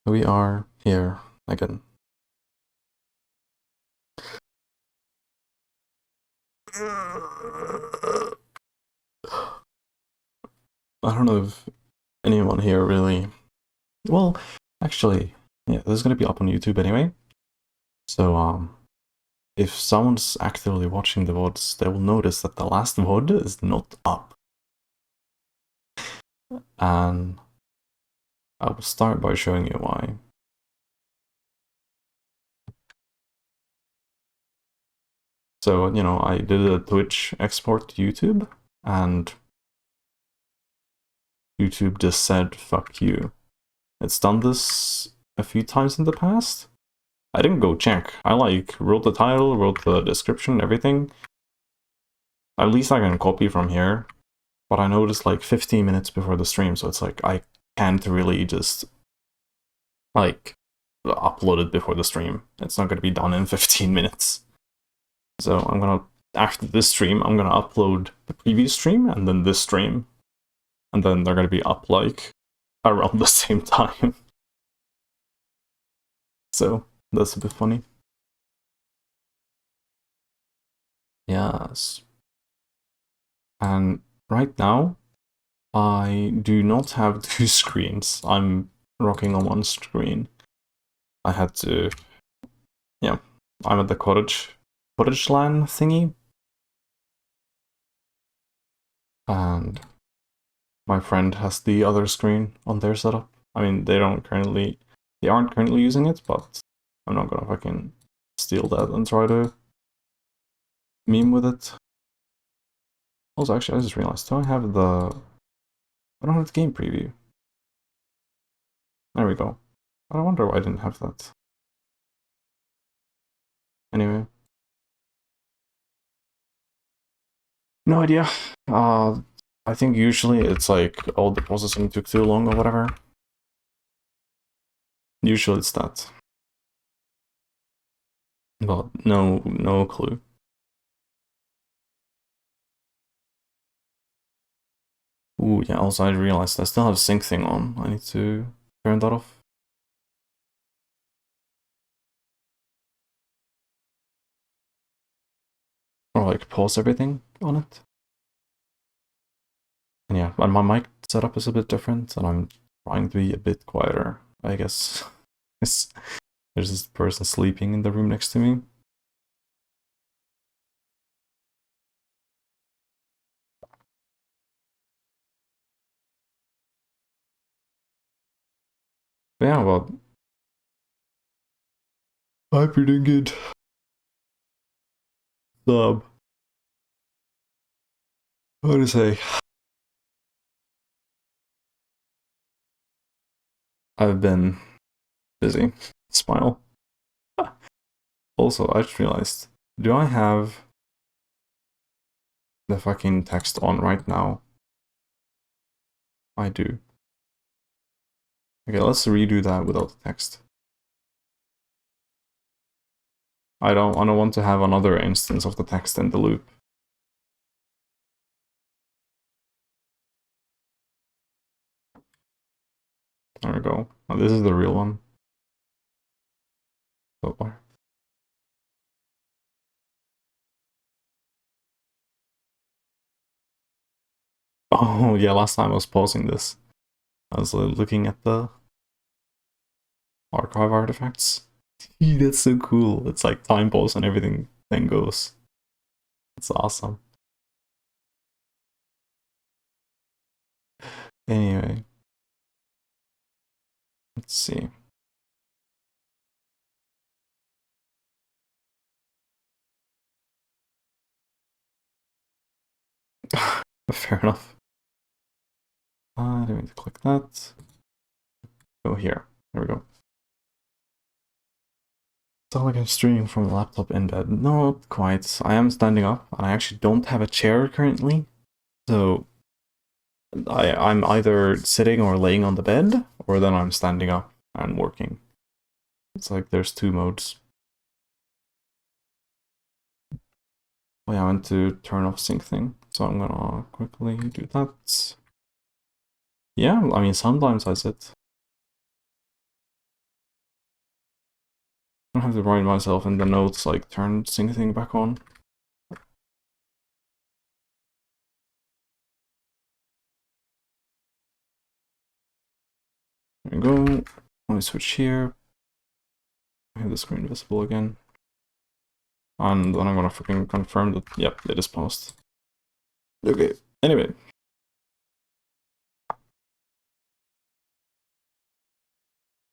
We are here again. I don't know if anyone here really... Well, actually, yeah, this is gonna be up on YouTube anyway. So, if someone's actively watching the VODs, they will notice that the last VOD is not up. And I will start by showing you why. So, you know, I did a Twitch export to YouTube, and YouTube just said, fuck you. It's done this a few times in the past. I didn't go check. I wrote the title, wrote the description, everything. At least I can copy from here. But I noticed like 15 minutes before the stream, so it's like I can't really just like upload it before the stream. It's not gonna be done in 15 minutes. So I'm gonna, after this stream, I'm gonna upload the previous stream and then this stream. And then they're gonna be up like around the same time. So that's a bit funny. Yes. And right now, I do not have two screens. I'm rocking on one screen. I had to... Yeah, I'm at the cottage LAN thingy. And my friend has the other screen on their setup. I mean, they aren't currently using it, but I'm not gonna fucking steal that and try to meme with it. Also, actually, I just realized, do I have the... I don't have the game preview. There we go. I wonder why I didn't have that. Anyway. No idea. I think usually it's like, oh, the processing took too long or whatever. Usually it's that. But no clue. Ooh, yeah, also I realized I still have sync thing on. I need to turn that off. Or like pause everything on it. And yeah, and my mic setup is a bit different, and I'm trying to be a bit quieter, I guess. There's this person sleeping in the room next to me. But yeah, well, I'm pretty good. How to say? I've been busy. Smile. Also, I just realized, do I have the fucking text on right now? I do. Okay, let's redo that without the text. I don't want to have another instance of the text in the loop. There we go. Oh, this is the real one. So far. Oh yeah, last time I was pausing this. I was looking at the archive artifacts. That's so cool. It's like time pause and everything then goes. It's awesome. Anyway. Let's see. Fair enough. I didn't mean to click that. Go here. There we go. It's not like I'm streaming from a laptop in bed. No, not quite. I am standing up, and I actually don't have a chair currently. So I'm either sitting or laying on the bed, or then I'm standing up and working. It's like there's two modes. Oh yeah, I went to turn off sync thing, so I'm gonna quickly do that. Yeah, I mean, sometimes I sit. don't have to write myself in the notes, like, turn sync thing back on. There we go. Let me switch here. I have the screen visible again. And then I'm gonna freaking confirm that, yep, it is paused. Okay, anyway.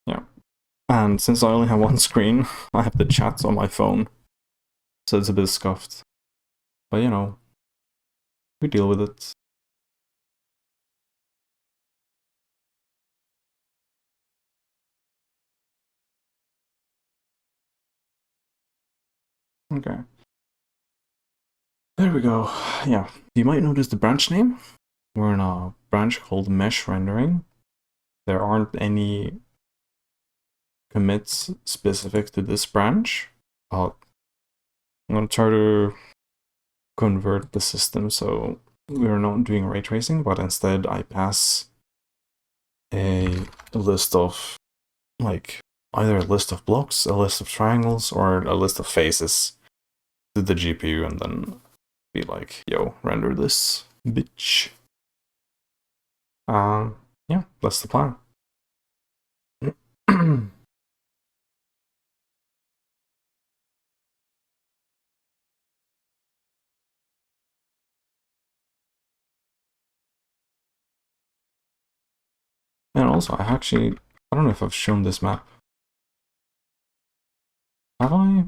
Yeah. And since I only have one screen, I have the chats on my phone. So it's a bit scuffed. But you know, we deal with it. Okay. There we go. Yeah, you might notice the branch name. We're in a branch called Mesh Rendering. There aren't any commits specific to this branch. I'm gonna try to convert the system so we're not doing ray tracing, but instead I pass a list of, like, either a list of blocks, a list of triangles, or a list of faces to the GPU, and then be like, yo, render this, bitch. Yeah, that's the plan. And also, I don't know if I've shown this map. Have I?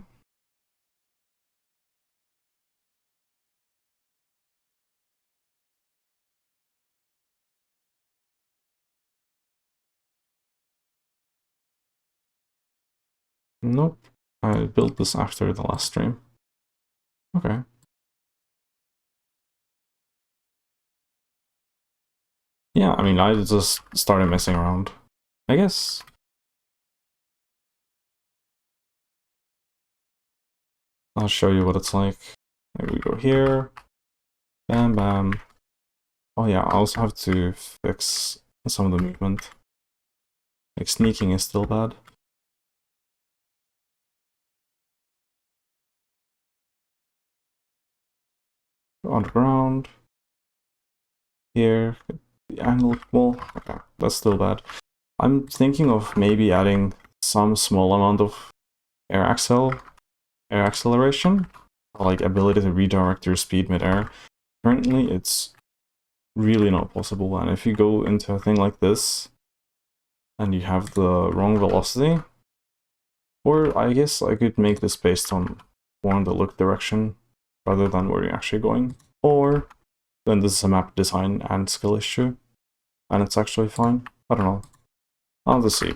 Nope. I built this after the last stream. Okay. Yeah, I mean, I just started messing around. I guess. I'll show you what it's like. Maybe we go here. Bam, bam. Oh yeah, I also have to fix some of the movement. Like, sneaking is still bad. On the ground. Here. The angled wall. Okay, that's still bad. I'm thinking of maybe adding some small amount of air acceleration, like ability to redirect your speed mid-air. Currently, it's really not possible, and if you go into a thing like this, and you have the wrong velocity, or I guess I could make this based on more on the look direction, rather than where you're actually going, or then this is a map design and skill issue, and it's actually fine. I don't know. I'll just see.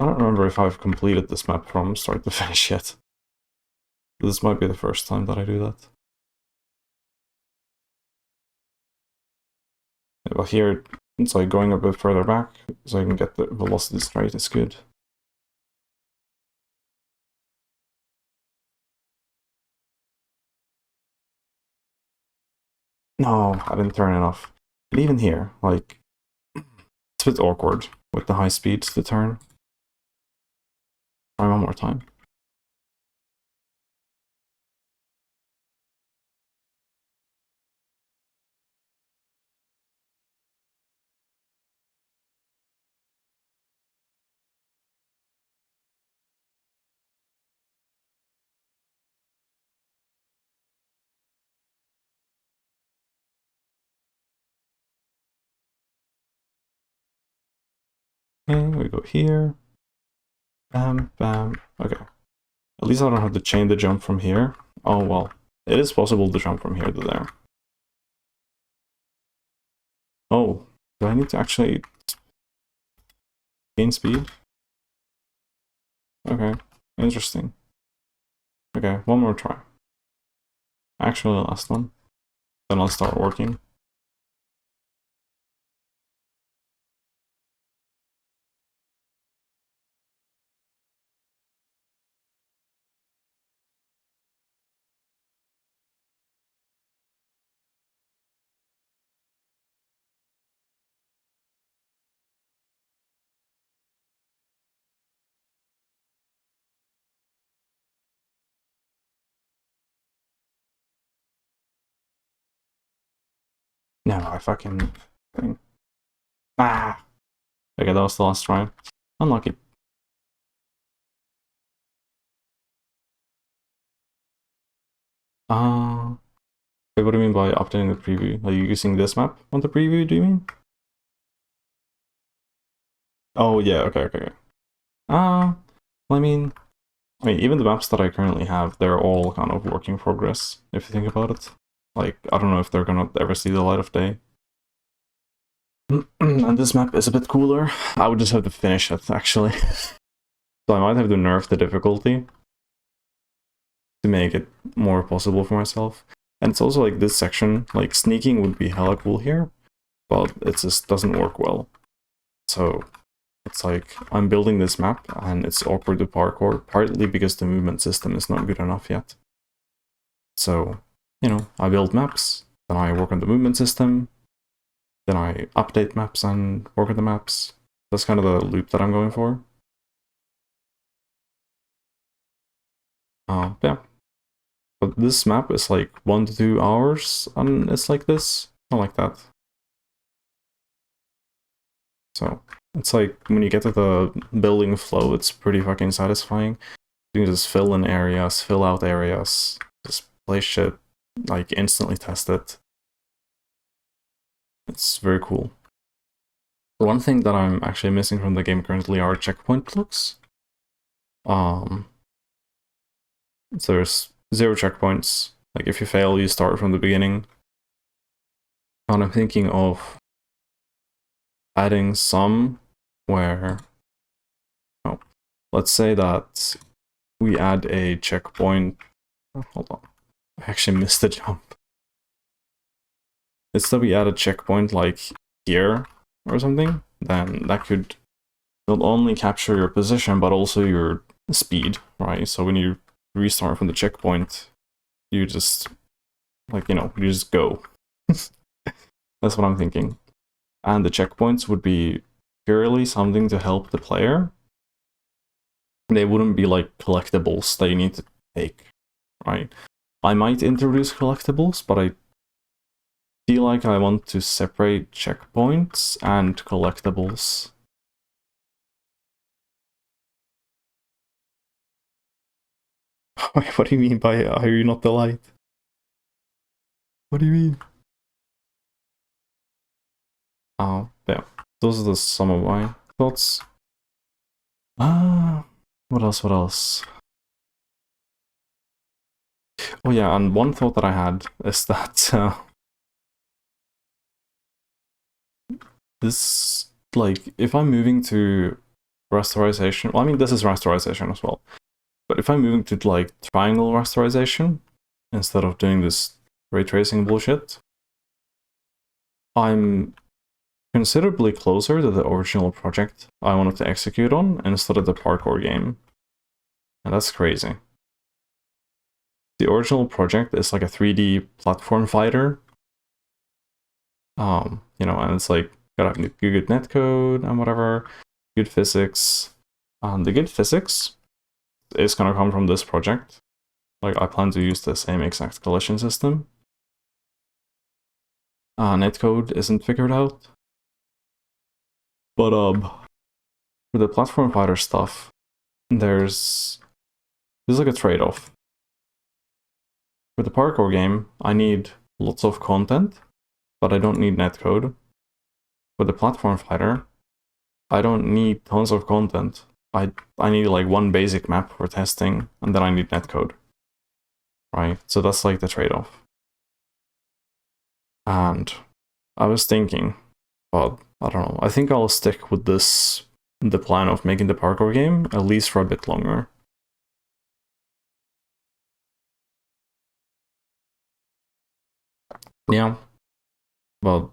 I don't remember if I've completed this map from start to finish yet. This might be the first time that I do that. But here, it's like going a bit further back, so I can get the velocity straight is good. No, I didn't turn enough. And even here, like, it's a bit awkward with the high speeds to turn. Try one more time. Okay, we go here. Bam, bam. Okay. At least I don't have to chain the jump from here. Oh, well. It is possible to jump from here to there. Oh, do I need to actually gain speed? Okay, interesting. Okay, one more try. Actually, the last one. Then I'll start working. No, I fucking thing. Ah! Okay, that was the last try. Unlucky. Wait, what do you mean by updating the preview? Are you using this map on the preview, do you mean? Oh, yeah, okay. Well, I mean, even the maps that I currently have, they're all kind of work in progress, if you think about it. Like, I don't know if they're gonna ever see the light of day. And this map is a bit cooler. I would just have to finish it, actually. So I might have to nerf the difficulty to make it more possible for myself. And it's also like this section, like sneaking would be hella cool here, but it just doesn't work well. So it's like I'm building this map and it's awkward to parkour, partly because the movement system is not good enough yet. So, I build maps, then I work on the movement system, then I update maps and work on the maps. That's kind of the loop that I'm going for. Yeah. But this map is like 1 to 2 hours and it's like this. I like that. So it's like when you get to the building flow, it's pretty fucking satisfying. You can just fill in areas, fill out areas, just place shit, like instantly test it. It's very cool. One thing that I'm actually missing from the game currently are checkpoint looks. So there's 0 checkpoints. Like if you fail, you start from the beginning. And I'm thinking of adding some where, let's say that we add a checkpoint. Oh, hold on, I actually missed the jump. It's that we add a checkpoint like here or something, then that could not only capture your position but also your speed, right? So when you restart from the checkpoint, you just you just go. That's what I'm thinking. And the checkpoints would be purely something to help the player. They wouldn't be like collectibles that you need to take, right? I might introduce collectibles, but I feel like I want to separate checkpoints and collectibles. What do you mean by are you not the light? What do you mean? Oh, yeah. Those are some of my thoughts. What else? Oh yeah, and one thought that I had is that this, like, if I'm moving to rasterization, well, I mean, this is rasterization as well, but if I'm moving to, like, triangle rasterization, instead of doing this ray tracing bullshit, I'm considerably closer to the original project I wanted to execute on instead of the parkour game. And that's crazy. The original project is like a 3D platform fighter. And it's like gotta have good netcode and whatever, good physics. The good physics is gonna come from this project. Like I plan to use the same exact collision system. Netcode isn't figured out. But for the platform fighter stuff, there's like a trade-off. For the parkour game, I need lots of content, but I don't need netcode. For the platform fighter, I don't need tons of content. I need like one basic map for testing, and then I need netcode. Right? So that's like the trade-off. And I was thinking, but I don't know. I think I'll stick with the plan of making the parkour game, at least for a bit longer. Yeah. But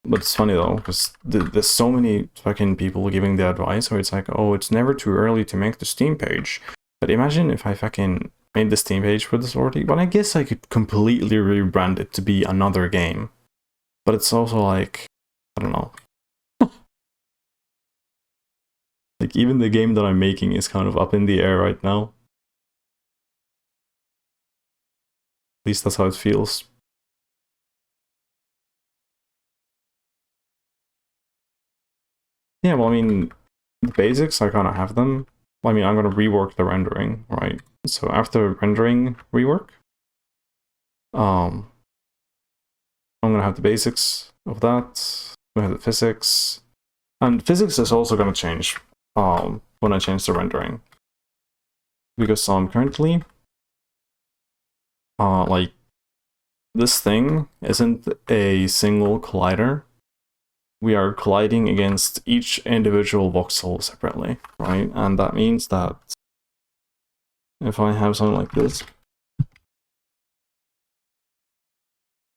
it's funny though, because there's so many fucking people giving the advice where it's like, oh, it's never too early to make the Steam page. But imagine if I fucking made the Steam page for this already. But I guess I could completely rebrand it to be another game. But it's also like, I don't know. Like even the game that I'm making is kind of up in the air right now. At least that's how it feels. Yeah, well, I mean, the basics, I kind of have them. I mean, I'm going to rework the rendering, right? So after rendering rework, um, I'm going to have the basics of that. We have the physics. And physics is also going to change when I change the rendering. Because currently, like, this thing isn't a single collider. We are colliding against each individual voxel separately, right? And that means that if I have something like this,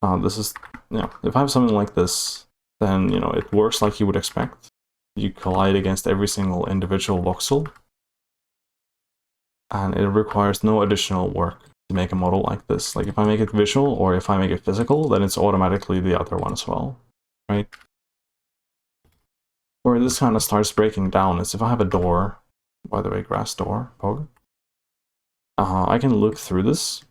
if I have something like this, then, it works like you would expect. You collide against every single individual voxel, and it requires no additional work to make a model like this. Like, if I make it visual or if I make it physical, then it's automatically the other one as well, right? Where this kind of starts breaking down is if I have a door, by the way, grass door, Pog, I can look through this.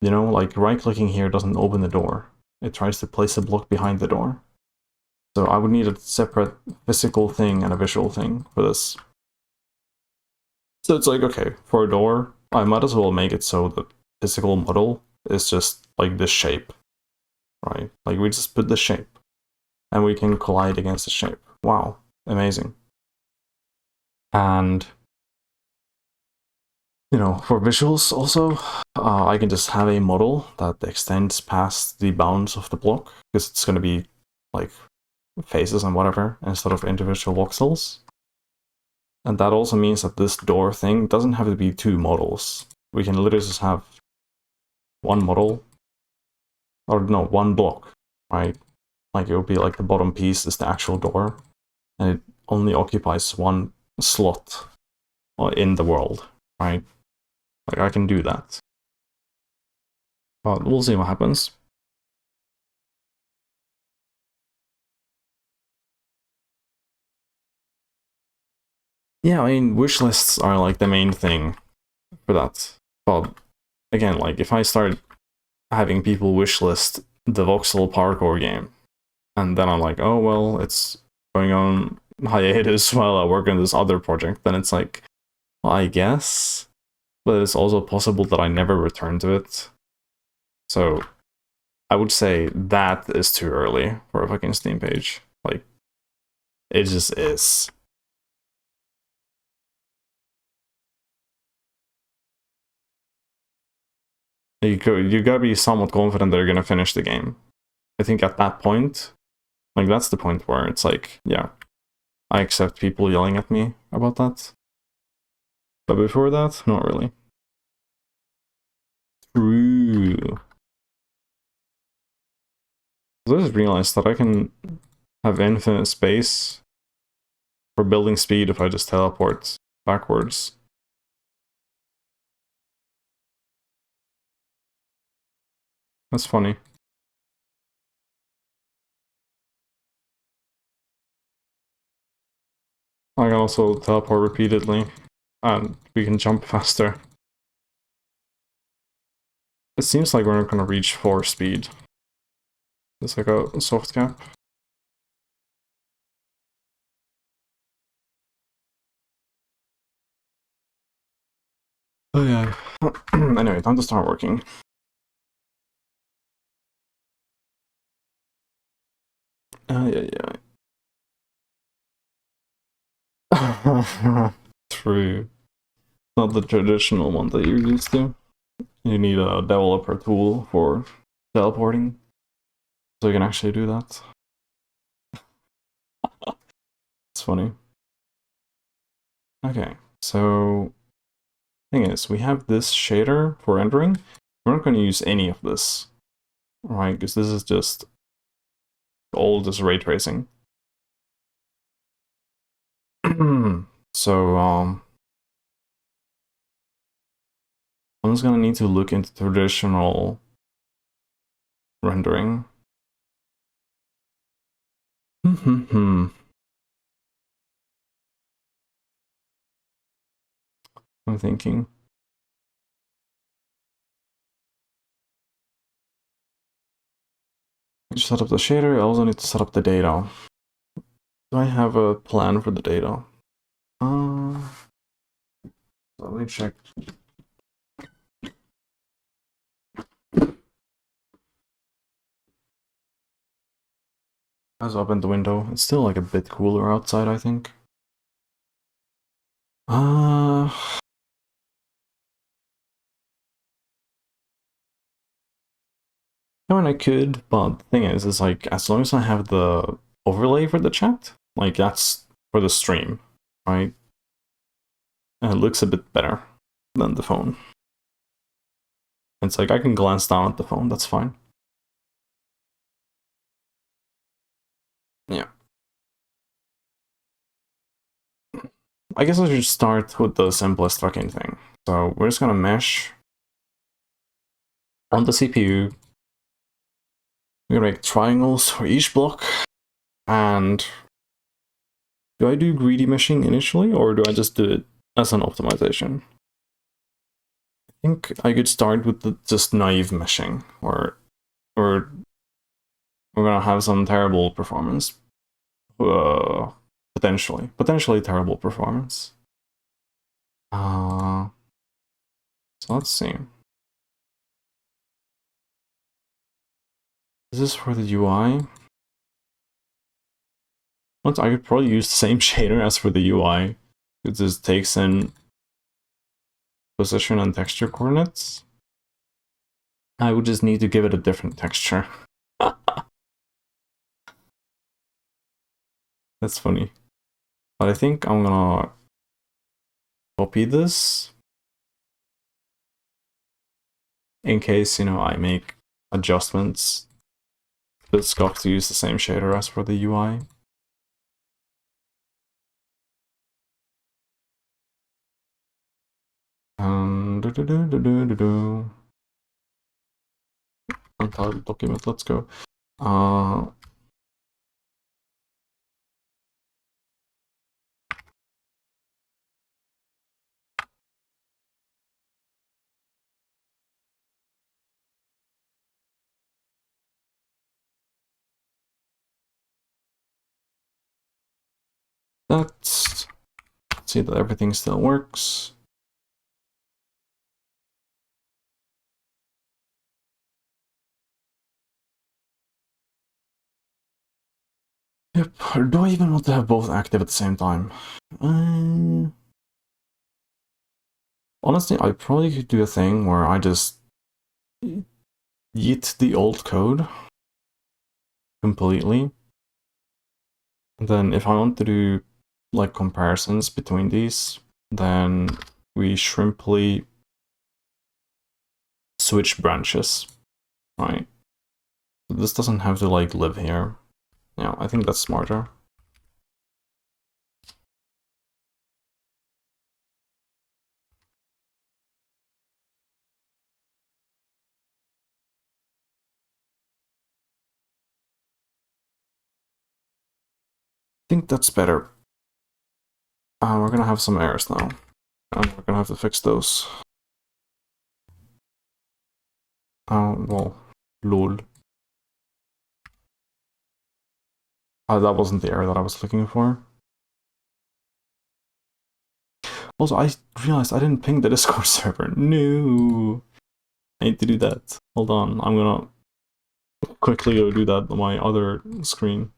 Like right-clicking here doesn't open the door. It tries to place a block behind the door. So I would need a separate physical thing and a visual thing for this. So it's like, okay, for a door, I might as well make it so the physical model is just like this shape, right? Like we just put the shape and we can collide against the shape. Wow, amazing. And for visuals also, I can just have a model that extends past the bounds of the block, because it's going to be like faces and whatever instead of individual voxels. And that also means that this door thing doesn't have to be two models. We can literally just have one model, or no, one block, right? Like it would be like the bottom piece is the actual door, and it only occupies one slot in the world, right? Like I can do that. But we'll see what happens. Yeah, I mean, wish lists are like the main thing for that. But again, like if I start having people wishlist the Voxel parkour game, and then I'm like, oh well, it's going on hiatus while I work on this other project, then it's like, well, I guess, but it's also possible that I never return to it. So I would say that is too early for a fucking Steam page. Like, it just is. You gotta be somewhat confident they're gonna finish the game. I think at that point, like that's the point where it's like, yeah, I accept people yelling at me about that. But before that, not really. True. I just realized that I can have infinite space for building speed if I just teleport backwards. That's funny. I can also teleport repeatedly, and we can jump faster. It seems like we're not gonna reach 4 speed. It's like a soft cap. Oh yeah. Anyway, time to start working. Yeah. True. Not the traditional one that you're used to. You need a developer tool for teleporting, so you can actually do that. It's funny. Okay, so thing is, we have this shader for rendering. We're not going to use any of this, right? Because this is just all just ray tracing. So I'm just gonna need to look into traditional rendering. I'm thinking. I just set up the shader. I also need to set up the data. Do I have a plan for the data? Let me check. Let's open the window. It's still like a bit cooler outside, I think. I mean, I could, but the thing is like, as long as I have the overlay for the chat, like that's for the stream, right? And it looks a bit better than the phone. It's like I can glance down at the phone, that's fine. Yeah. I guess I should start with the simplest fucking thing. So we're just gonna mesh on the CPU. We're gonna make triangles for each block. And do I do greedy meshing initially, or do I just do it as an optimization? I think I could start with the just naive meshing, or we're gonna have some terrible performance. Potentially terrible performance. So let's see. Is this for the UI? Once I could probably use the same shader as for the UI. It just takes in position and texture coordinates. I would just need to give it a different texture. That's funny. But I think I'm gonna copy this in case, you know, I make adjustments. But it's got to use the same shader as for the UI. Untitled document, let's go. Let's see that everything still works. Yep, do I even want to have both active at the same time? Honestly, I probably could do a thing where I just yeet the old code completely. And then if I want to do like comparisons between these, then we shrimply switch branches, right? This doesn't have to like live here. Yeah, I think that's smarter. I think that's better. We're gonna have some errors now, and we're gonna have to fix those. Well, lol. That wasn't the error that I was looking for. Also, I realized I didn't ping the Discord server. No! I need to do that. Hold on, I'm gonna quickly go do that on my other screen.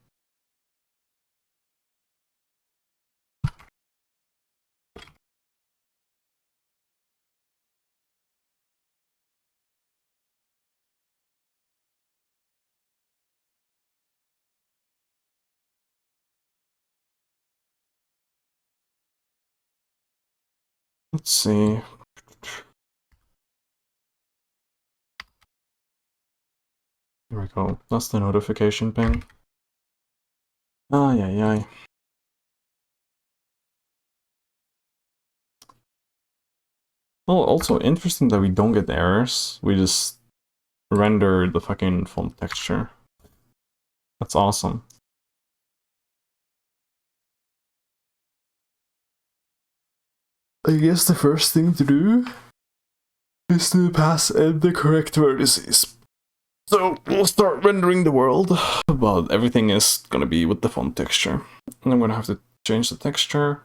Let's see. Here we go. That's the notification ping. Yeah. Well, also interesting that we don't get errors. We just render the fucking font texture. That's awesome. I guess the first thing to do is to pass in the correct vertices. So we'll start rendering the world, but everything is gonna be with the font texture. And I'm gonna have to change the texture.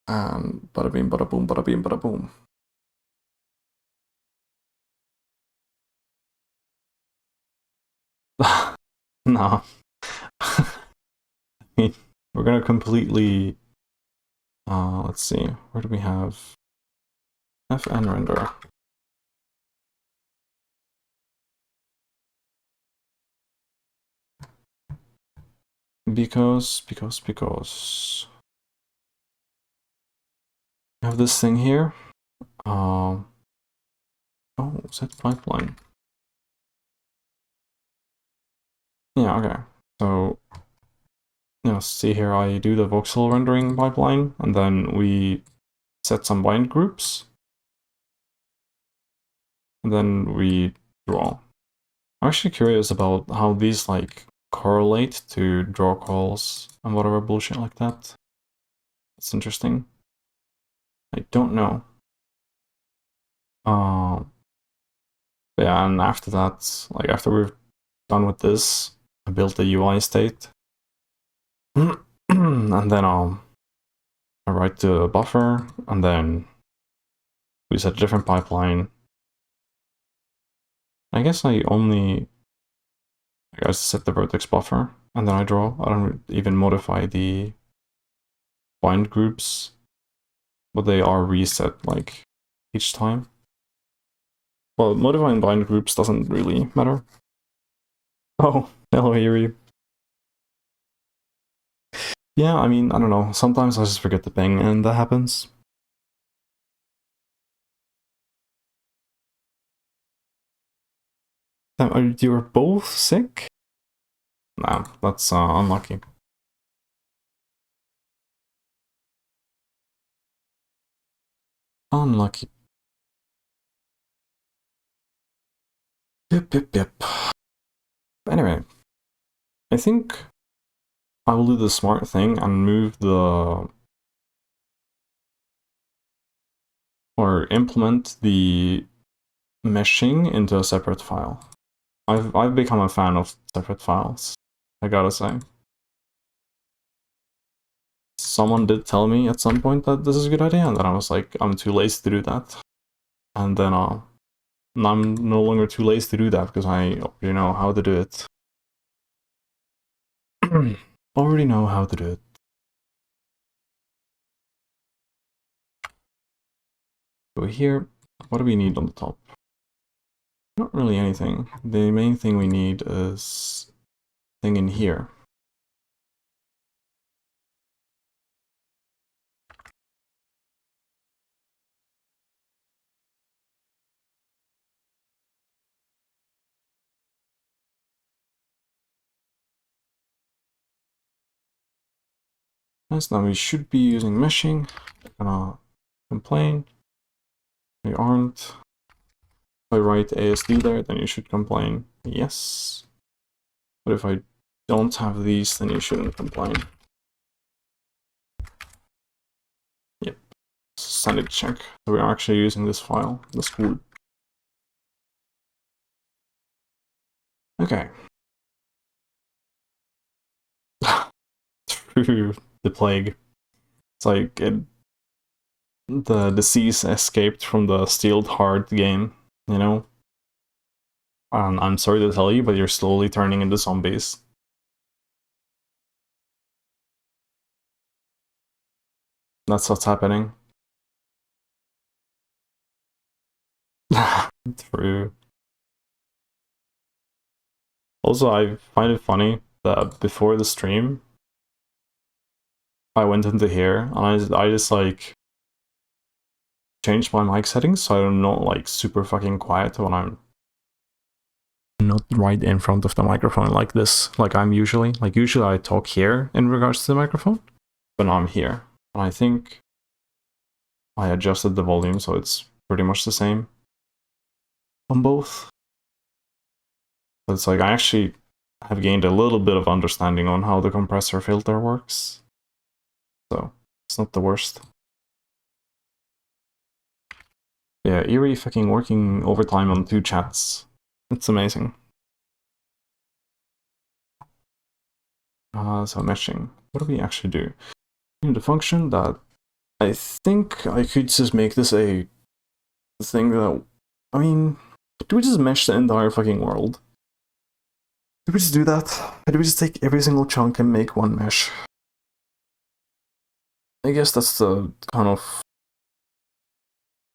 And bada bing, bada boom, bada bing, bada boom. No. We're gonna completely, let's see, where do we have FN render? Because I have this thing here. Oh, set pipeline. Yeah, okay. So, see here, I do the voxel rendering pipeline, and then we set some bind groups, and then we draw. I'm actually curious about how these like correlate to draw calls and whatever bullshit like that. It's interesting. I don't know. Yeah, and after that, like after we're done with this, I built the UI state. And then I write the buffer, and then we set a different pipeline. I guess I set the vertex buffer, and then I draw. I don't even modify the bind groups, but they are reset like each time. Well, modifying bind groups doesn't really matter. Oh, hello, Eerie. Yeah, I mean, I don't know. Sometimes I just forget the ping, and that happens. You're both sick? Nah, that's unlucky. Unlucky. Yep. Anyway, I think I will do the smart thing and move or implement the meshing into a separate file. I've become a fan of separate files, I gotta say. Someone did tell me at some point that this is a good idea, and then I was like, I'm too lazy to do that. And then I'm no longer too lazy to do that because I already know how to do it. Already know how to do it. Go here. What do we need on the top? Not really anything. The main thing we need is thing in here. Nice, now we should be using meshing. Gonna complain. We aren't. If I write ASD there, then you should complain. Yes. But if I don't have these, then you shouldn't complain. Yep. Sanity check. So we are actually using this file. That's cool. Okay. Through the plague. It's like the disease escaped from the Steeled Heart game, you know? I'm sorry to tell you, but you're slowly turning into zombies. That's what's happening. True. Also, I find it funny that before the stream, I went into here and I just like changed my mic settings so I'm not like super fucking quiet when I'm not right in front of the microphone like this, like I'm usually. Like usually I talk here in regards to the microphone, but now I'm here. And I think I adjusted the volume so it's pretty much the same on both. But it's like I actually have gained a little bit of understanding on how the compressor filter works. So it's not the worst. Yeah, Eerie fucking working overtime on 2 chats. It's amazing. So meshing. What do we actually do? In the function that I think I could just make this a thing that, I mean, do we just mesh the entire fucking world? Do we just do that? Do we just take every single chunk and make one mesh? I guess that's the kind of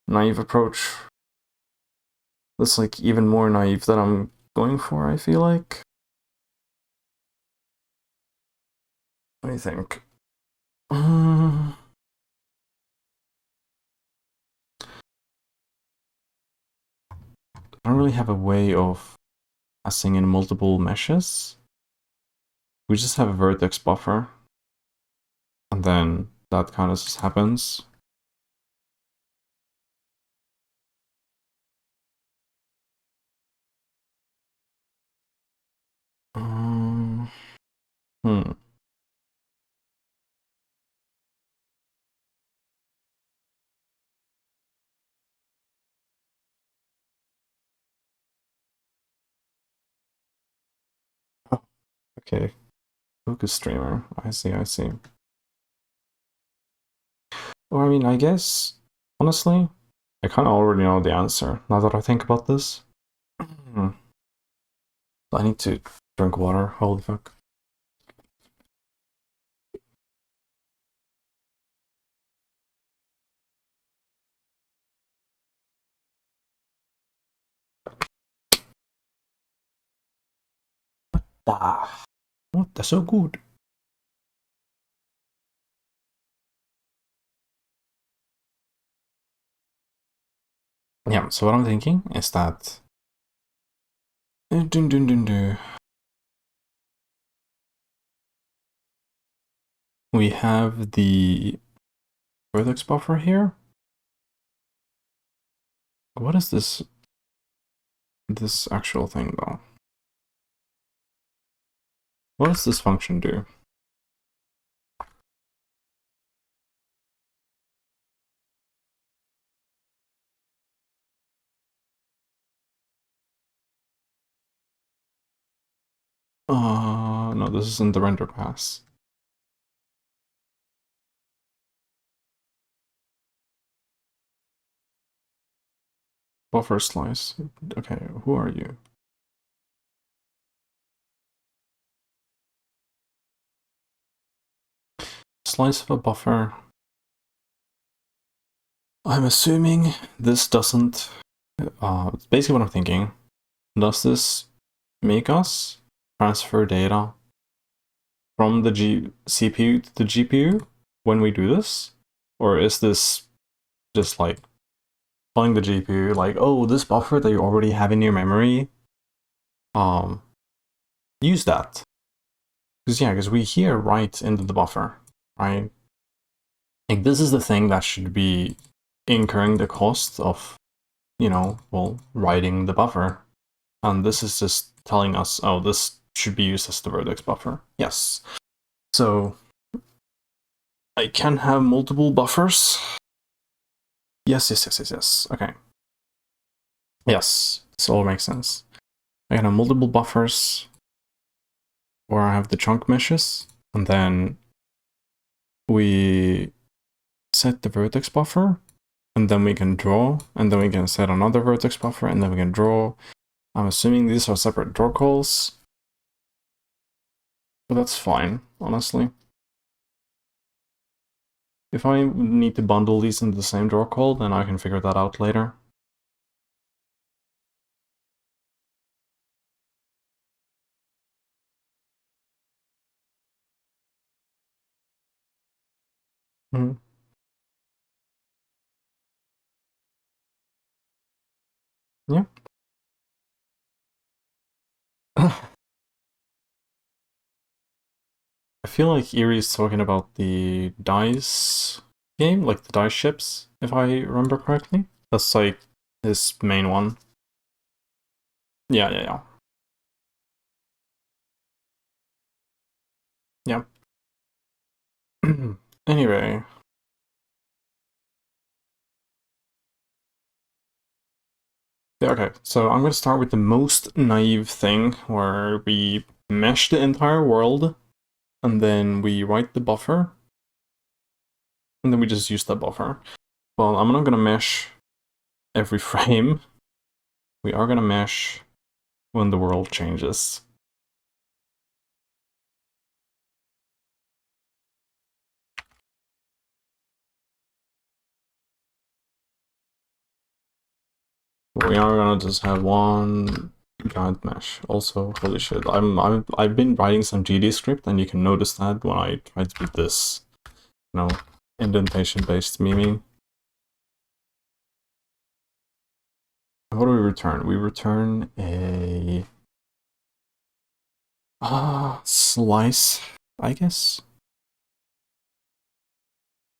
naive approach. That's like even more naive that I'm going for, I feel like. What do you think? I don't really have a way of passing in multiple meshes. We just have a vertex buffer. And then that kind of just happens. Hmm. Oh, okay. Focus streamer. I see, I see. Or I mean, I guess, honestly, I kind of already know the answer now that I think about this. I need to drink water. Holy fuck. Ah, what? That's so good. Yeah, so what I'm thinking is that we have the vertex buffer here. What is this actual thing though? What does this function do? No, this isn't the render pass. Buffer slice. Okay, who are you? Slice of a buffer. I'm assuming this doesn't. Basically what I'm thinking. Does this make us transfer data from the CPU to the GPU when we do this? Or is this just like telling the GPU like, oh, this buffer that you already have in your memory, use that? Because we here write into the buffer, right? Like this is the thing that should be incurring the cost of, well, writing the buffer. And this is just telling us, oh, this should be used as the vertex buffer. Yes. So I can have multiple buffers. Yes. Okay. Yes, this all makes sense. I can have multiple buffers, or I have the chunk meshes, and then we set the vertex buffer, and then we can draw, and then we can set another vertex buffer, and then we can draw. I'm assuming these are separate draw calls, but that's fine, honestly. If I need to bundle these into the same draw call, then I can figure that out later. Mm-hmm. Yeah. I feel like Erie's talking about the dice game, like the dice ships, if I remember correctly. That's like his main one. Yeah. Yeah. Anyway. Yeah, okay, so I'm gonna start with the most naive thing, where we mesh the entire world, and then we write the buffer, and then we just use that buffer. Well, I'm not gonna mesh every frame. We are gonna mesh when the world changes. We are gonna just have one giant mesh. Also, holy shit, I've been writing some GD script, and you can notice that when I try to do this, you know, indentation-based memeing. What do we return? We return a slice, I guess.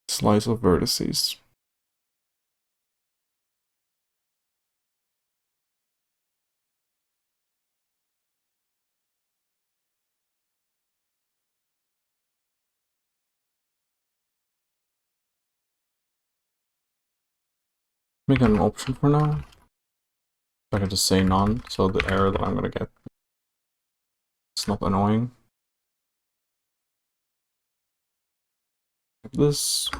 Slice of vertices. Make it an option for now. I can just say none, so the error that I'm gonna get, it's not annoying. Like this.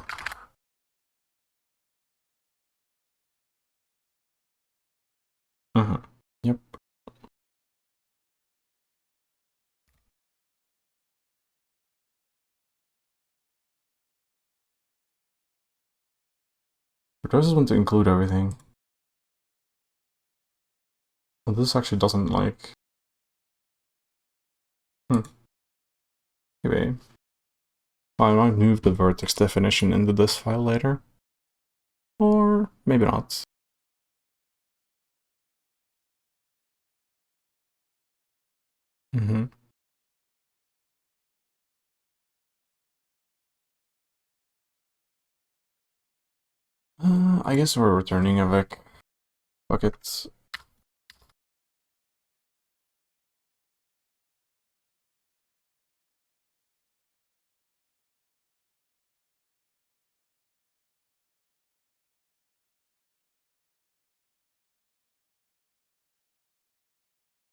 Yep. I just want to include everything. Well, this actually doesn't like. Maybe. I might move the vertex definition into this file later. Or maybe not. I guess we're returning a vec bucket.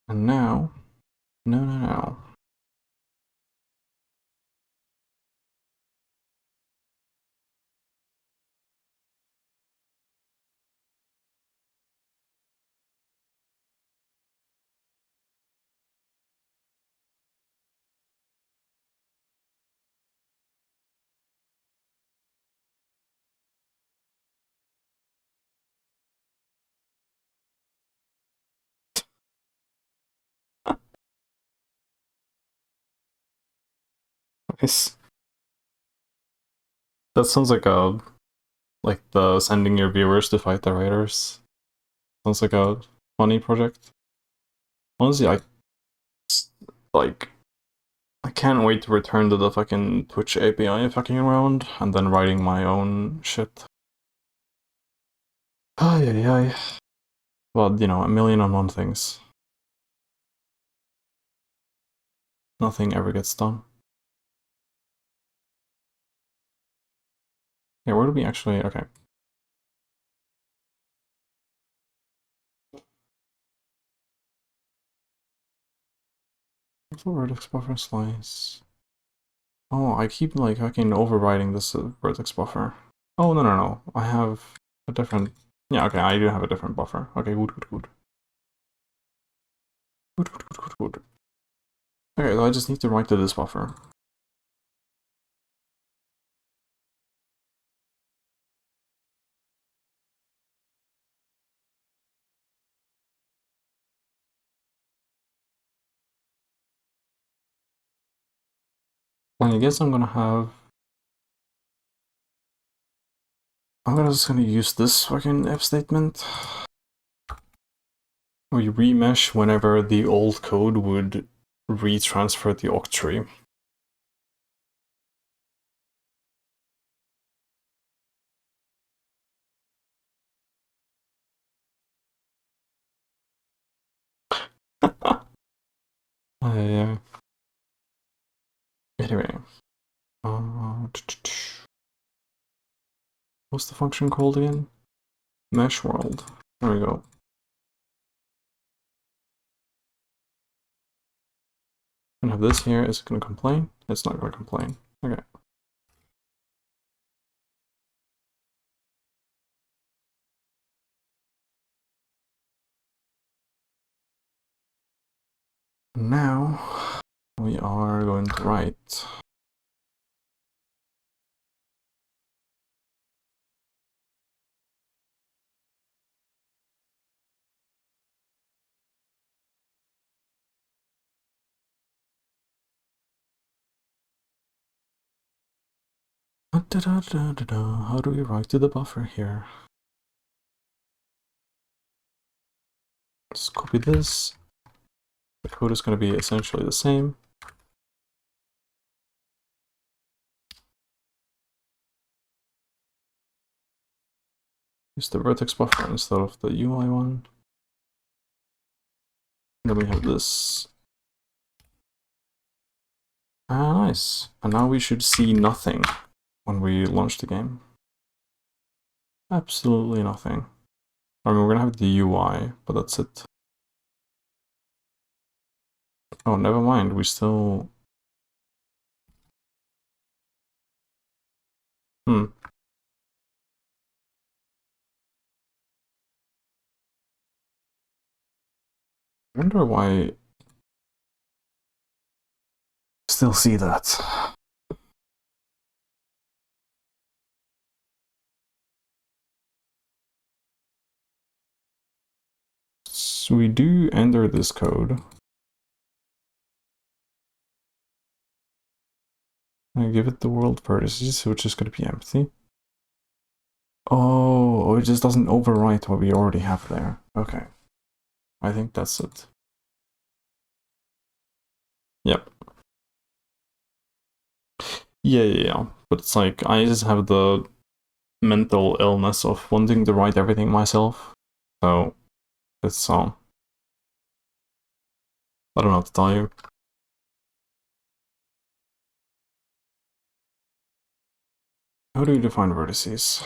And now, no. Nice. That sounds like the sending your viewers to fight the writers. Sounds like a funny project. Honestly, like I can't wait to return to the fucking Twitch API fucking around and then writing my own shit. Ay. Well, you know, 1,000,001 things. Nothing ever gets done. Yeah, where do we actually... Okay. What's the vertex buffer slice? Oh, I keep like fucking overriding this vertex buffer. Oh, no. I have a different... Yeah, okay, I do have a different buffer. Okay, good. Good. Okay, so I just need to write to this buffer. And I guess I'm just gonna use this fucking if statement. We remesh whenever the old code would retransfer the octree. Anyway. What's the function called again? Mesh world. There we go. And have this here. Is it going to complain? It's not going to complain. Okay. Now we are going to write. How do we write to the buffer here? Just copy this. The code is going to be essentially the same. Use the vertex buffer instead of the UI one. Then we have this. Ah, nice. And now we should see nothing when we launch the game. Absolutely nothing. I mean, we're gonna have the UI, but that's it. Oh, never mind. We still... I wonder why I still see that. So we do enter this code. I give it the world vertices, which is going to be empty. Oh, it just doesn't overwrite what we already have there. Okay. I think that's it. Yep. Yeah. But it's like, I just have the mental illness of wanting to write everything myself. So, it's I don't know what to tell you. How do you define vertices?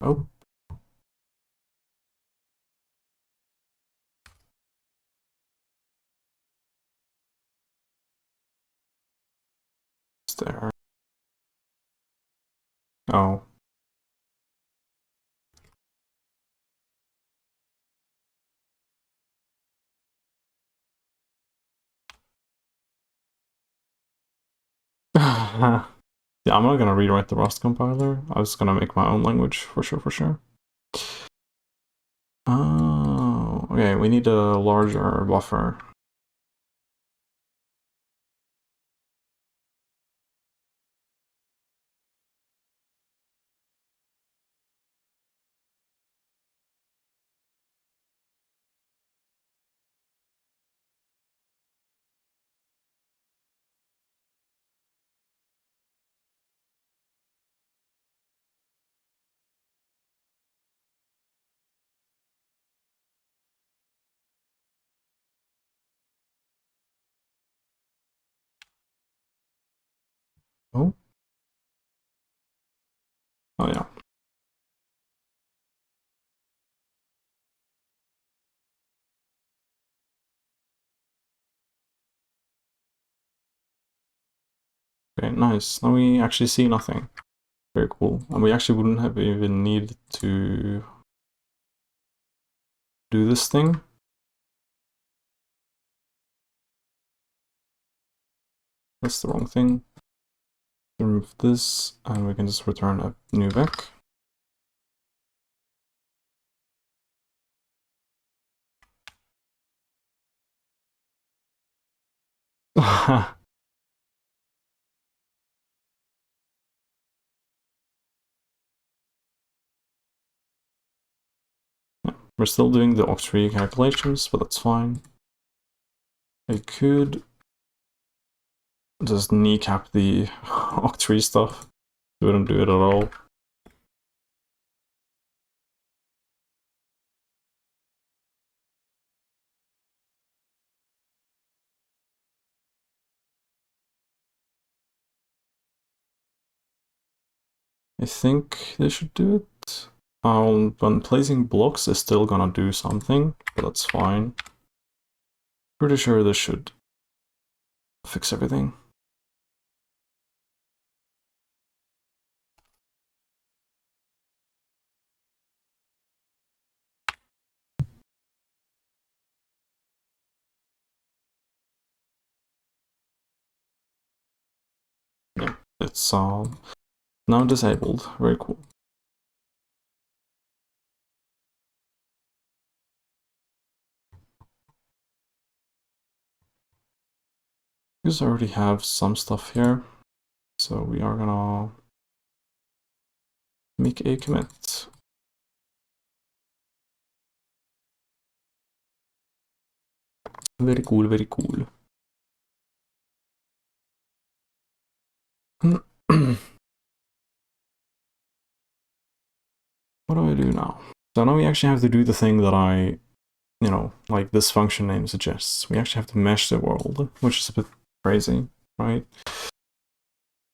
Oh. It's there. Oh. Yeah, I'm not gonna rewrite the Rust compiler. I was gonna make my own language for sure. Oh, okay, we need a larger buffer. Oh. Oh yeah. Okay, nice. Now we actually see nothing. Very cool. And we actually wouldn't have even needed to do this thing. That's the wrong thing. Remove this, and we can just return a new vec. We're still doing the octree calculations, but that's fine. I could just kneecap the octree stuff. Wouldn't do it at all. I think they should do it. When placing blocks is still gonna do something, but that's fine. Pretty sure this should fix everything. Yeah, it's now disabled. Very cool. We just already have some stuff here, so we are gonna make a commit. Very cool, very cool. What do I do now? So now we actually have to do the thing that I, like this function name suggests. We actually have to mesh the world, which is a bit crazy, right?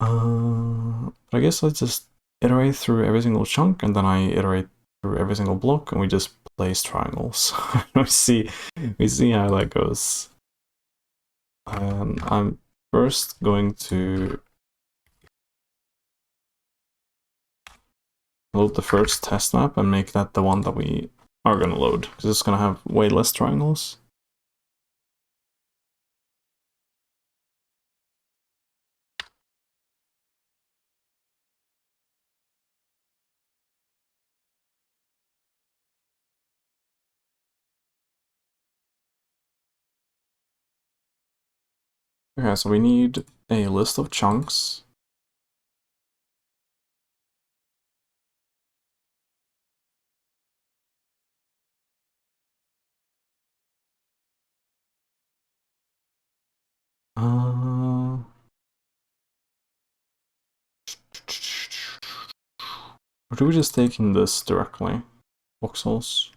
But I guess let's just iterate through every single chunk, and then I iterate through every single block, and we just place triangles. we see how that goes. And I'm first going to load the first test map and make that the one that we are going to load, because it's going to have way less triangles. Okay, so we need a list of chunks. Or do we just take in this directly? Voxels.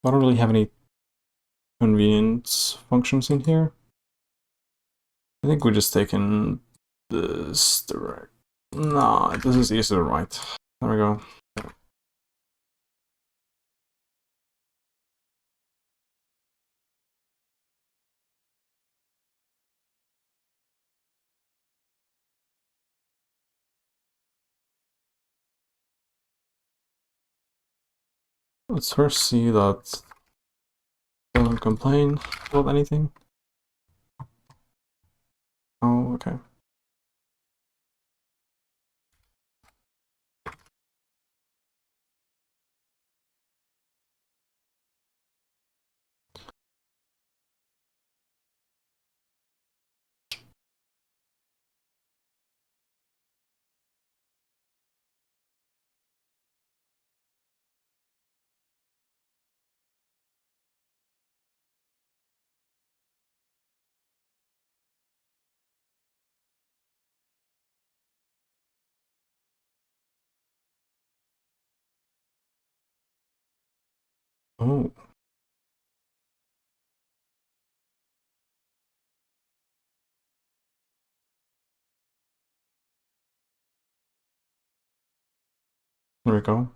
I don't really have any convenience functions in here. I think we just take in this direct. Nah, this is easier to write. There we go. Let's first see that doesn't complain about anything. Oh, okay. Oh. There we go.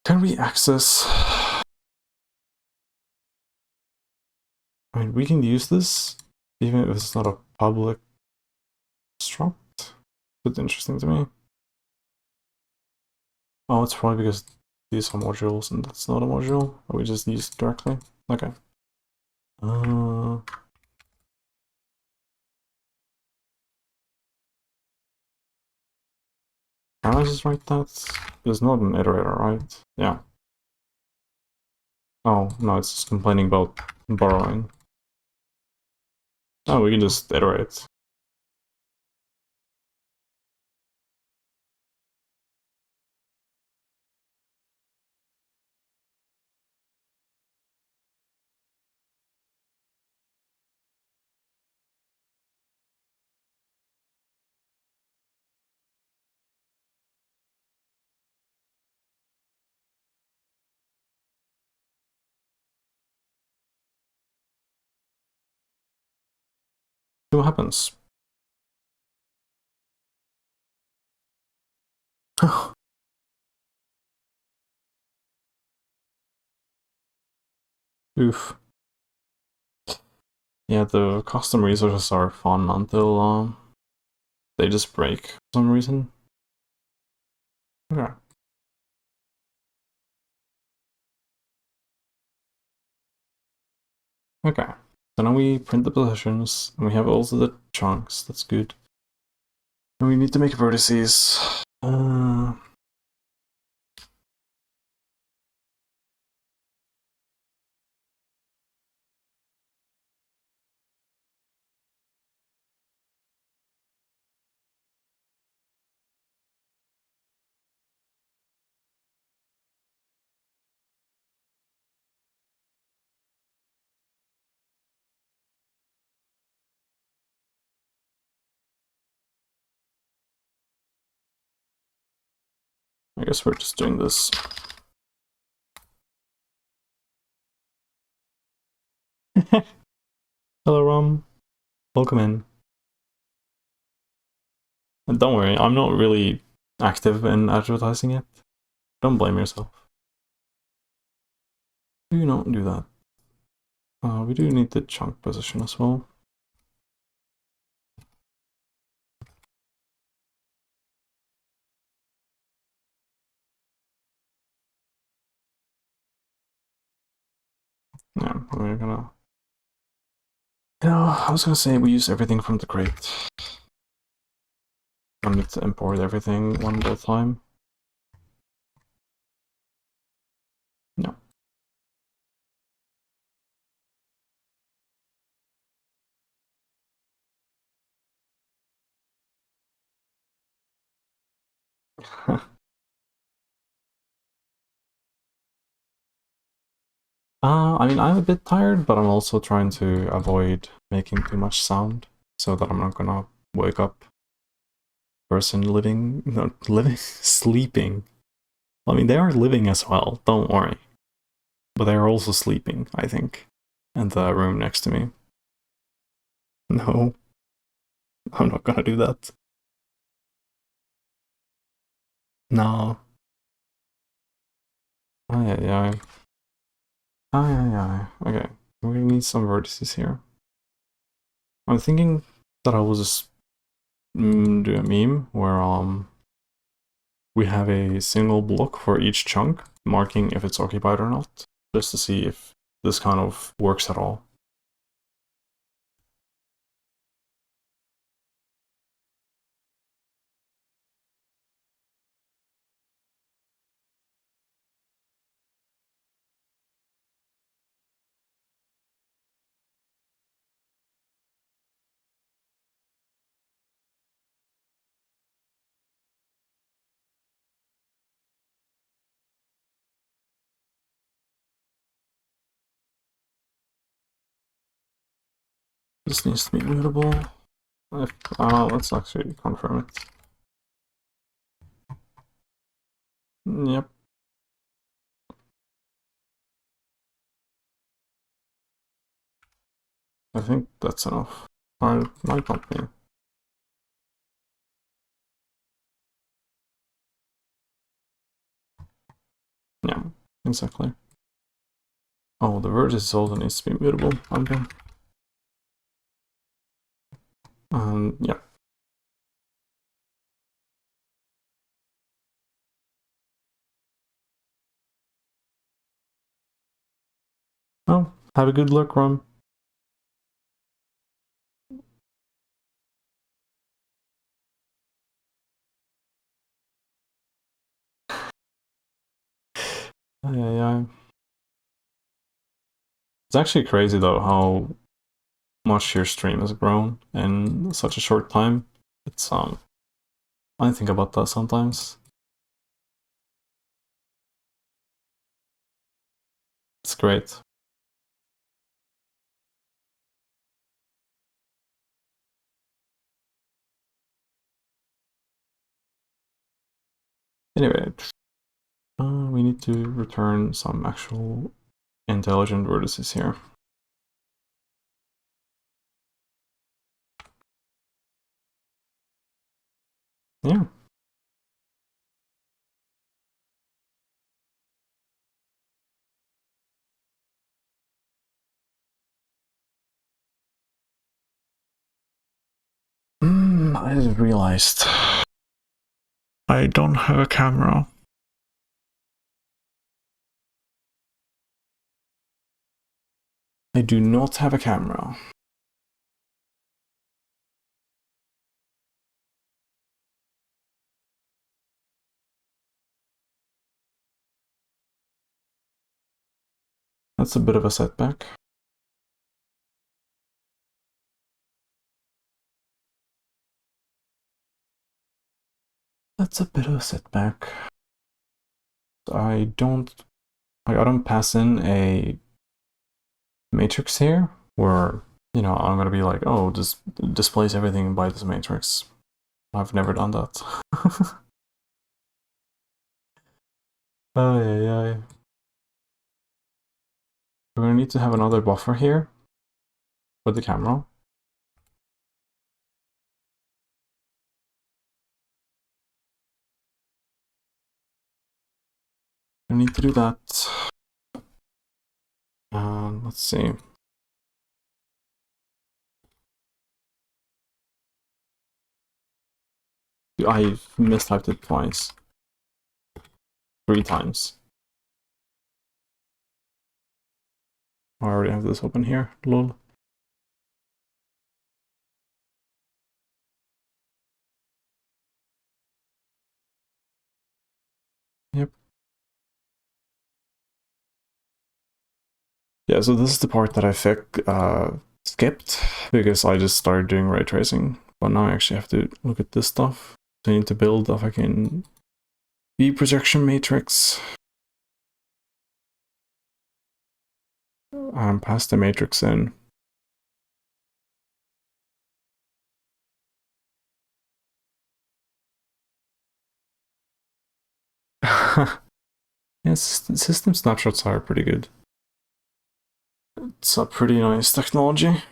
Can we access... I mean, we can use this, even if it's not a public struct. It's interesting to me. Oh, it's probably because these are modules and that's not a module. Or we just use it directly. Okay. Can I just write that? There's not an iterator, right? Yeah. Oh, no, it's just complaining about borrowing. Oh, we can just iterate. See what happens. Oof. Yeah, the custom resources are fun until they just break for some reason. Okay. Okay. So now we print the positions, and we have also the chunks. That's good. And we need to make vertices. I guess we're just doing this. Hello, Rom. Welcome in. And don't worry, I'm not really active in advertising it. Don't blame yourself. Do not do that. We do need the chunk position as well. Yeah, we're gonna... I was gonna say we use everything from the crate. I need to import everything one at a time. No. I mean, I'm a bit tired, but I'm also trying to avoid making too much sound so that I'm not gonna wake up person living, not living, sleeping. I mean, they are living as well, don't worry. But they are also sleeping, I think, in the room next to me. No, I'm not gonna do that. No. Ay, ay, ay. Ay, ay, ay. Okay, we need some vertices here. I'm thinking that I will just do a meme where we have a single block for each chunk, marking if it's occupied or not, just to see if this kind of works at all. This needs to be mutable. Let's actually confirm it. Yep. I think that's enough. Might not be. Yeah, exactly. Oh, the vertex also needs to be mutable. Okay. Yeah. Well, have a good luck, Ron. Yeah. It's actually crazy though how much your stream has grown in such a short time. It's I think about that sometimes. It's great. Anyway, we need to return some actual intelligent vertices here. Yeah. I just realized I don't have a camera. I do not have a camera. That's a bit of a setback. That's a bit of a setback. I don't pass in a matrix here where, you know, I'm gonna be like, oh, just displace everything by this matrix. I've never done that. Ay. We're gonna need to have another buffer here for the camera. I need to do that. Let's see. I mistyped it twice. 3 times. I already have this open here. Lol. Yep. Yeah, so this is the part that I skipped because I just started doing ray tracing. But now I actually have to look at this stuff. So I need to build a fucking V projection matrix. Pass the matrix in. Yes, system snapshots are pretty good. It's a pretty nice technology.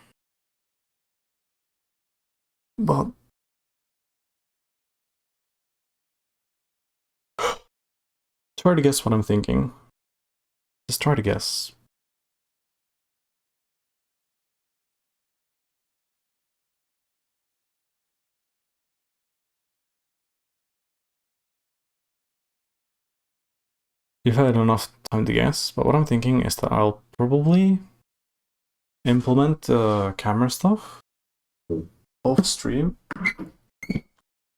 But try to guess what I'm thinking. Just try to guess. You've had enough time to guess, but what I'm thinking is that I'll probably implement camera stuff off stream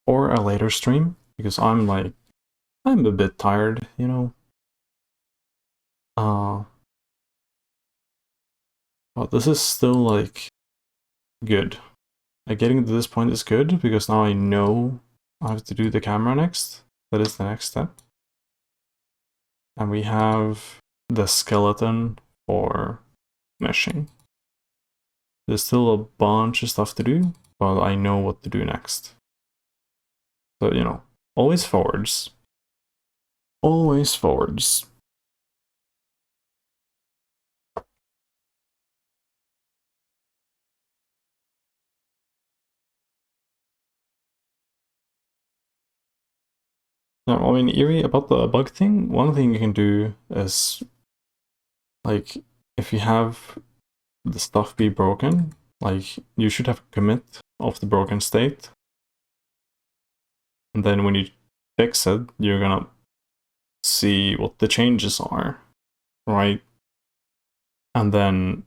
or a later stream because I'm a bit tired, you know. But this is still like good. Like getting to this point is good because now I know I have to do the camera next. That is the next step. And we have the skeleton for meshing. There's still a bunch of stuff to do, but I know what to do next. So, you know, always forwards. Always forwards. Now, I mean, Eerie, about the bug thing, one thing you can do is, like, if you have the stuff be broken, like, you should have a commit of the broken state. And then when you fix it, you're gonna see what the changes are, right? and then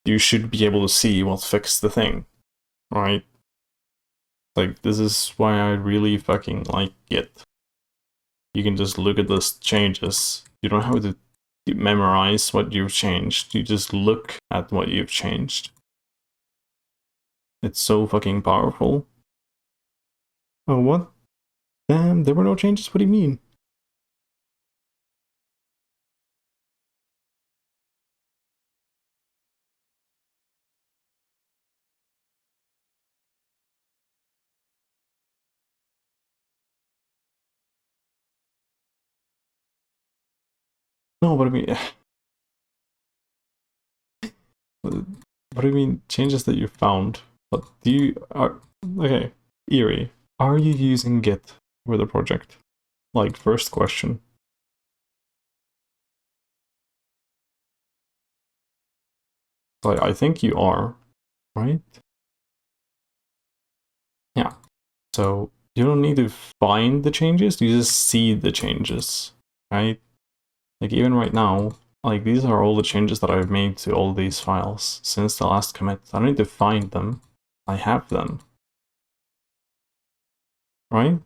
you should be able to see what fixed the thing, right? Like, this is why I really fucking like Git. You can just look at the changes. You don't have to memorize what you've changed. You just look at what you've changed. It's so fucking powerful. Oh, what? Damn, there were no changes? What do you mean? No, but I mean... What do you mean changes that you found? But do you... Okay, Eerie. Are you using Git for the project? Like, first question. I think you are, right? Yeah. So you don't need to find the changes, you just see the changes, right? Like even right now, like these are all the changes that I've made to all these files since the last commit. I don't need to find them, I have them, right?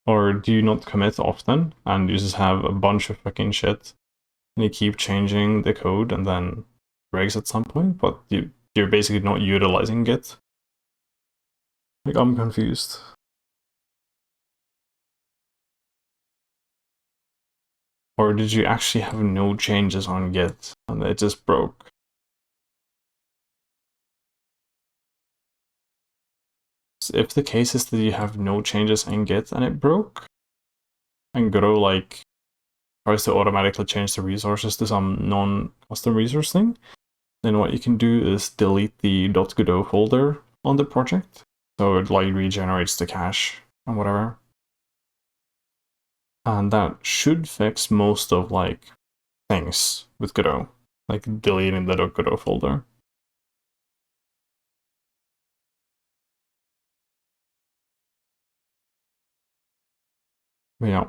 Or do you not commit often and you just have a bunch of fucking shit and you keep changing the code and then breaks at some point, but you're basically not utilizing Git? Like, I'm confused. Or did you actually have no changes on Git and it just broke? If the case is that you have no changes in Git and it broke, and Godot like tries to automatically change the resources to some non-custom resource thing, then what you can do is delete the .godot folder on the project, so it like regenerates the cache and whatever. And that should fix most of like things with Godot, like deleting the .godot folder. But yeah.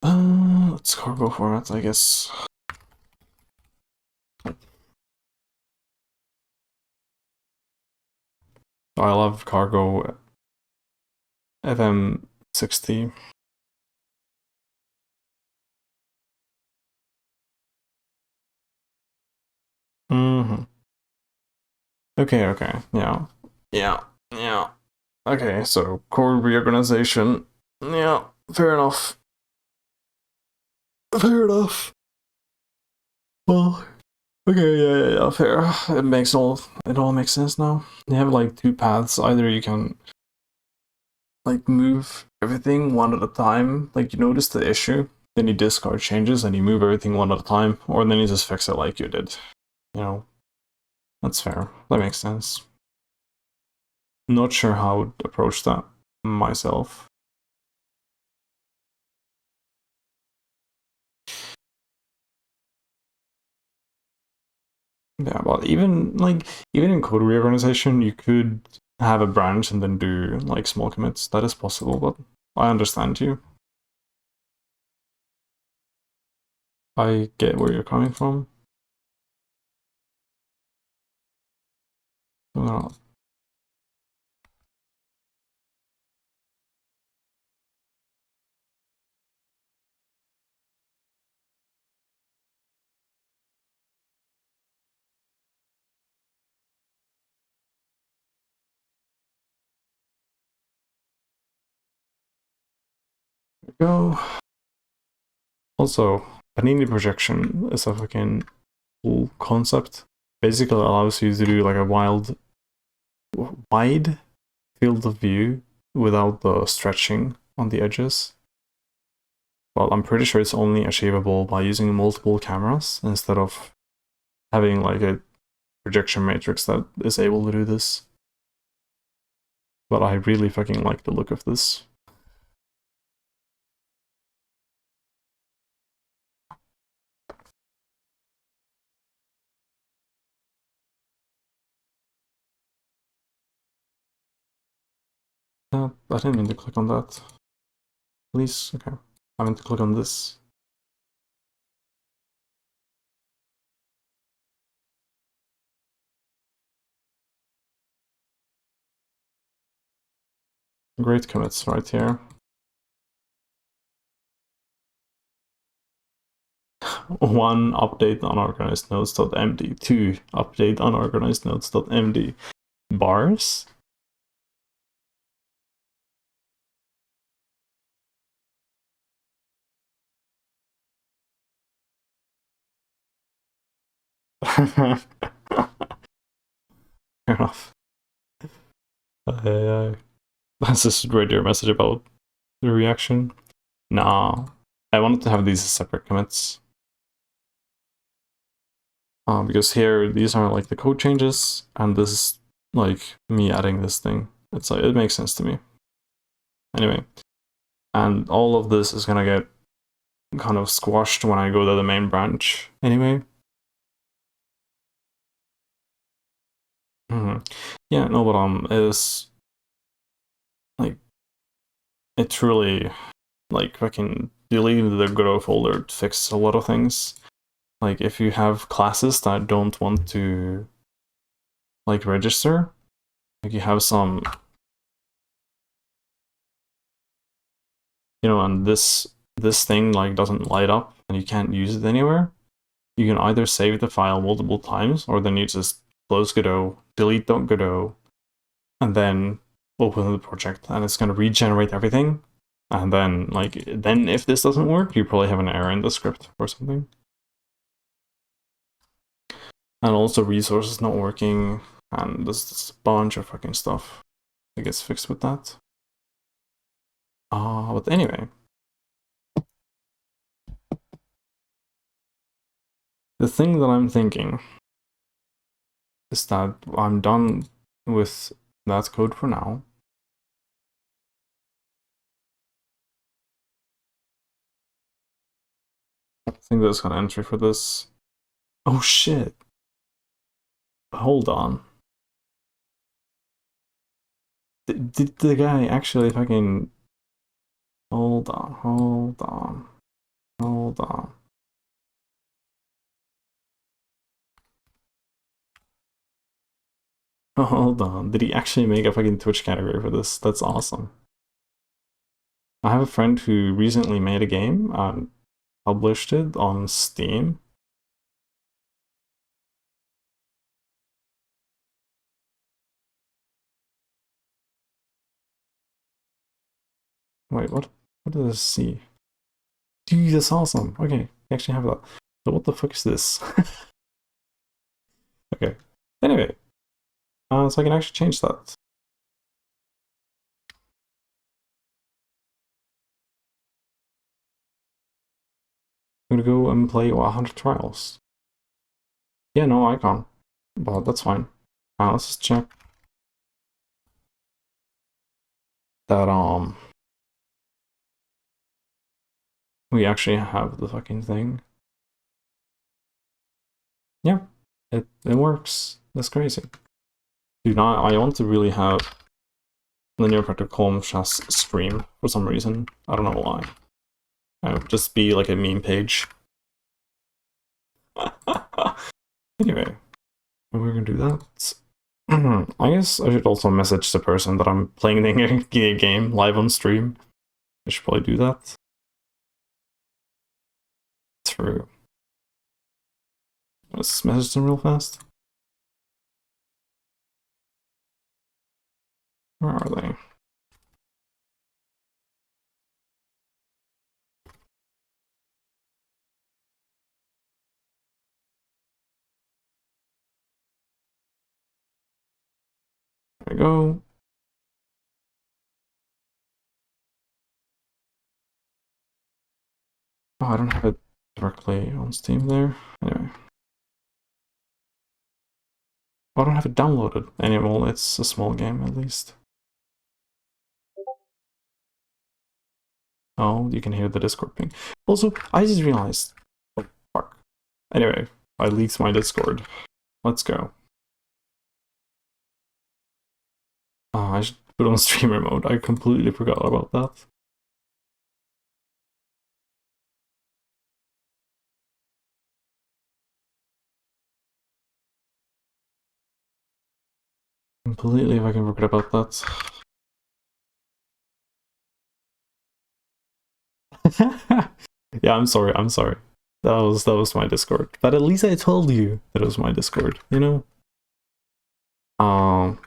Let's cargo format, I guess. I love cargo FM60. Mm-hmm. Okay, okay, yeah. Yeah, yeah. Okay, so core reorganization. Yeah, fair enough. Fair enough. Well, okay, yeah, fair. It all makes sense now. You have like two paths. Either you can like move everything one at a time, like you notice the issue, then you discard changes and you move everything one at a time, or then you just fix it like you did. You know, that's fair. That makes sense. Not sure how I would approach that myself. Yeah, but even in code reorganization, you could have a branch and then do like small commits. That is possible, but I understand you. I get where you're coming from. Uh, go. Also, panini projection is a fucking cool concept. Basically allows you to do like a wide field of view without the stretching on the edges. Well, I'm pretty sure it's only achievable by using multiple cameras instead of having like a projection matrix that is able to do this. But I really fucking like the look of this. I didn't mean to click on that. Please, okay. I meant to click on this. Great commits right here. One, update unorganized nodes.md. Two, update unorganized nodes.md. Bars? Fair enough. That's just read your message about the reaction. Nah, I wanted to have these as separate commits. Because here, these are like the code changes, and this is like me adding this thing. It's like, it makes sense to me. Anyway, and all of this is gonna get kind of squashed when I go to the main branch anyway. Yeah, no, but is like it truly like fucking deleting the Godot folder fixes a lot of things. Like if you have classes that don't want to like register, like you have some, you know, and this thing like doesn't light up and you can't use it anywhere, you can either save the file multiple times or then you just close Godot, delete .godot, and then open the project and it's going to regenerate everything. And then then if this doesn't work, you probably have an error in the script or something. And also resources not working, and there's a bunch of fucking stuff that gets fixed with that. But anyway. The thing that I'm thinking is that I'm done with that code for now. I think there's got an entry for this. Oh shit. Hold on. Did the guy actually fucking... Hold on, hold on, hold on. Hold on. Did he actually make a fucking Twitch category for this? That's awesome. I have a friend who recently made a game and published it on Steam. Wait, what does this see? Dude, that's awesome. Okay, I actually have that. So what the fuck is this? Okay. Anyway, so I can actually change that. I'm gonna go and play 100 trials. Yeah, no icon, but that's fine. Let's just check that we actually have the fucking thing. Yeah, it works. That's crazy. Dude, I want to really have linear practical just stream for some reason. I don't know why. Just be like a meme page. Anyway, we're gonna do that. I guess I should also message the person that I'm playing the game live on stream. I should probably do that. True. Let's message them real fast. Where are they? There we go. Oh, I don't have it directly on Steam there. Anyway. I don't have it downloaded anymore. It's a small game at least. Oh, you can hear the Discord ping. Also, I just realized. Oh, fuck. Anyway, I leaked my Discord. Let's go. I should put on streamer mode. I completely forgot about that. Completely fucking forgot about that. Yeah, I'm sorry. I'm sorry. That was my Discord. But at least I told you that it was my Discord. You know. Um.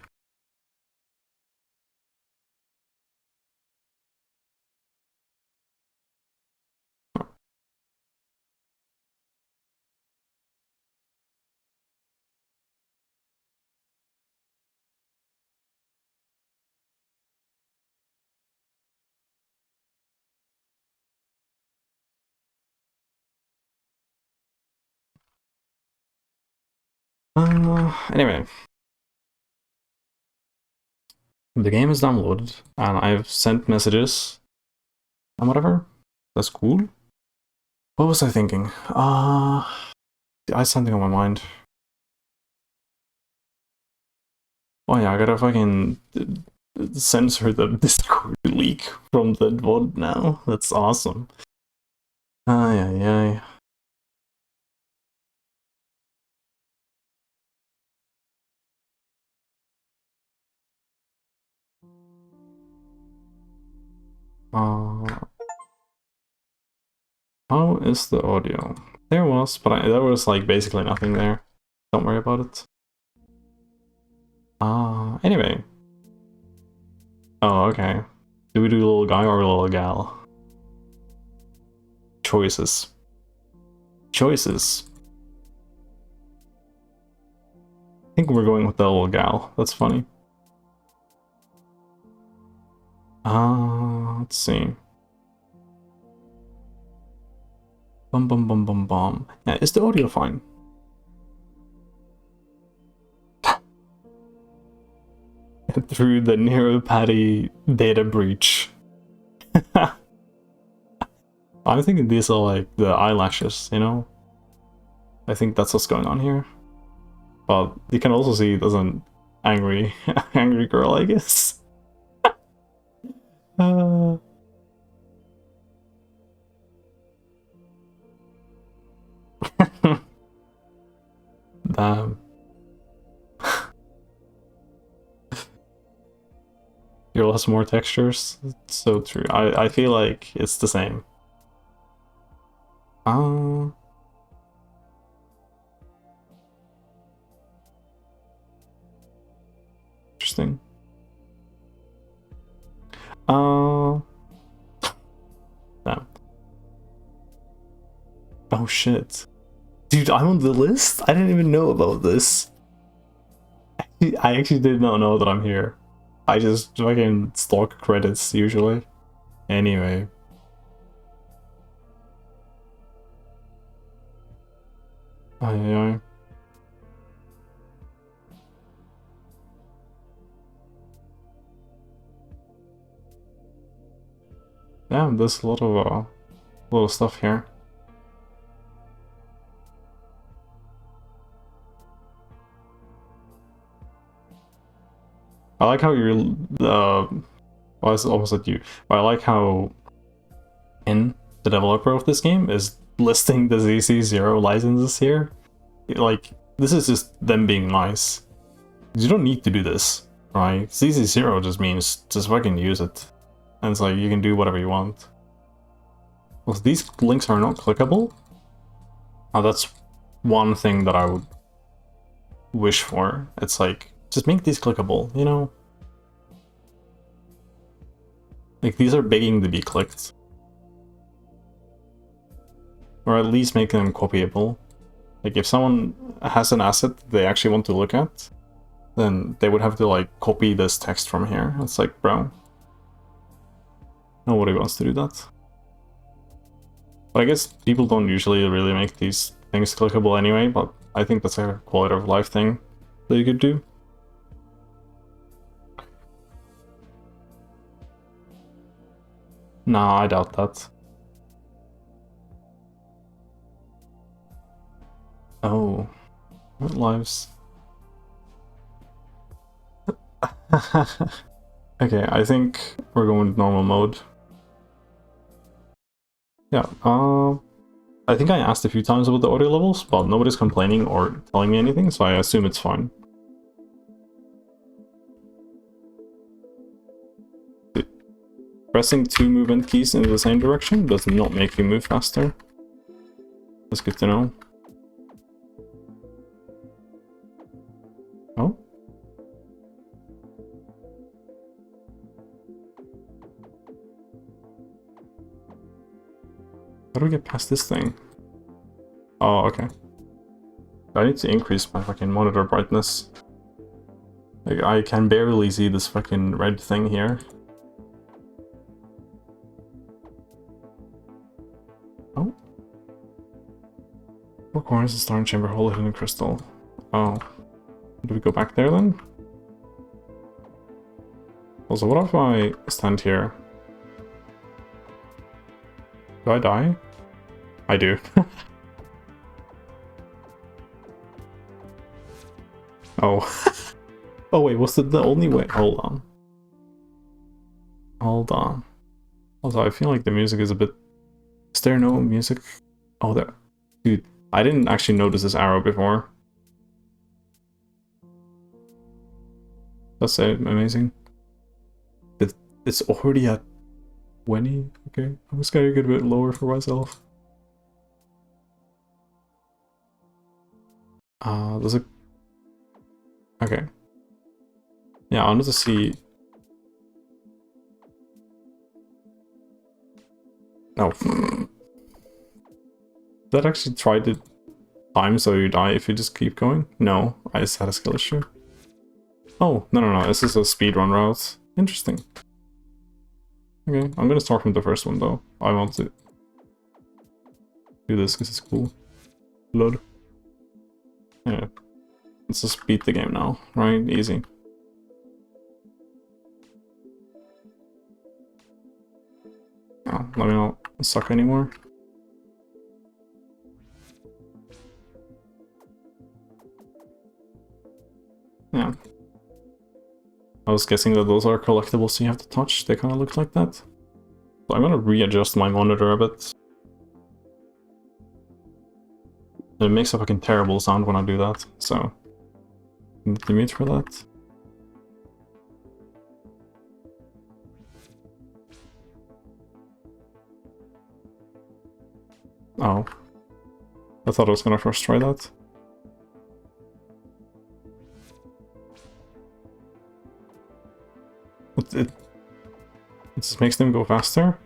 Anyway, the game is downloaded, and I've sent messages and whatever. That's cool. What was I thinking? I had something on my mind. Oh yeah, I gotta fucking censor the Discord leak from the VOD now. That's awesome. Ay, ay, ay. How is the audio? There was, but there was like basically nothing there. Don't worry about it. Anyway. Oh, okay. Do we do little guy or little gal? Choices. Choices. I think we're going with the little gal. That's funny. Let's see. Bum bum bum bum bum. Yeah, is the audio fine? Through the neuropathy data breach. I'm thinking these are like the eyelashes, you know? I think that's what's going on here. But you can also see there's an angry girl, I guess. Damn. Girl has more textures. It's so true. I feel like it's the same. Interesting. Damn. Oh shit. Dude, I'm on the list? I didn't even know about this. I actually did not know that I'm here. I just fucking stalk credits usually. Anyway. Ay. Damn, there's a lot of stuff here. I like how you're well, it's almost at you. But I like how the developer of this game is listing the ZC0 licenses here. Like, this is just them being nice. You don't need to do this, right? ZC0 just means just fucking use it. And it's like, you can do whatever you want. Well, these links are not clickable? Oh, that's one thing that I would wish for. It's like, just make these clickable, you know? Like, these are begging to be clicked. Or at least make them copyable. Like, if someone has an asset they actually want to look at, then they would have to, like, copy this text from here. It's like, bro. Nobody wants to do that. But I guess people don't usually really make these things clickable anyway, but I think that's a quality of life thing that you could do. Nah, I doubt that. Oh, what lives? Okay, I think we're going with normal mode. Yeah, I think I asked a few times about the audio levels, but nobody's complaining or telling me anything, so I assume it's fine. Pressing 2 movement keys in the same direction does not make you move faster. That's good to know. Oh? How do we get past this thing? Oh, okay. I need to increase my fucking monitor brightness. Like, I can barely see this fucking red thing here. Oh? Four corners, a star and chamber hole, hidden crystal. Oh. Do we go back there then? Also, what if I stand here? Do I die? I do. Oh. Oh wait, was it the only way? Hold on. Hold on. Also, I feel like the music is a bit... Is there no music? Oh, there... Dude, I didn't actually notice this arrow before. That's amazing. It's already at 20? Okay, I'm just gonna get a bit lower for myself. Does it... Okay. Yeah, I wanted to see... No. That actually try to time so you die if you just keep going? No, I just had a skill issue. Oh, no, this is a speedrun route. Interesting. Okay, I'm gonna start from the first one though. I want to do this because it's cool. Blood. Yeah. Let's just beat the game now, right? Easy. Oh, let me not suck anymore. Yeah. I was guessing that those are collectibles so you have to touch. They kind of look like that. So I'm gonna readjust my monitor a bit. It makes a fucking terrible sound when I do that, so I need to mute for that. Oh. I thought I was gonna first try that. It just makes them go faster?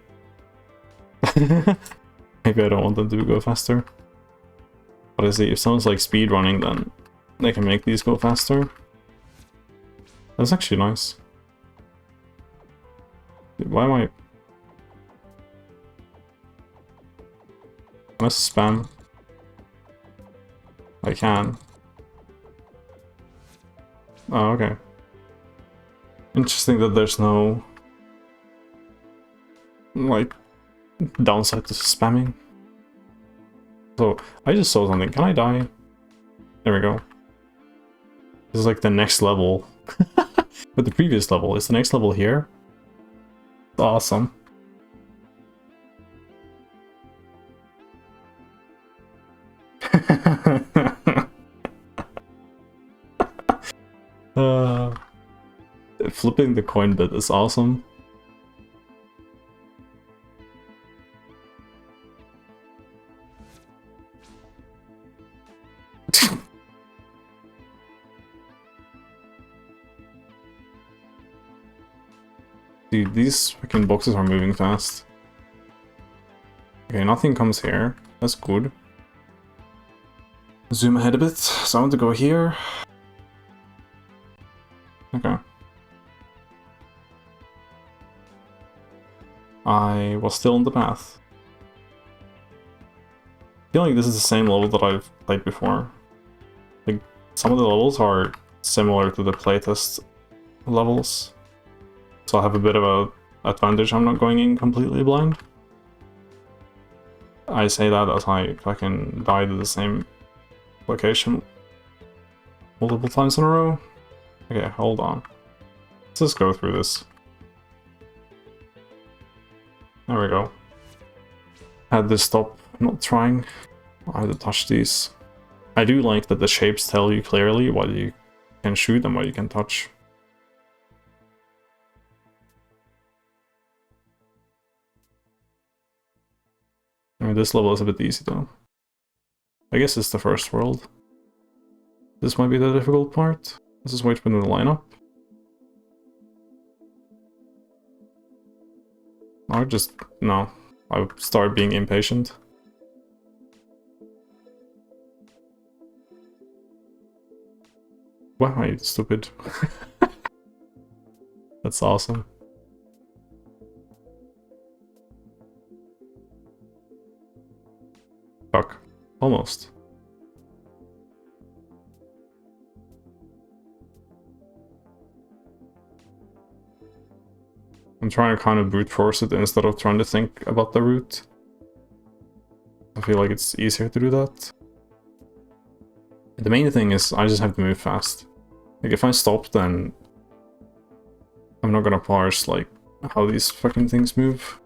Maybe I don't want them to go faster. But I see, if someone's like speedrunning, then they can make these go faster. That's actually nice. Why am I... Can I spam? I can. Oh, okay. Interesting that there's no... like... downside to spamming. So, I just saw something. Can I die? There we go. This is like the next level. But the previous level. Is the next level here? Awesome. Flipping the coin bit is awesome. Dude, these fucking boxes are moving fast. Okay, nothing comes here. That's good. Zoom ahead a bit. So I want to go here. Okay. I was still on the path. I feel like this is the same level that I've played before. Like, some of the levels are similar to the playtest levels. So I have a bit of a advantage. I'm not going in completely blind. I say that as I fucking died at the same location multiple times in a row. Okay, hold on. Let's just go through this. There we go. Had to stop not trying. I had to touch these. I do like that the shapes tell you clearly what you can shoot and what you can touch. I mean, this level is a bit easy though. I guess it's the first world. This might be the difficult part. Let's just wait for them to line up. Or just... no. I would start being impatient. Wow, you stupid. That's awesome. Fuck. Almost. I'm trying to kind of brute force it instead of trying to think about the route. I feel like it's easier to do that. The main thing is I just have to move fast. Like if I stop, then I'm not gonna parse like how these fucking things move.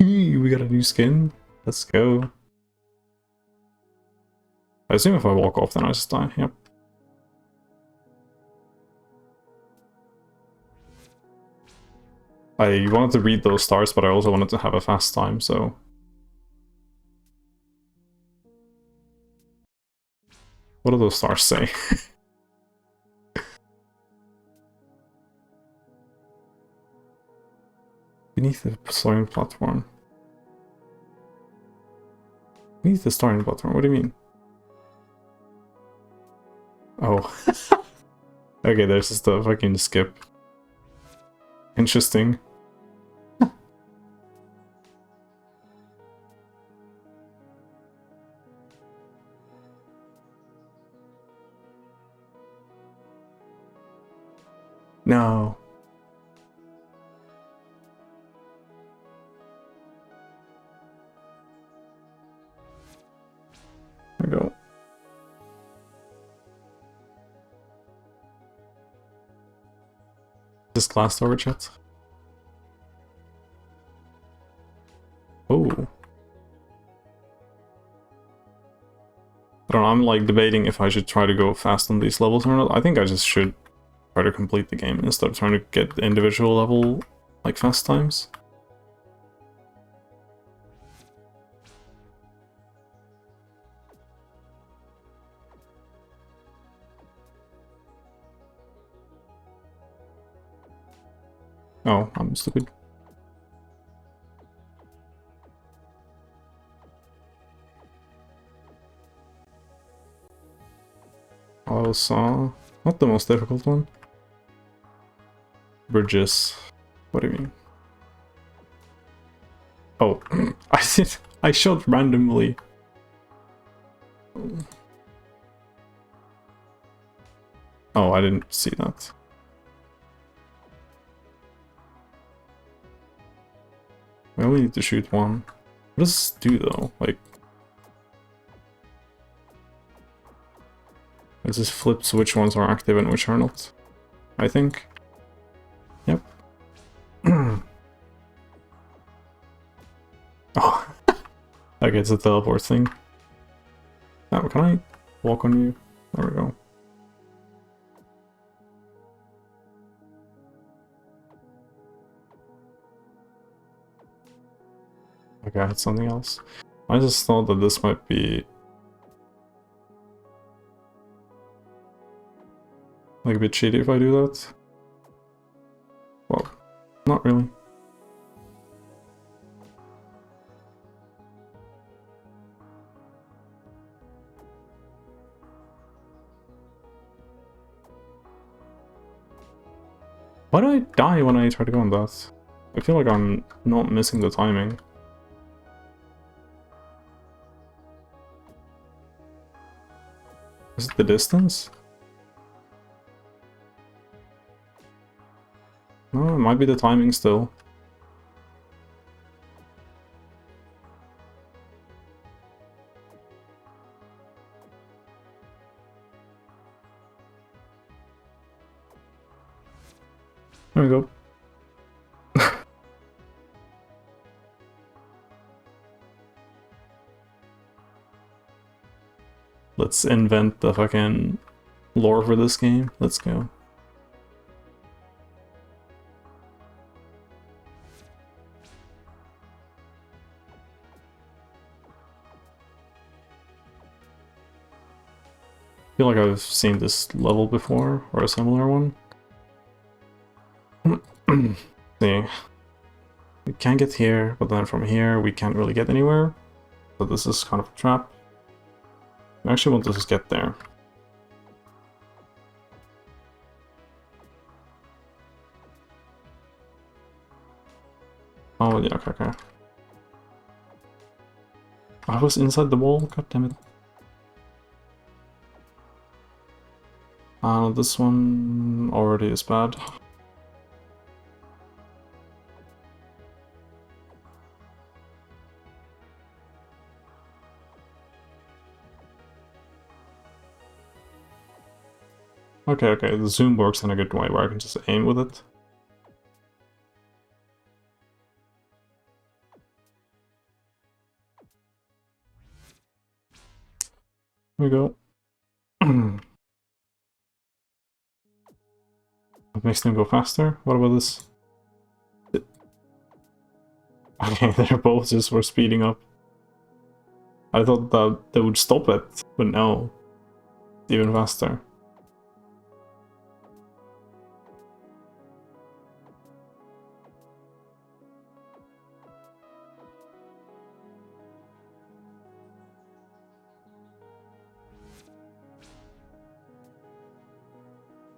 Eee, we got a new skin. Let's go. I assume if I walk off, then I just die. Yep. I wanted to read those stars, but I also wanted to have a fast time, so... what do those stars say? Beneath the starting platform. Beneath the starting platform, what do you mean? Oh. Okay, there's just the fucking skip. Interesting. No. There we go. This glass over chat. Oh. I don't know, I'm like debating if I should try to go fast on these levels or not. I think I just should try to complete the game instead of trying to get the individual level like fast times. Oh, I'm stupid. I saw not the most difficult one. Bridges. What do you mean? Oh, I shot randomly. Oh, I didn't see that. We only need to shoot one. What does this do though? Like, it just flips which ones are active and which are not, I think. Yep. Oh. Okay, it's a teleport thing. Oh, can I walk on you? There we go. Okay, I had something else. I just thought that this might be like a bit shady if I do that. Well, not really. Why do I die when I try to go on that? I feel like I'm not missing the timing. Is it the distance? No, it might be the timing still. There we go. Let's invent the fucking lore for this game. Let's go. I feel like I've seen this level before, or a similar one. See. We can get here, but then from here we can't really get anywhere. So this is kind of a trap. I actually want to just get there. Oh yeah, okay. I was inside the wall, god damn it. This one already is bad. Okay, the zoom works in a good way where I can just aim with it. Here we go. It makes them go faster. What about this? Okay, they're both just for speeding up. I thought that they would stop it, but no. It's even faster.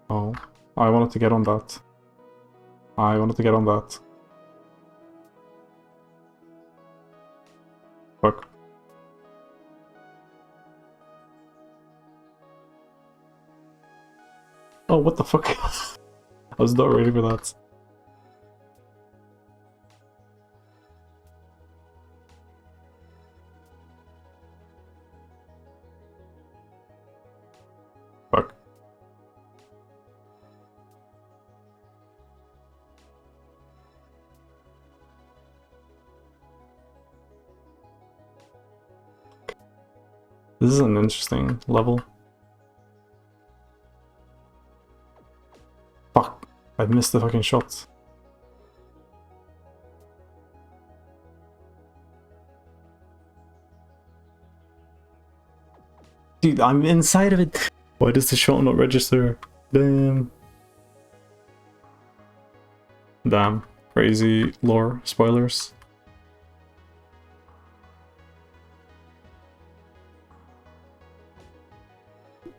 Oh, I wanted to get on that. I wanted to get on that. Fuck. Oh, what the fuck? I was not ready for that. Fuck. This is an interesting level. Fuck. I missed the fucking shot. Dude, I'm inside of it. Why does the shot not register? Damn. Damn. Crazy lore spoilers.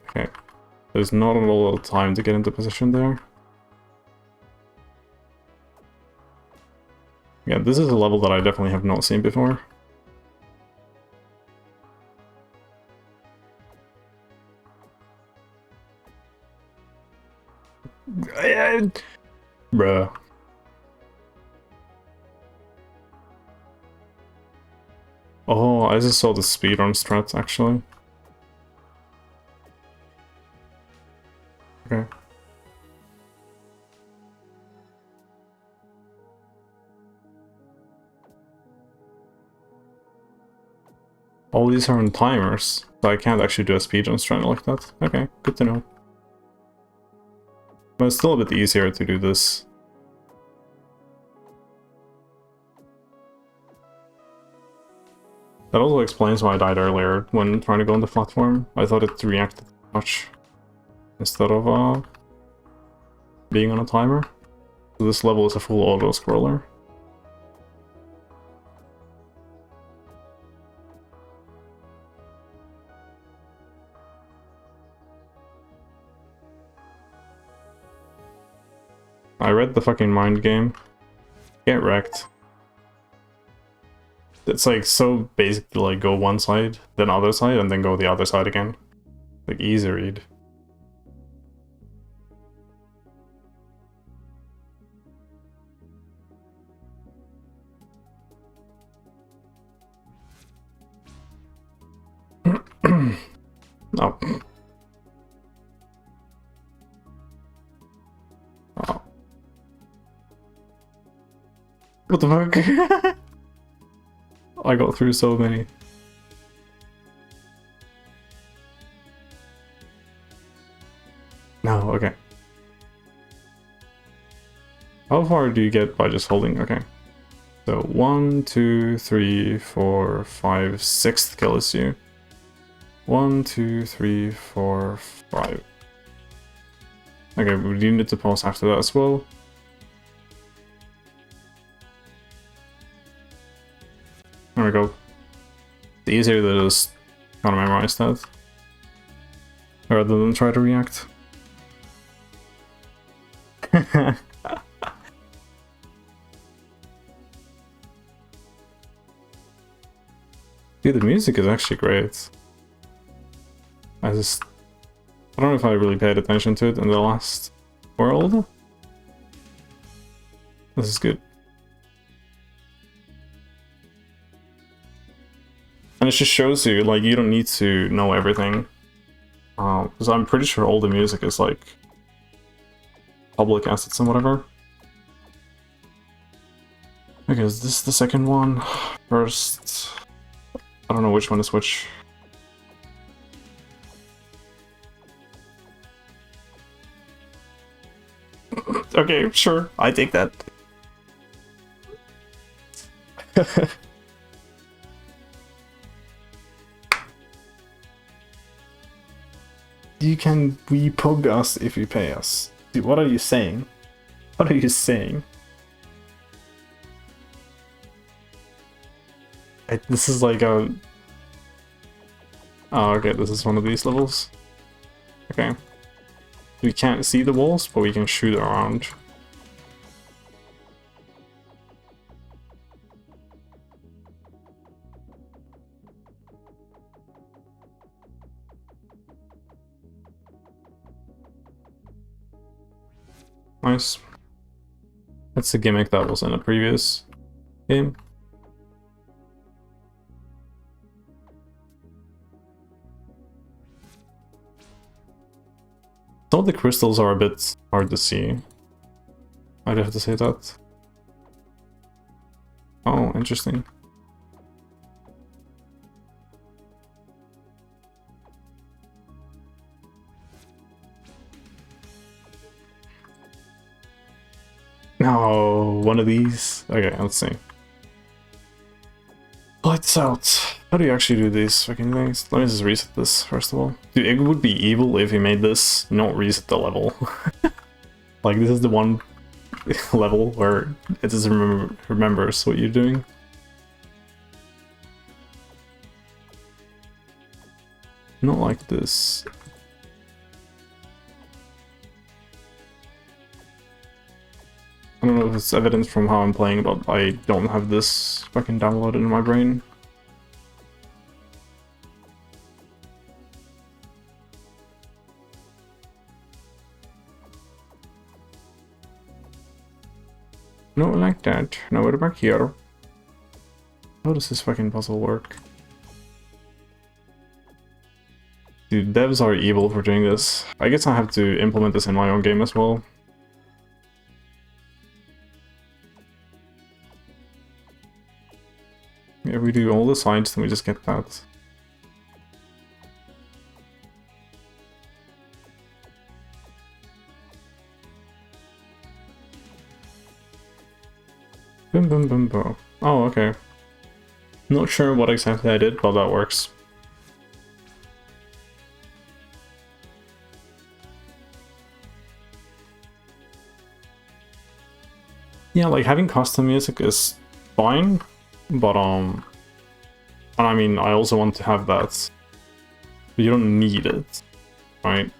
Okay. There's not a lot of time to get into position there. Yeah, this is a level that I definitely have not seen before. Bruh. Oh, I just saw the speedrun strat actually. Okay. All these are on timers, so I can't actually do a speedrun strat like that. Okay, good to know. But it's still a bit easier to do this. That also explains why I died earlier when trying to go on the platform. I thought it reacted much instead of being on a timer. So this level is a full auto-scroller. I read the fucking mind game. Get wrecked. It's like so basic to like go one side, then other side, and then go the other side again. Like easy read. Oh. Oh. What the fuck? I got through so many. No, okay. How far do you get by just holding? Okay. So 1, 2, 3, 4, 5, 6th kill is you. 1, 2, 3, 4, 5. Okay, we do need to pause after that as well. There we go. It's easier to just kind of memorize that rather than try to react. Dude, the music is actually great. I don't know if I really paid attention to it in the last world. This is good. And it just shows you, like, you don't need to know everything. Because I'm pretty sure all the music is, like, public assets and whatever. Okay, is this the second one? First... I don't know which one is which. Okay, sure, I take that. You can repug us if you pay us. Dude, what are you saying? What are you saying? This is like a... Oh, okay, this is one of these levels. Okay. We can't see the walls, but we can shoot around. Nice. That's the gimmick that was in a previous game. Some of the crystals are a bit hard to see. I'd have to say that. Oh, interesting. No, one of these. Okay, let's see. Lights out. How do you actually do these fucking things? Let me just reset this first of all. Dude, it would be evil if you made this not reset the level. Like, this is the one level where it just remembers what you're doing. Not like this. I don't know if it's evident from how I'm playing, but I don't have this fucking downloaded in my brain. No, like that. Now what about here? How does this fucking puzzle work? Dude, devs are evil for doing this. I guess I have to implement this in my own game as well. If we do all the sides, then we just get that. Boom, boom, boom, boom. Oh, okay. Not sure what exactly I did, but that works. Yeah, like having custom music is fine, but and I mean, I also want to have that, but you don't need it, right?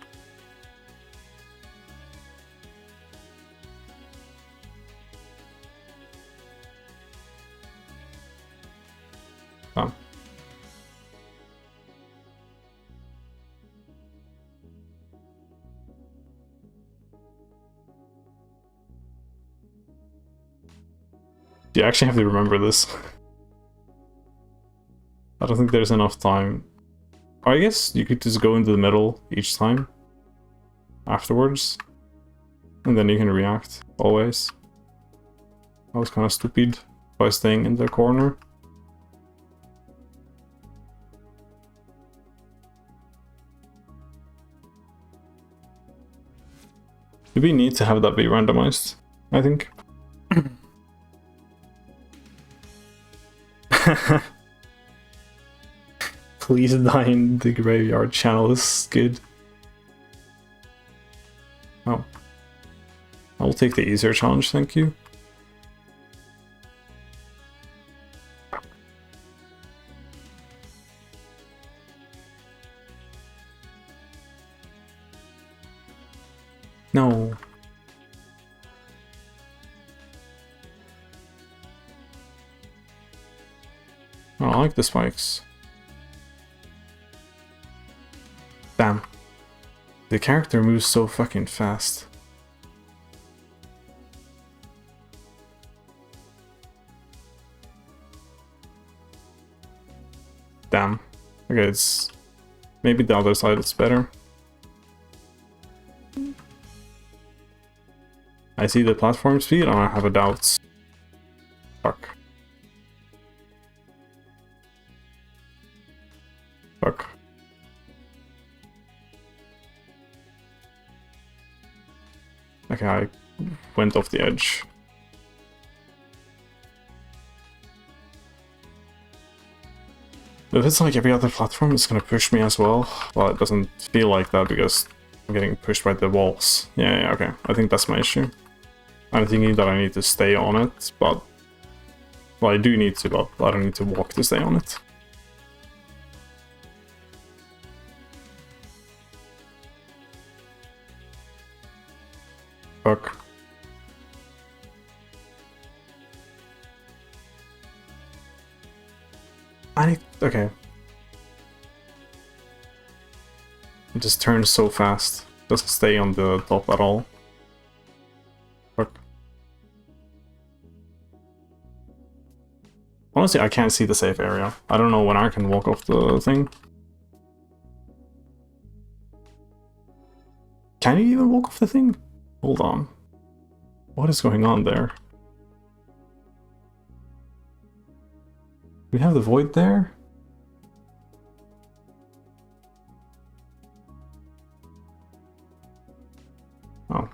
Oh. You actually have to remember this. I don't think there's enough time. Or I guess you could just go into the middle each time afterwards, and then you can react always. That was kind of stupid by staying in the corner. Do we need to have that be randomized? I think. Please die in the graveyard channel is good. Oh. I'll take the easier challenge, thank you. No. Oh, I like the spikes. Damn. The character moves so fucking fast. Damn. Okay, it's... maybe the other side is better. I see the platform speed and I have a doubt. Fuck. Fuck. Okay, I went off the edge. If it's like every other platform, it's gonna push me as well. Well, it doesn't feel like that because I'm getting pushed by the walls. Yeah, okay. I think that's my issue. I'm thinking that I need to stay on it, but... well, I do need to, but I don't need to walk to stay on it. Fuck. I need... okay. It just turns so fast. Doesn't stay on the top at all. Fuck. Honestly, I can't see the safe area. I don't know when I can walk off the thing. Can you even walk off the thing? Hold on. What is going on there? We have the void there? Oh.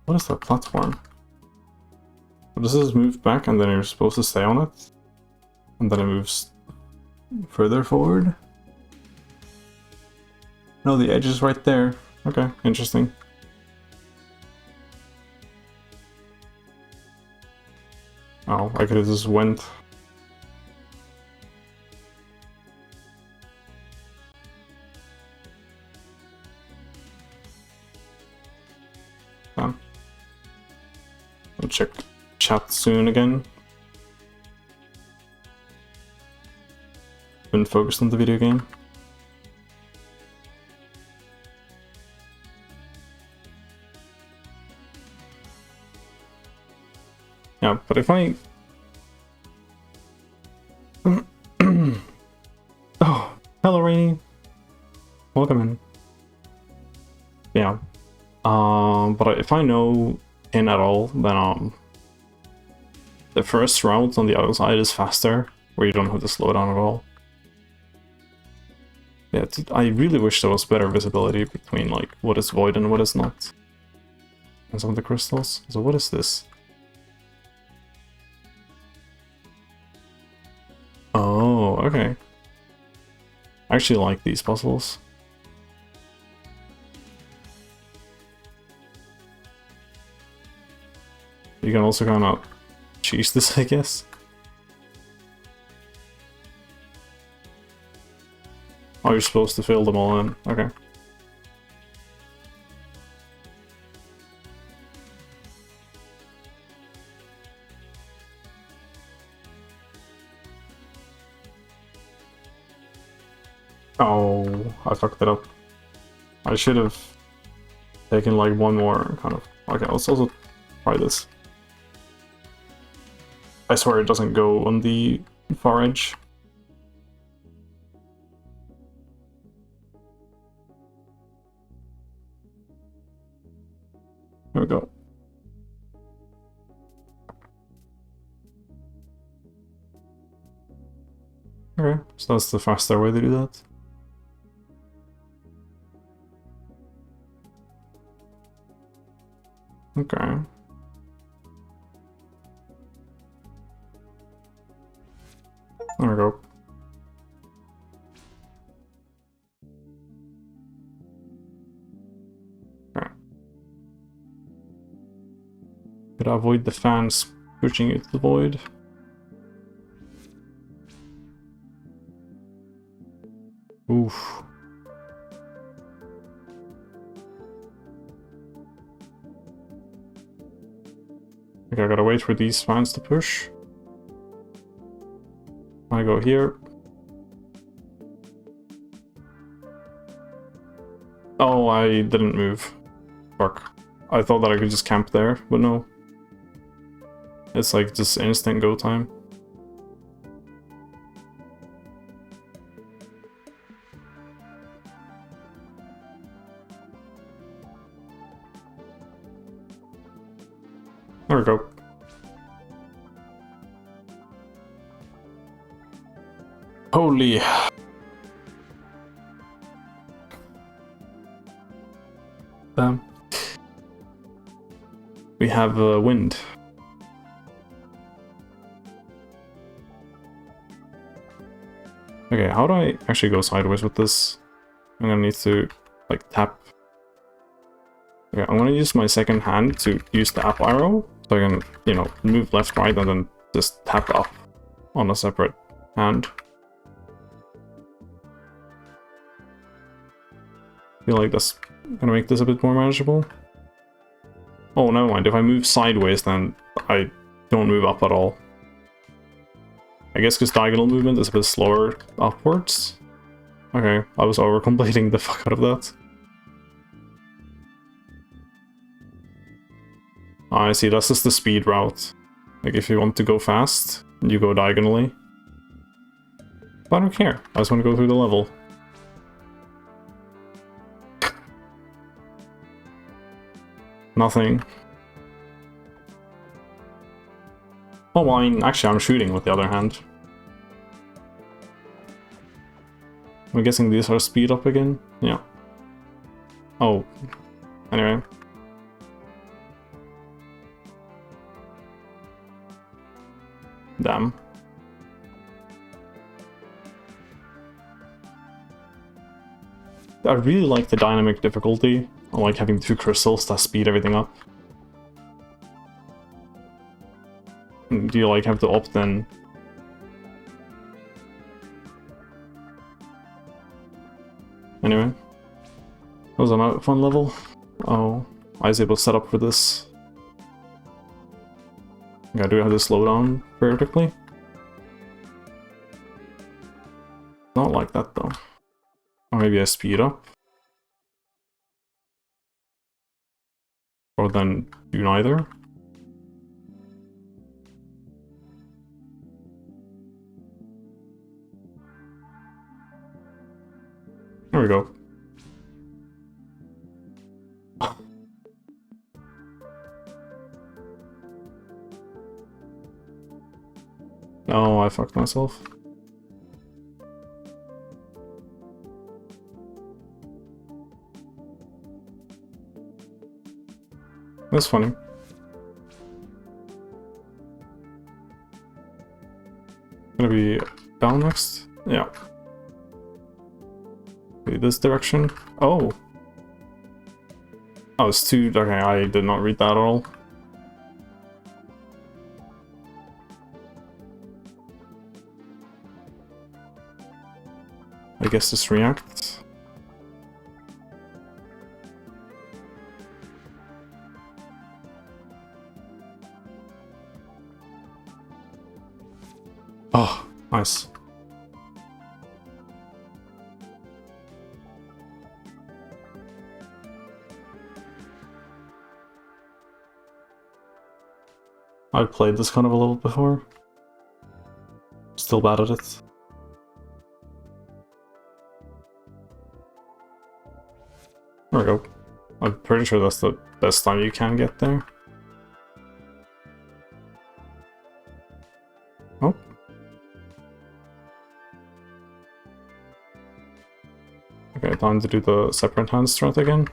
What is that platform? Does this move back and then you're supposed to stay on it? And then it moves further forward? No, the edge is right there. Okay, interesting. Oh, I could have just went. I'll check chat soon again. Been focused on the video game. Yeah, but if I... oh, hello Rainy. Welcome in. Yeah. But if I know in at all, then the first route on the other side is faster, where you don't have to slow down at all. Yeah, I really wish there was better visibility between like what is void and what is not. And some of the crystals. So what is this? Oh, okay. I actually like these puzzles. You can also kind of cheese this, I guess. Oh, you're supposed to fill them all in. Okay. Oh, I fucked it up. I should have taken like one more kind of... okay, let's also try this. I swear it doesn't go on the far edge. There we go. Okay, so that's the faster way to do that. Okay. There we go. Okay. Gotta avoid the fans pushing you to the void. Oof. Okay, I gotta wait for these fans to push. I go here. Oh, I didn't move. Fuck. I thought that I could just camp there, but no. It's like just instant go time. There we go. Holy. Damn. We have wind. Okay, how do I actually go sideways with this? I'm gonna need to, like, tap. Okay, I'm gonna use my second hand to use the up arrow, so I can, you know, move left, right, and then just tap up on a separate hand. Feel like that's gonna make this a bit more manageable. Oh, never mind. If I move sideways, then I don't move up at all. I guess because diagonal movement is a bit slower upwards. Okay, I was overcomplicating the fuck out of that. I see, that's just the speed route. Like, if you want to go fast, you go diagonally. But I don't care. I just want to go through the level. Nothing. Oh, well, I mean, actually, I'm shooting with the other hand. I'm guessing these are speed up again? Yeah. Oh. Anyway. Damn. I really like the dynamic difficulty. I like having 2 crystals that speed everything up. Do you like have to opt in? Anyway. That was another fun level. Oh, I was able to set up for this. I do have to slow down vertically. Not like that though. Or maybe I speed up. Or then do neither. There we go. Oh, I fucked myself. That's funny. Gonna be down next? Yeah. Okay, this direction. Oh! Oh, it's 2. Okay, I did not read that at all. I guess this reacts. Oh, nice. I've played this kind of a level before. Still bad at it. There we go. I'm pretty sure that's the best time you can get there. Oh. Okay, time to do the separate hand strat again.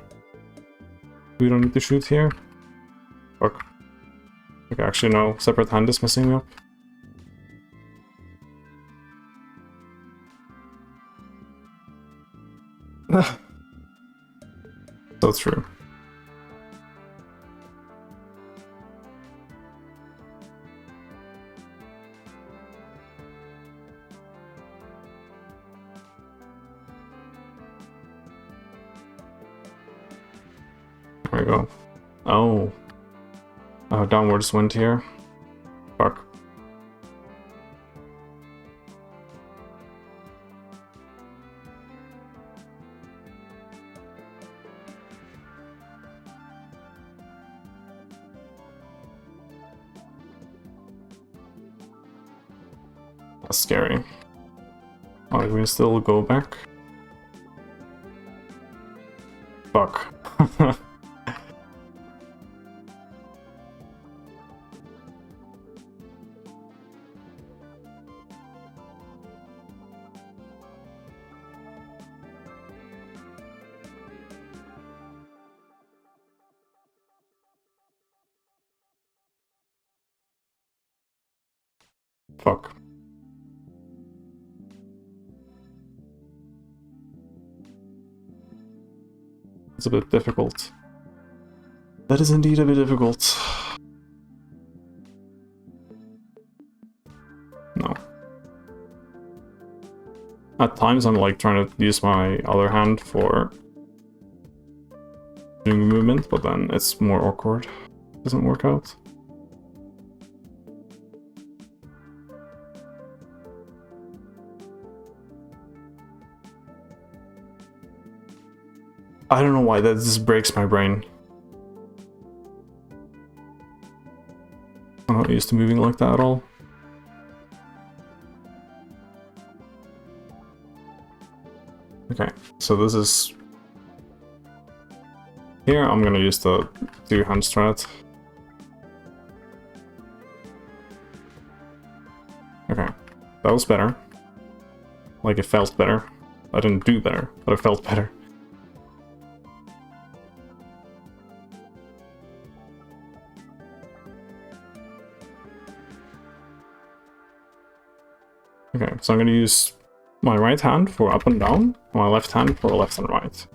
We don't need to shoot here. Fuck. Okay, actually no, separate hand is messing me up. So true. There we go. Oh. Oh, downwards wind here. Fuck. That's scary. Oh, we can still go back. Fuck. Fuck. It's a bit difficult. That is indeed a bit difficult. No. At times I'm like trying to use my other hand for doing movement, but then it's more awkward. Doesn't work out. I don't know why that just breaks my brain. I'm not used to moving like that at all. Okay, so this is... Here I'm gonna use the two-hand strat. Okay, that was better. Like, it felt better. I didn't do better, but it felt better. Okay, so I'm gonna use my right hand for up and down, my left hand for left and right.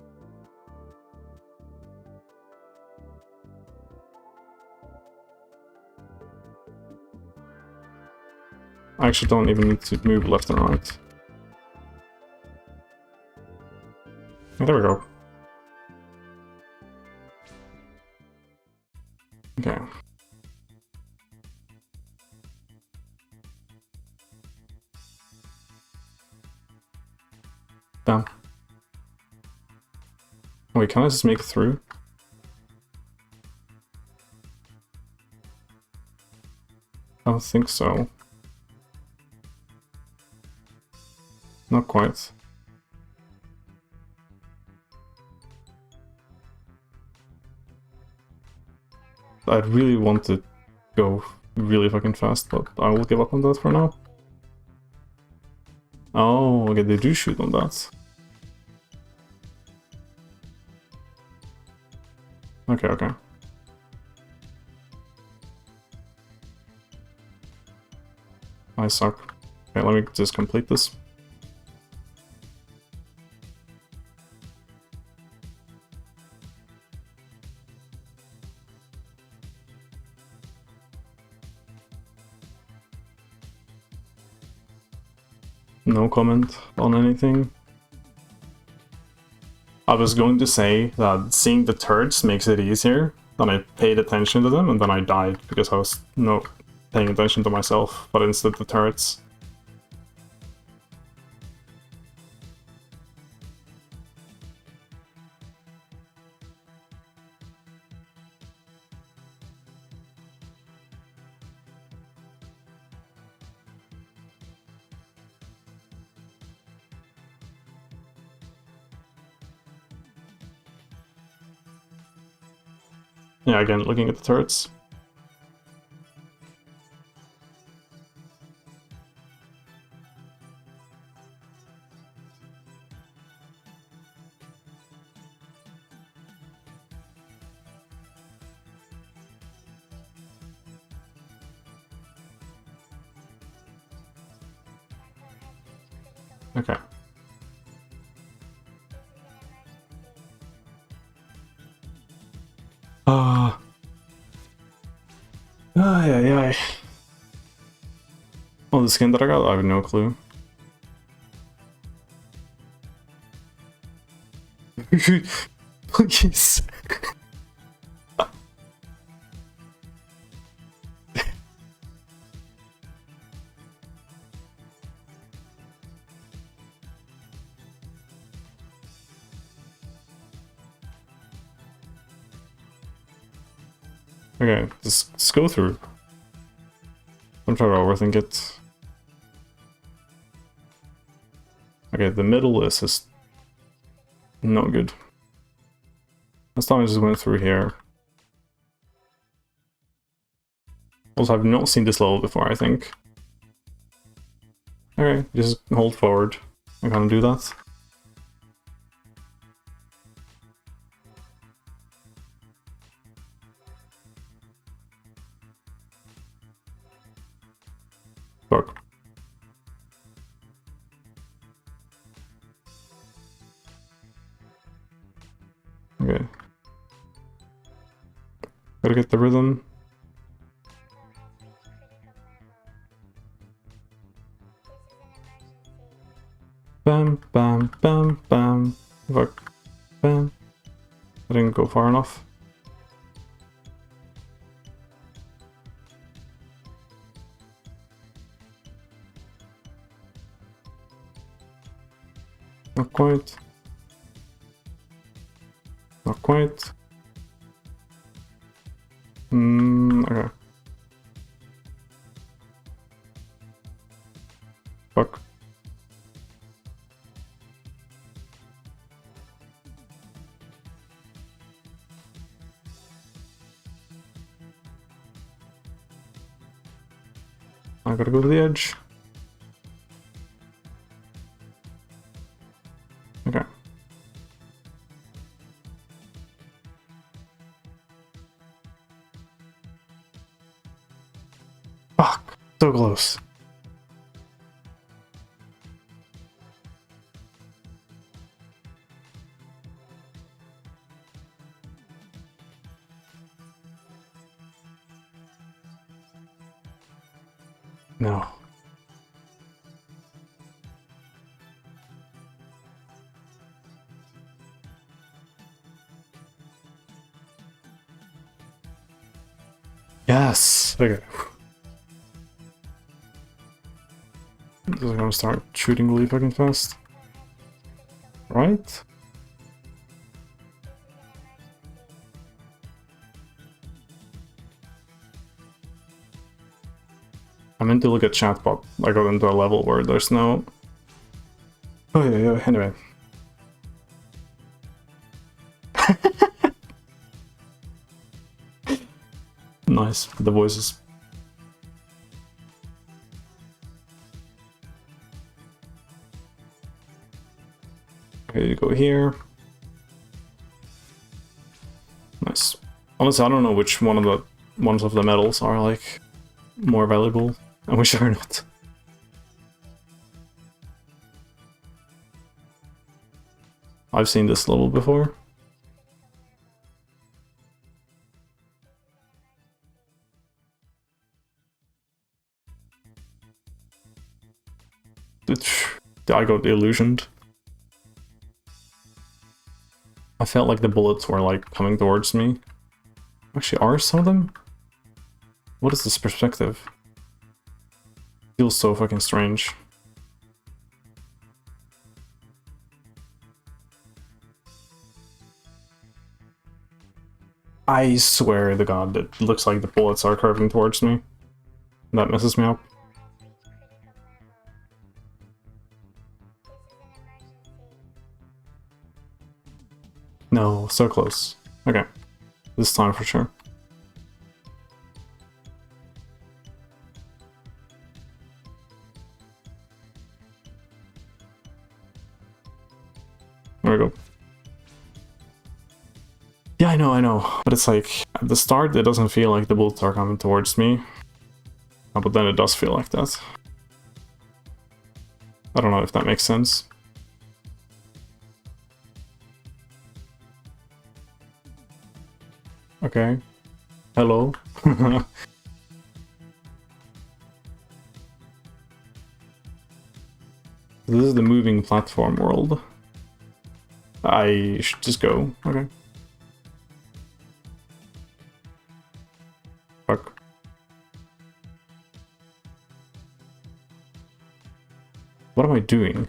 I actually don't even need to move left and right. There we go. Okay. Damn. Wait, can I just make it through? I don't think so. Not quite. I really want to go really fucking fast, but I will give up on that for now. Oh, okay, they do shoot on that. Okay, okay. I suck. Okay, let me just complete this. No comment on anything. I was going to say that seeing the turrets makes it easier. Then I paid attention to them and then I died because I was not paying attention to myself, but instead the turrets. Yeah, again, looking at the turrets. Okay. Ay, ay, ay. Oh, the skin that I got? I have no clue. Please. Okay, just go through. Don't try to overthink it. Okay, the middle is just not good. Last time I just went through here. Also, I've not seen this level before, I think. Okay, just hold forward. I can't do that. Fuck. Okay. Gotta get the rhythm. Bam, bam, bam, bam. Fuck. Bam. I didn't go far enough. Not quite. Not quite. Okay. Fuck. I gotta go to the edge. Okay. Fuck. So close. No. Yes. Okay. Just gonna start shooting really fucking fast. Right? I meant to look at chat, but I got into a level where there's no... Oh yeah, yeah, anyway. Nice, the voices. Okay, you go here. Nice. Honestly, I don't know which one of the ones of the medals are like more valuable. I wish I were not. I've seen this level before. I got illusioned. I felt like the bullets were like coming towards me. Actually, are some of them? What is this perspective? Feels so fucking strange. I swear to God, it looks like the bullets are curving towards me. That messes me up. No, so close. Okay. This time for sure. There we go. Yeah, I know. But it's like, at the start it doesn't feel like the bullets are coming towards me. But then it does feel like that. I don't know if that makes sense. Okay. Hello. This is the moving platform world. I should just go. Okay. Fuck. What am I doing?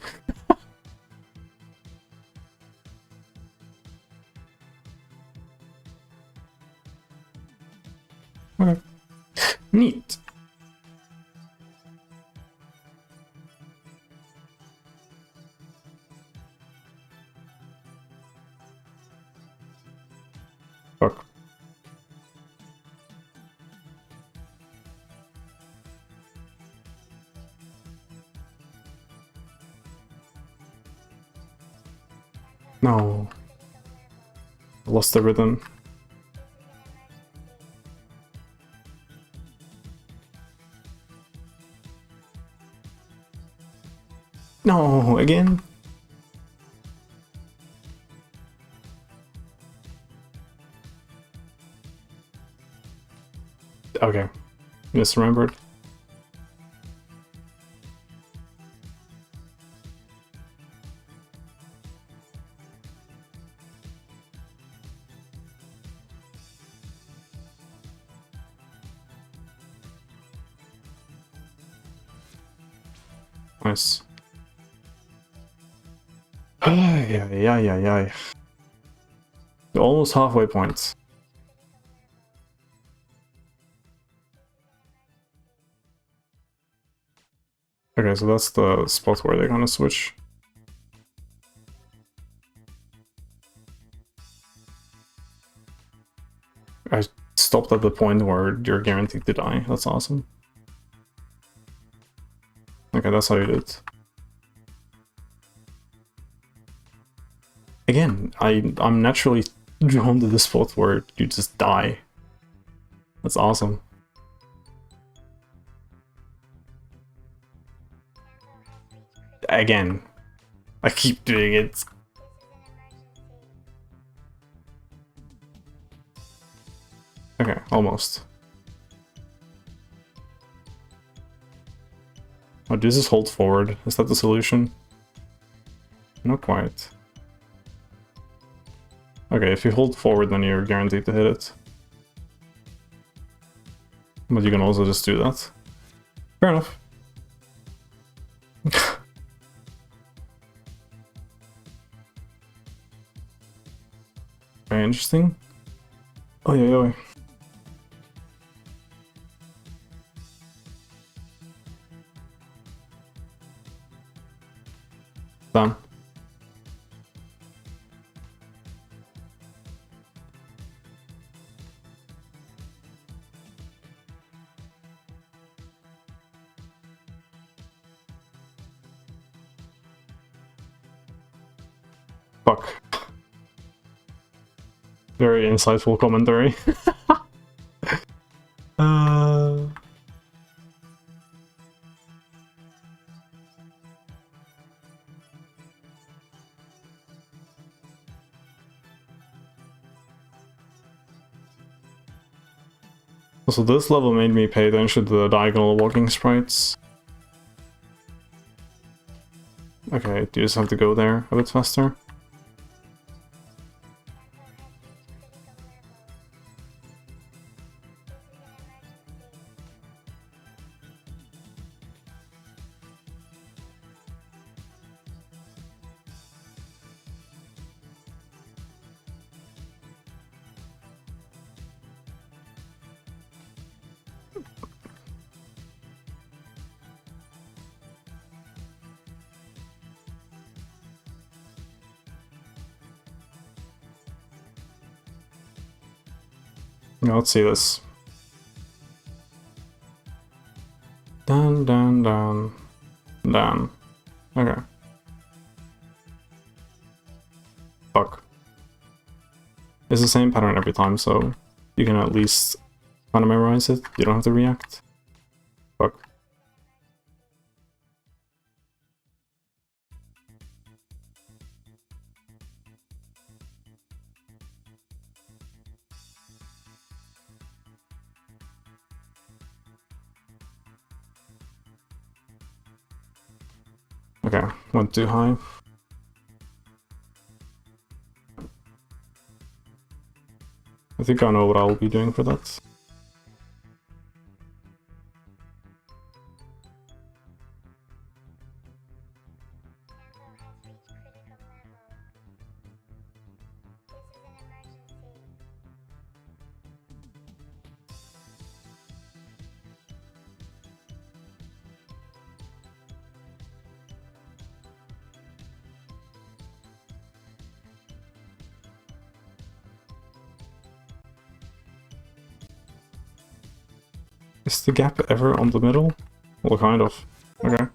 Okay. Neat. Fuck. No. I lost the rhythm. No, again? Okay. Misremembered. Nice. Yeah. Almost halfway point. Okay, so that's the spot where they're gonna switch. I stopped at the point where you're guaranteed to die. That's awesome. Okay, that's how you do it. Again, I'm naturally drawn to the spot where you just die. That's awesome. Again, I keep doing it. Okay, almost. Oh, does this hold forward? Is that the solution? Not quite. Okay, if you hold forward, then you're guaranteed to hit it. But you can also just do that. Fair enough. Very interesting. Oh yeah. Damn. Fuck. Very insightful commentary. So this level made me pay attention to the diagonal walking sprites. Okay, do you just have to go there a bit faster? Now let's see this. Down. Okay. Fuck. It's the same pattern every time, so you can at least kind of memorize it. You don't have to react. Fuck. Okay, went too high. I think I know what I'll be doing for that. Is the gap ever on the middle? Well, kind of. Okay.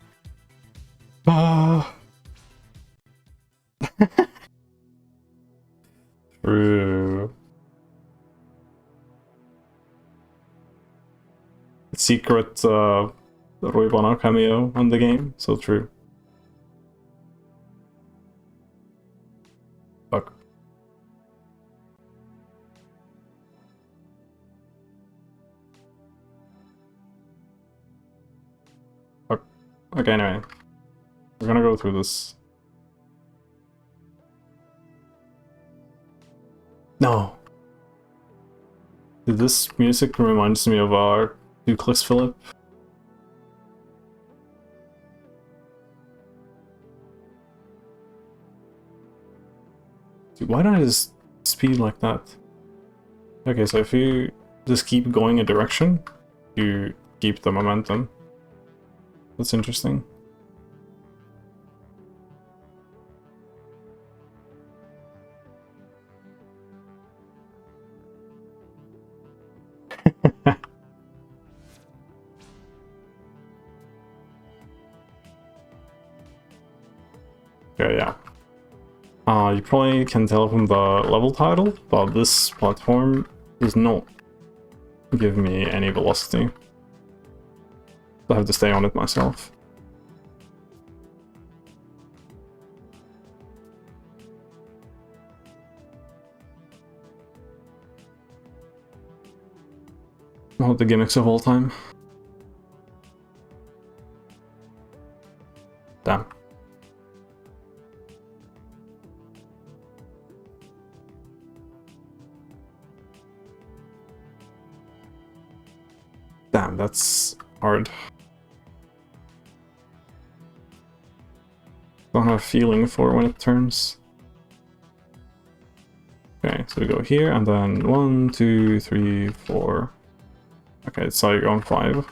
True. Secret Roibana cameo in the game, so true. Fuck. Fuck. Okay, anyway. We're gonna go through this. No! Dude, this music reminds me of our 2 clicks Philip. Dude, why don't I just speed like that? Okay, so if you just keep going a direction, you keep the momentum. That's interesting. Okay, yeah. You probably can tell from the level title, but this platform does not give me any velocity. I have to stay on it myself. One of the gimmicks of all time. Damn. Damn, that's hard. Don't have a feeling for when it turns. Okay, so we go here and then 1, 2, 3, 4. Okay, so you're on 5.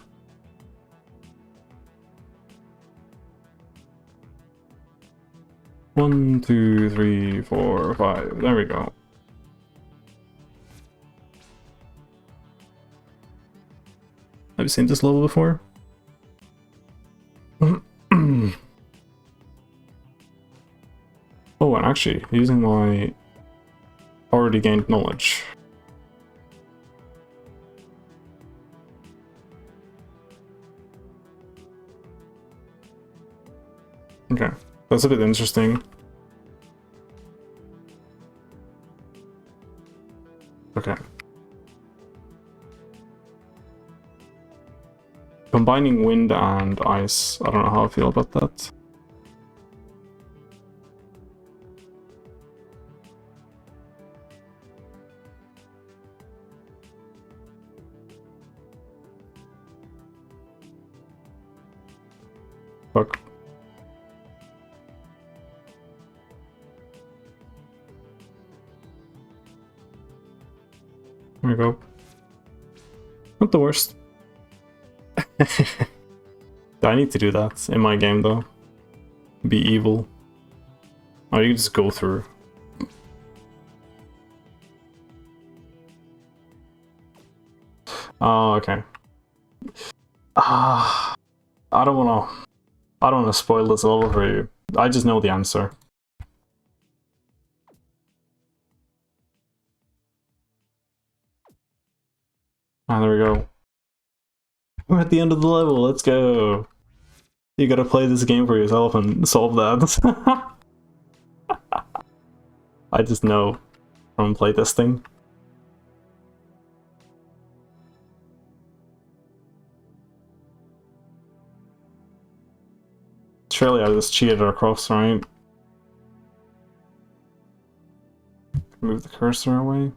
One, 2, 3, 4, 5. There we go. Have you seen this level before? Oh, and actually, using my already gained knowledge. Okay, that's a bit interesting. Okay. Combining wind and ice, I don't know how I feel about that. Fuck. There we go. Not the worst. Do I need to do that in my game though? Be evil? Or you just go through? Oh, okay. I don't wanna spoil this level for you. I just know the answer. And there we go. We're at the end of the level, let's go! You gotta play this game for yourself and solve that. I just know from playtesting. surely I just cheated across, right? Move the cursor away.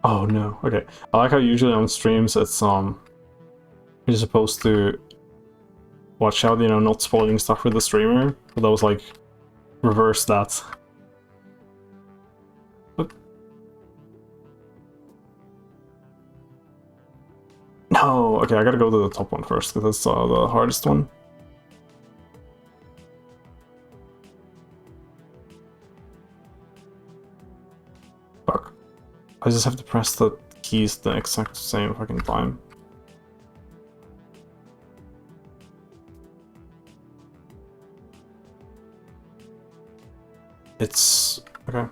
Oh no, okay. I like how usually on streams it's you're supposed to watch out, you know, not spoiling stuff for the streamer. But that was like reverse that. Look. No, okay, I gotta go to the top one first because that's the hardest one. Fuck. I just have to press the keys the exact same fucking time. It's... okay.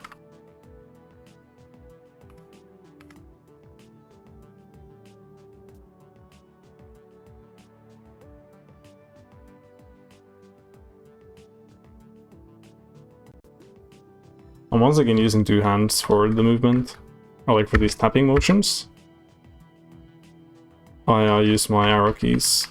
I'm once again using 2 hands for the movement. Or like for these tapping motions. I use my arrow keys.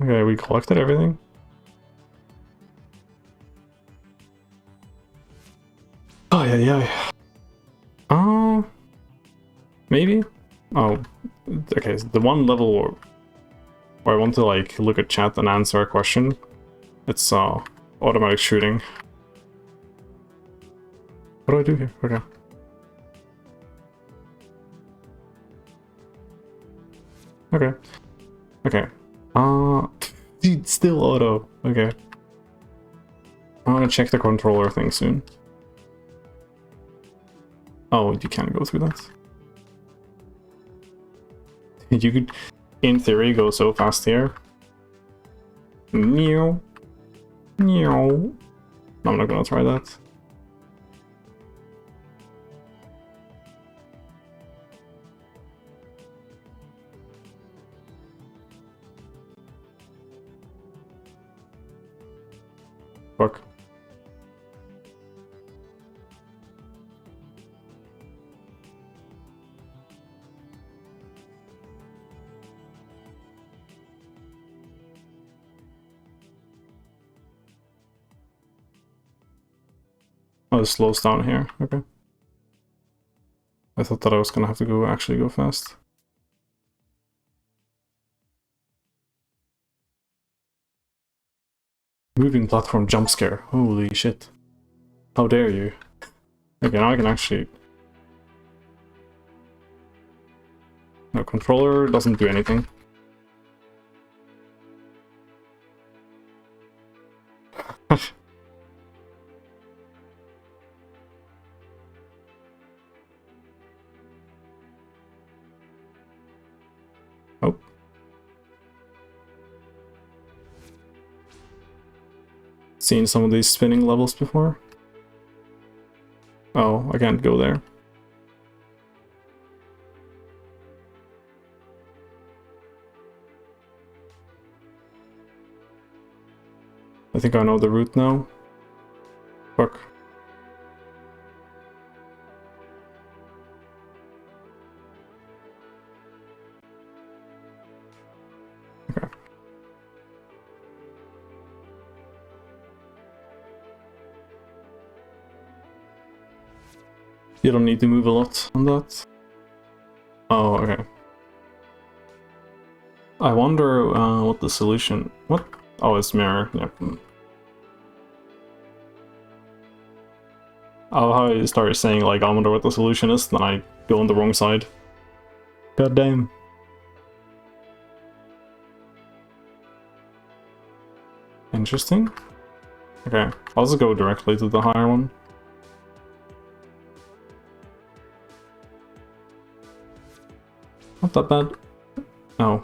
Okay, we collected everything. Oh, yeah. Maybe? Oh, okay, so the one level where I want to, like, look at chat and answer a question, it's, automatic shooting. What do I do here? Okay. Okay. Dude, still auto. Okay. I want to check the controller thing soon. Oh, you can't go through that. You could, in theory, go so fast here. Meow. Meow. I'm not gonna try that. Fuck. Oh, it slows down here. Okay. I thought that I was gonna have to actually go fast. Moving platform jump scare. Holy shit. How dare you? Okay, now I can actually... No, controller doesn't do anything. Oh. Seen some of these spinning levels before? Oh, I can't go there. I think I know the route now. Fuck. Okay. You don't need to move a lot on that. Oh, okay. I wonder what the solution... What? Oh, it's mirror. Yep. Oh, how I started saying, like, I wonder what the solution is, then I go on the wrong side. God damn. Interesting. Okay, I'll just go directly to the higher one. Not that bad. No.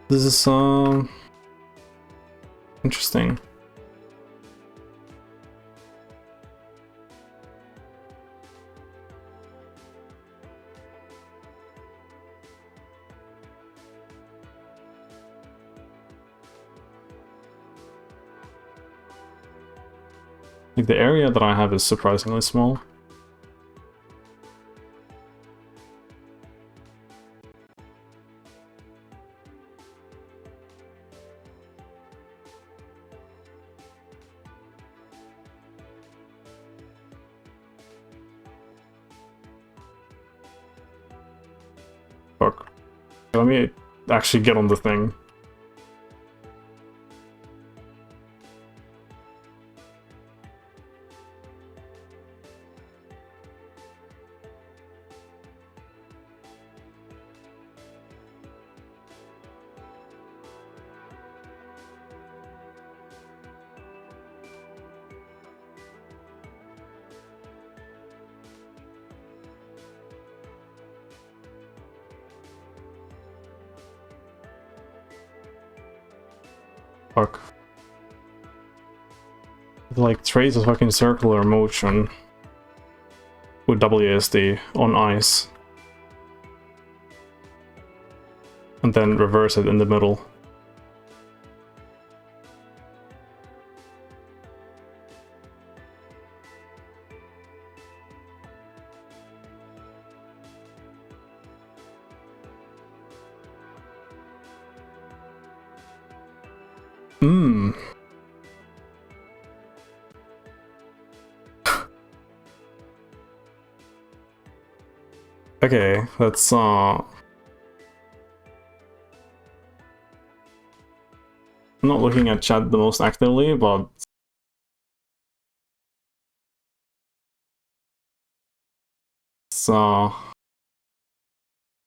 This is interesting. Like the area that I have is surprisingly small. Fuck. Let me actually get on the thing. Fuck. It, like trace a fucking circular motion with WASD on ice. And then reverse it in the middle. Hmm. Okay, that's I'm not looking at chat the most actively, but it's I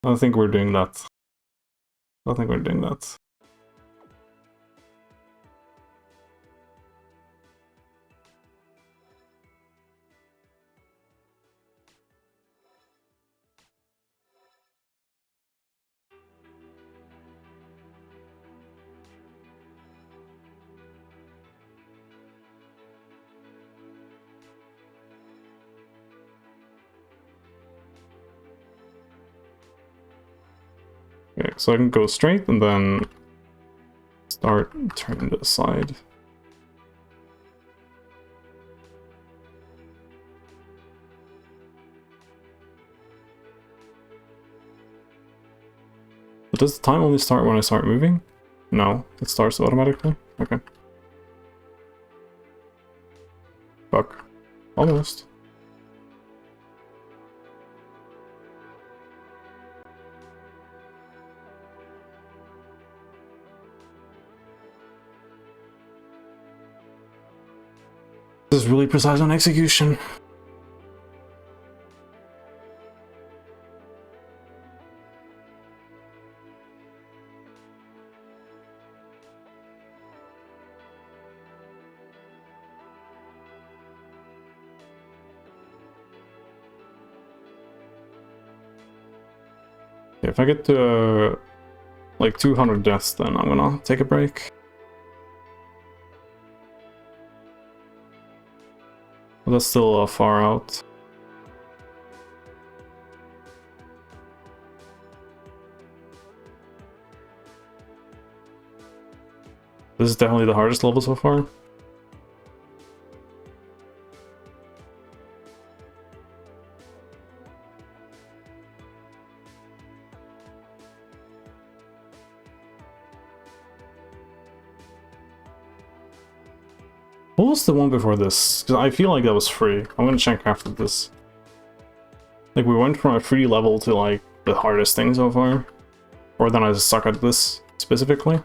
don't think we're doing that. I don't think we're doing that. Okay, so I can go straight and then start turning to the side. But does the time only start when I start moving? No, it starts automatically? Okay. Fuck. Almost. This is really precise on execution. If I get to like 200 deaths, then I'm gonna take a break. But that's still far out. This is definitely the hardest level so far. What was the one before this? Because I feel like that was free. I'm gonna check after this. Like, we went from a free level to, like, the hardest thing so far. Or then I just suck at this, specifically.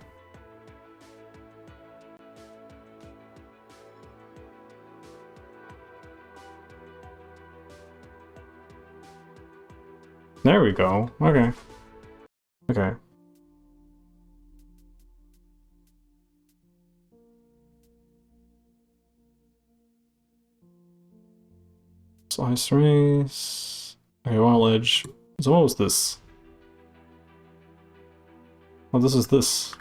There we go. Okay. Okay. Slice race. Okay, wild edge. So what was this? Oh, this is this.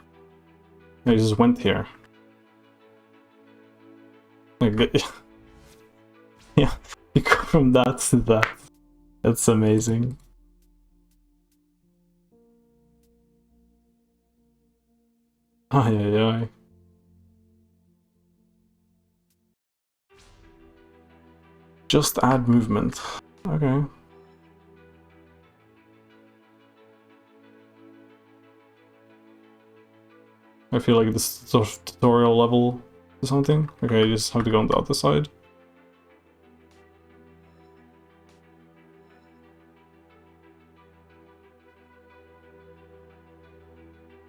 I just went here. Like, yeah, you go from that to that. That's amazing. Ay, ay, ay. Just add movement. Okay. I feel like this is sort of tutorial level or something. Okay, you just have to go on the other side.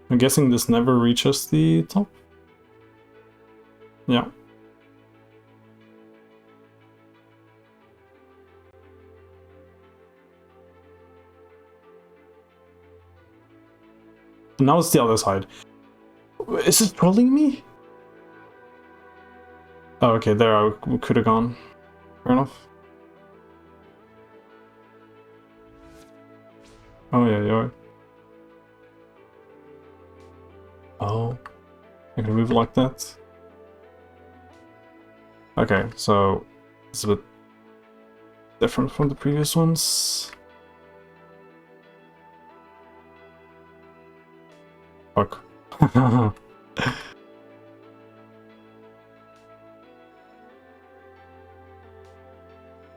I'm guessing this never reaches the top? Yeah. Now it's the other side. Is it trolling me? Oh, okay, there I could have gone. Fair enough. Oh, yeah, yeah. Oh, I can move like that. Okay, so it's a bit different from the previous ones. Fuck.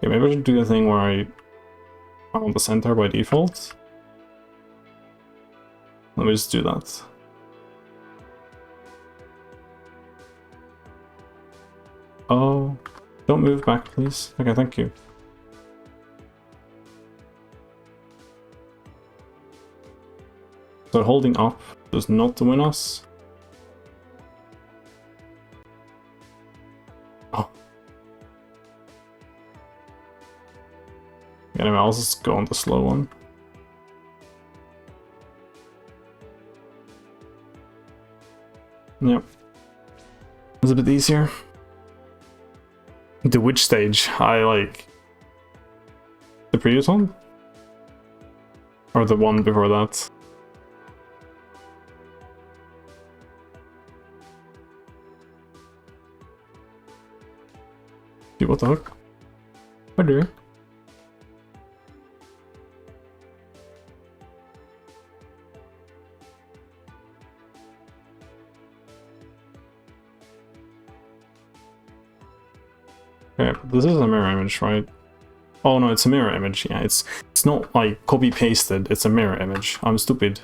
Okay, maybe I should do the thing where I'm on the center by default. Let me just do that. Oh, don't move back, please. Okay, thank you. So holding up does not win us. Oh. Anyway, I'll just go on the slow one. Yep. It's a bit easier. The which stage? I like the previous one? Or the one before that? Dude, what the heck? What do you? Okay, this is a mirror image, right? Oh no, it's a mirror image. Yeah, it's not like copy pasted. It's a mirror image. I'm stupid.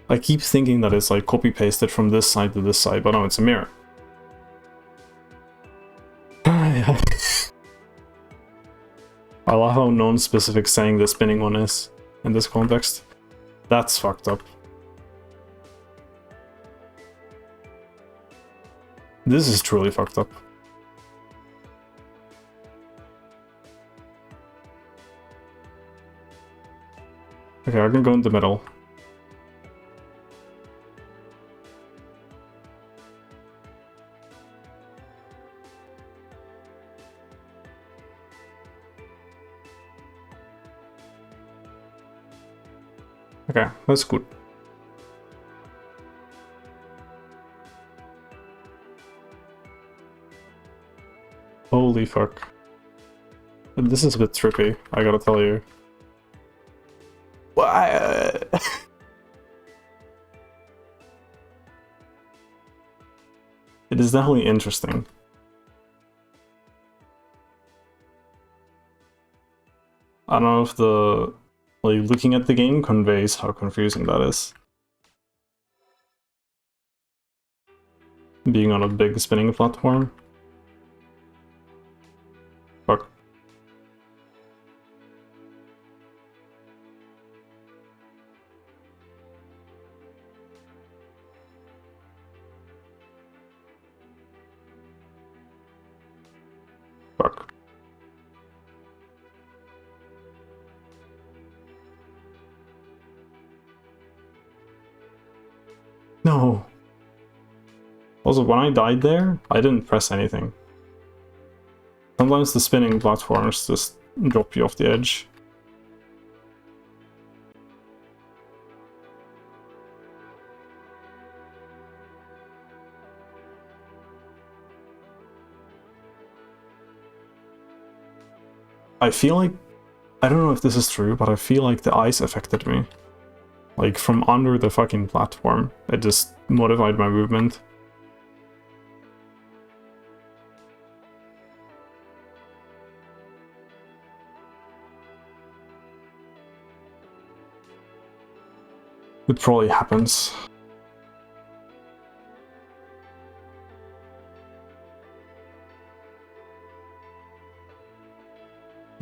I keep thinking that it's like copy pasted from this side to this side, but no, it's a mirror. I love how non-specific saying the spinning one is in this context. That's fucked up. This is truly fucked up. Okay, I can go in the middle. Okay, that's good. Holy fuck. This is a bit trippy, I gotta tell you. Why? It is definitely interesting. I don't know if the like looking at the game conveys how confusing that is. Being on a big spinning platform. Fuck. No. Also, when I died there, I didn't press anything. Sometimes the spinning platforms just drop you off the edge. I feel like, I don't know if this is true, but I feel like the ice affected me. Like, from under the fucking platform, it just modified my movement. It probably happens.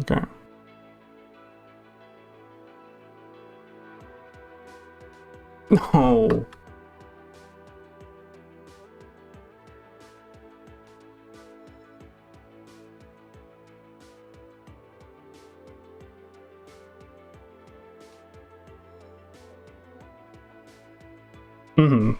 Okay. No. Mm-hmm.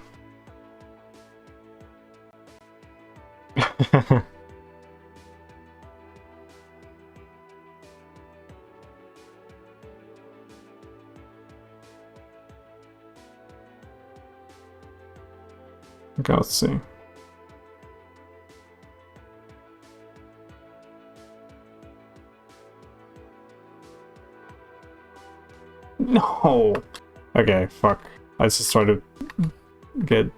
Okay, let's see. No. Okay, fuck. I just tried to get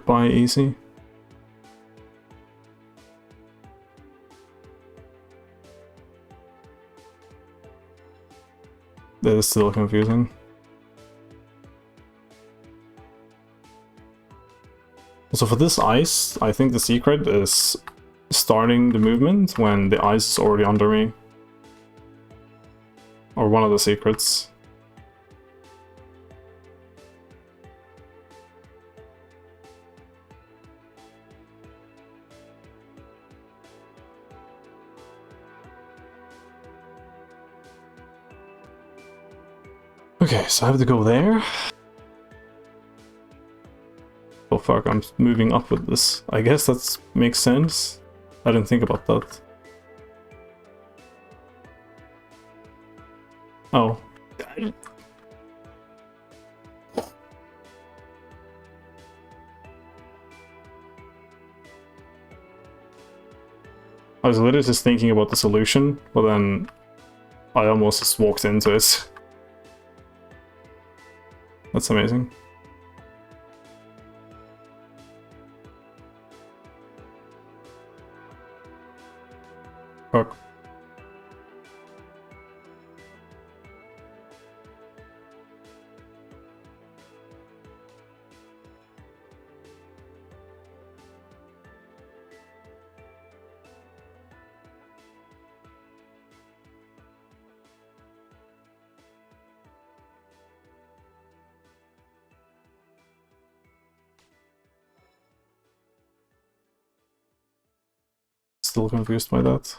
by easy. That is still confusing. Also, for this ice, I think the secret is starting the movement when the ice is already under me. Or one of the secrets. Okay, so I have to go there. Oh fuck, I'm moving up with this. I guess that makes sense. I didn't think about that. Oh. I was literally just thinking about the solution, but then I almost just walked into it. That's amazing. Fuck. Still confused by that.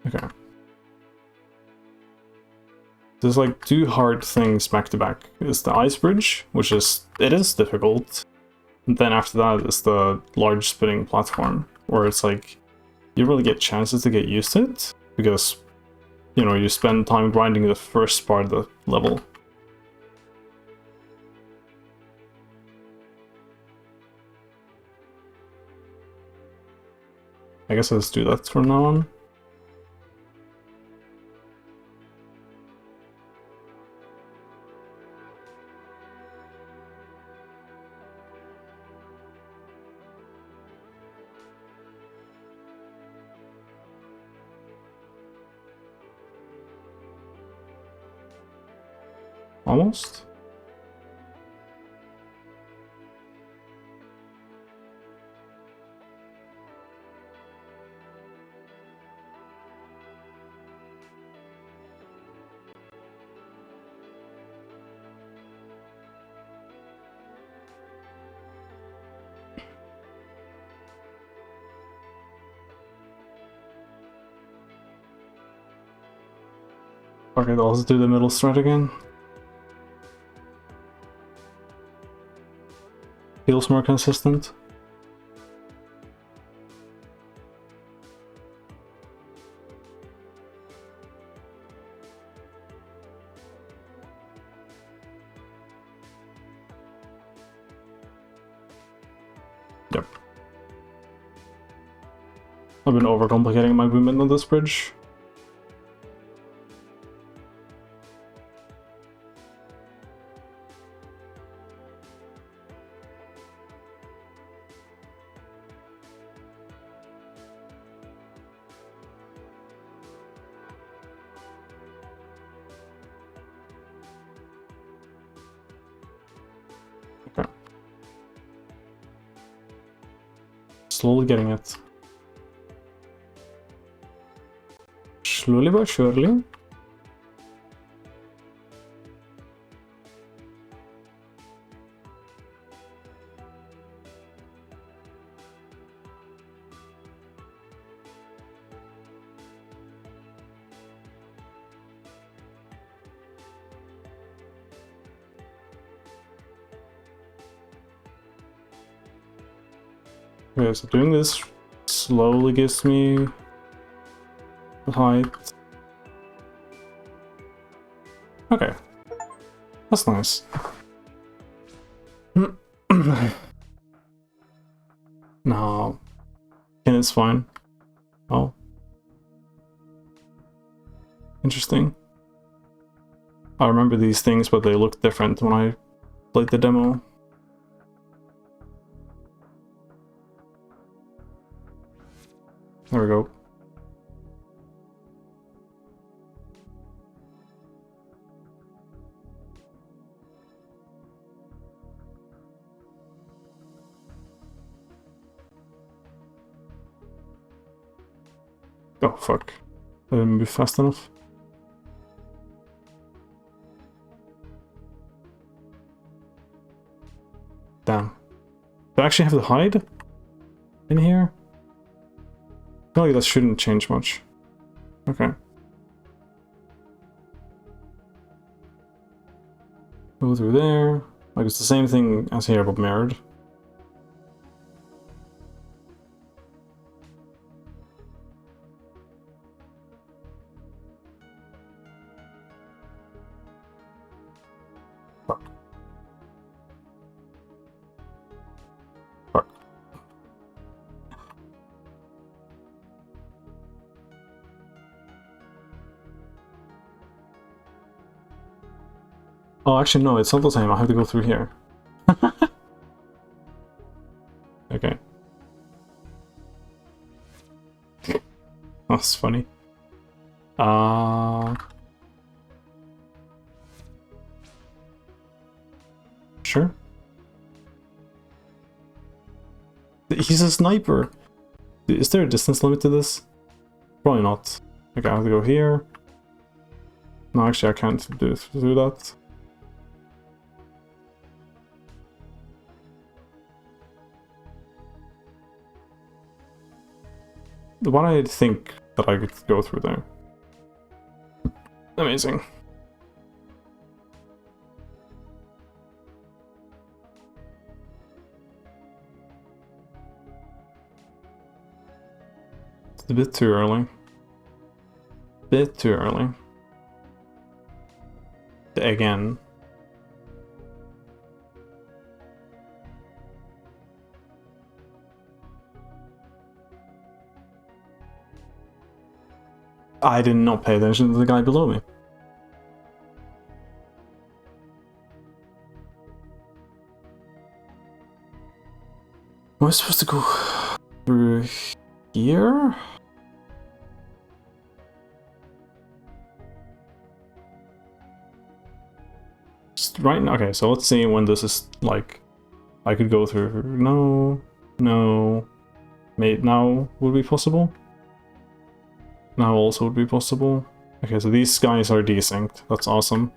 Okay. There's like two hard things back to back. Is the ice bridge, which is difficult. And then after that is the large spinning platform, where it's like you really get chances to get used to it because you know you spend time grinding the first part of the level. I guess I'll just do that from now on. Almost. Okay, let's do the middle strat again. Feels more consistent. Yep. I've been overcomplicating my movement on this bridge. Okay. Slowly getting it. Slowly but surely. Okay, so doing this slowly gives me the height. Okay, that's nice. No, and it's fine. Oh, interesting. I remember these things, but they looked different when I played the demo. There we go. Oh, fuck. I didn't move fast enough. Damn. Do I actually have to hide in here? I feel like that shouldn't change much. Okay. Go through there. Like it's the same thing as here, but mirrored. Fuck. Fuck. Oh, actually, no, it's not the same. I have to go through here. Okay. That's funny. Sure. He's a sniper. Is there a distance limit to this? Probably not. Okay, I have to go here. No, actually, I can't do that. Why did I think that I could go through there? Amazing. It's a bit too early. Bit too early. Again. I did not pay attention to the guy below me. Am I supposed to go through here? Just right now. Okay, so let's see when this is like. I could go through. No, no. Now would be possible. Now also would be possible. Okay, so these guys are desynced. That's awesome.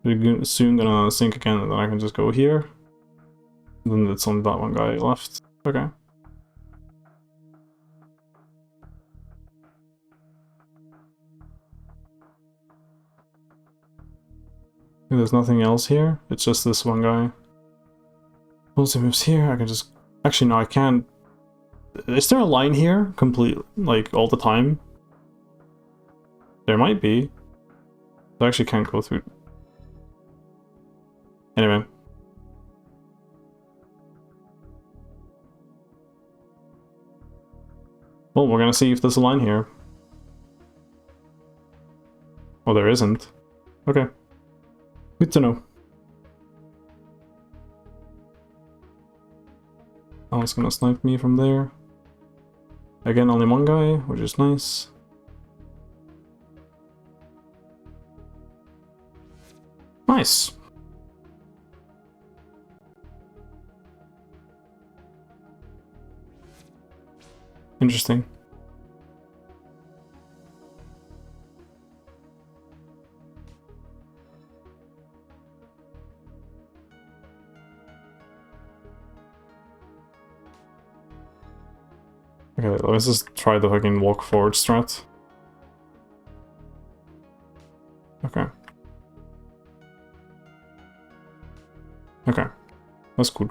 We're soon gonna sync again, and then I can just go here. And then it's only that one guy left. Okay. There's nothing else here. It's just this one guy. Once he moves here, I can just... Actually, no, I can't... Is there a line here? Complete, like, all the time? There might be. I actually can't go through. Anyway. Well, we're gonna see if there's a line here. Oh, there isn't. Okay. Good to know. Oh, it's gonna snipe me from there. Again, only one guy, which is nice. Nice! Interesting. Okay, let's just try the fucking walk forward strat. Okay. Okay. That's good.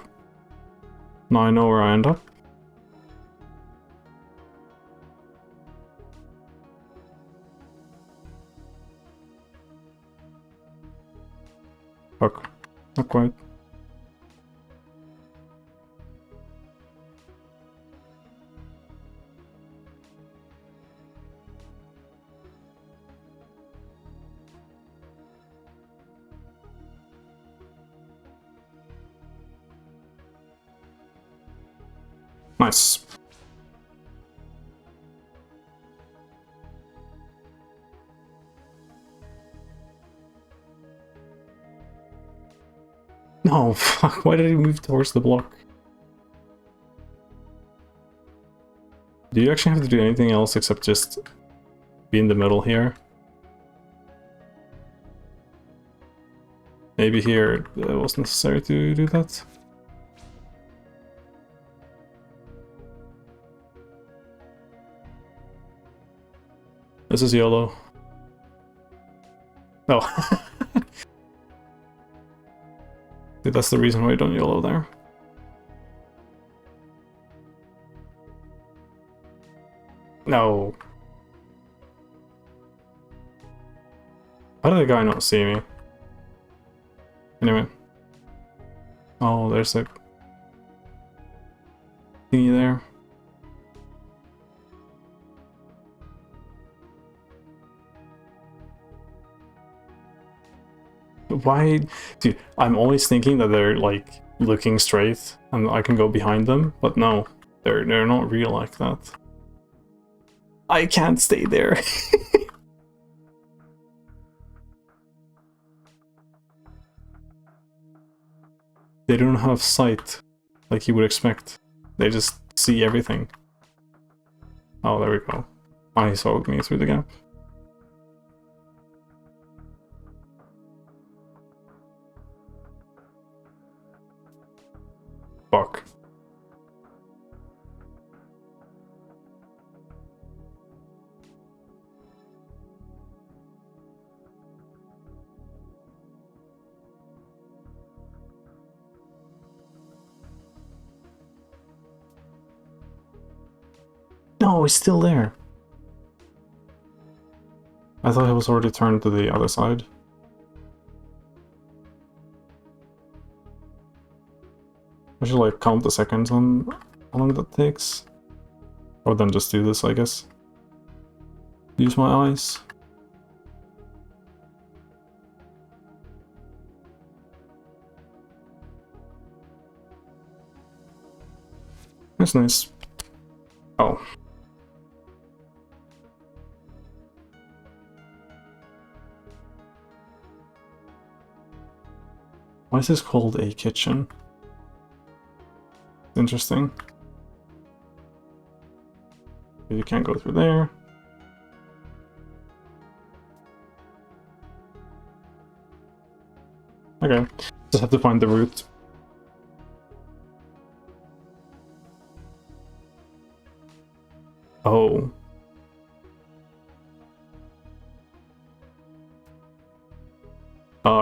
Now I know where I end up. Fuck. Not quite. Nice. No, fuck, why did he move towards the block? Do you actually have to do anything else except just be in the middle here? Maybe here it was necessary to do that? This is YOLO. Oh. Dude, that's the reason why I don't YOLO there. No. How did the guy not see me? Anyway. Oh, there's a thingy there. Why? Dude, I'm always thinking that they're like looking straight and I can go behind them, but no, they're not real like that. I can't stay there. They don't have sight like you would expect. They just see everything. Oh, there we go. I saw me through the gap. Fuck. No, he's still there. I thought he was already turned to the other side. I should like count the seconds on how long that takes. Or then just do this, I guess. Use my eyes. That's nice. Oh. Why is this called a kitchen? Interesting. You can't go through there. Okay, just have to find the route. Oh.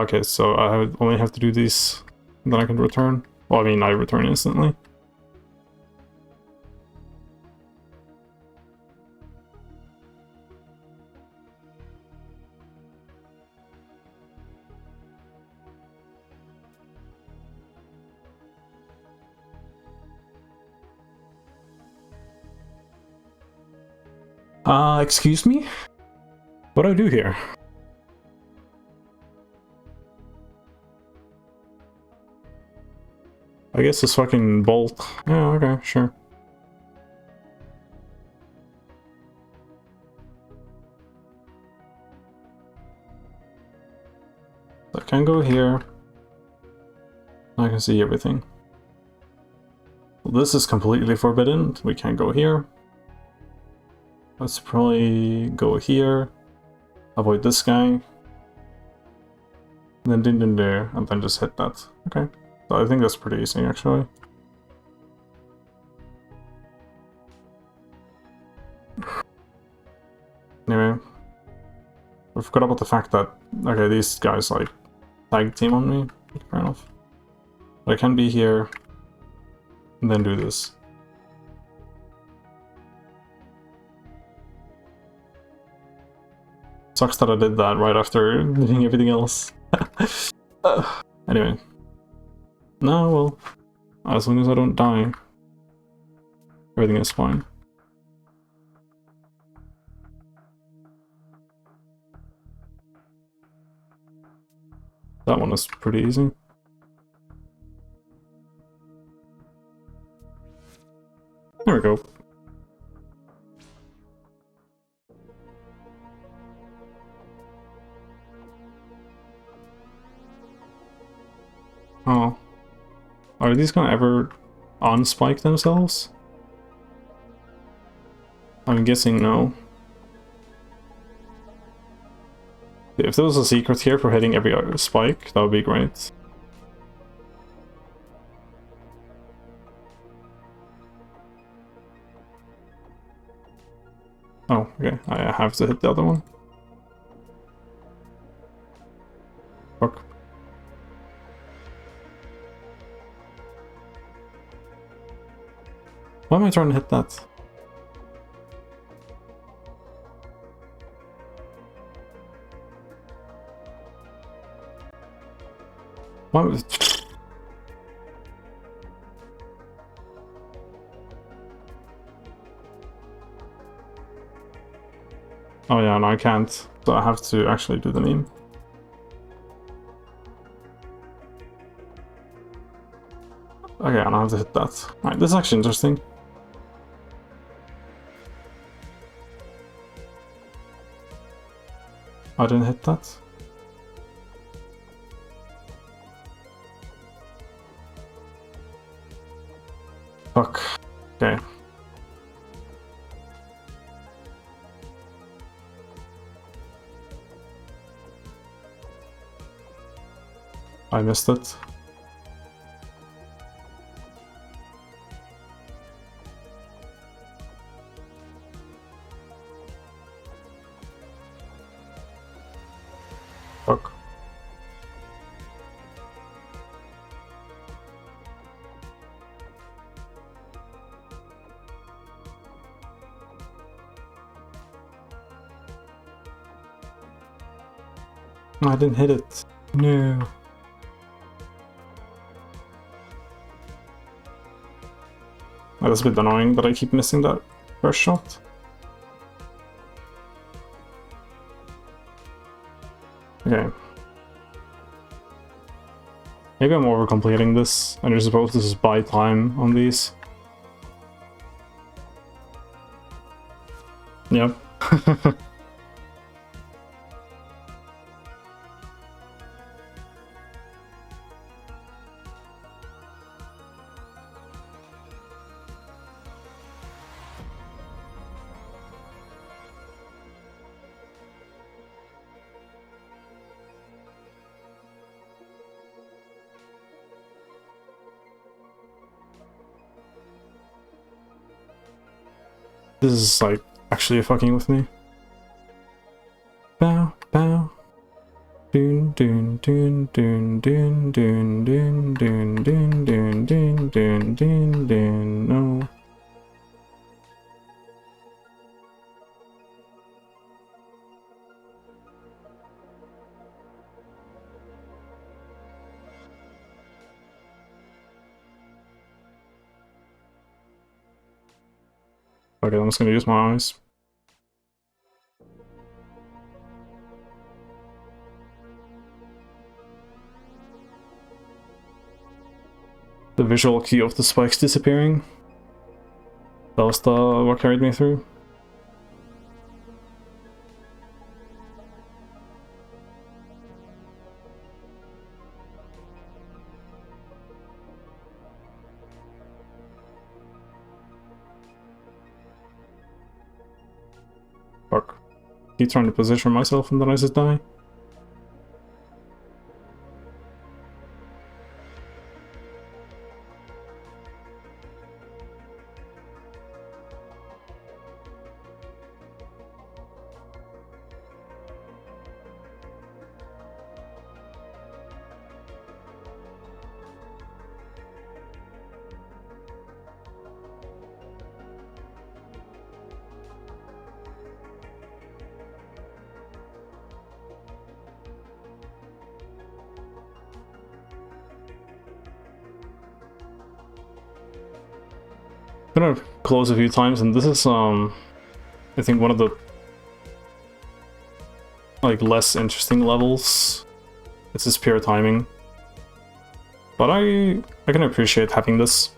Okay, so I would only have to do these, and then I can return. Well, I mean, I return instantly. Excuse me? What do I do here? I guess this fucking bolt. Yeah, okay, sure. I can go here. I can see everything. Well, this is completely forbidden. We can't go here. Let's probably go here. Avoid this guy. And then in there, and then just hit that. Okay. So I think that's pretty easy, actually. Anyway. I forgot about the fact that, okay, these guys, like, tag team on me. Fair enough. But I can be here, and then do this. Sucks that I did that right after doing everything else. Anyway. No, well, as long as I don't die, everything is fine. That one is pretty easy. There we go. Oh. Are these gonna ever on-spike themselves? I'm guessing no. If there was a secret here for hitting every spike, that would be great. Oh, okay. I have to hit the other one. Fuck. Why am I trying to hit that? Why was... Oh yeah, no, I can't. So I have to actually do the meme. Okay, and I have to hit that. Alright, this is actually interesting. I didn't hit that. Fuck. Okay. I missed it. Fuck. I didn't hit it. No. That's a bit annoying that I keep missing that first shot. Okay. Maybe I'm overcompleting this, and you're supposed to just buy time on these. Yep. This is like actually fucking with me. Bow, bow. Doon, doon, Dun dun dun dun dun dun dun dun dun dun dun dun. No. Okay, I'm just gonna use my eyes. The visual cue of the spikes disappearing. That was what carried me through. Fuck. Keep trying to position myself and then I just die. I'm gonna close a few times, and this is I think one of the like less interesting levels. It's just pure timing, but I can appreciate having this.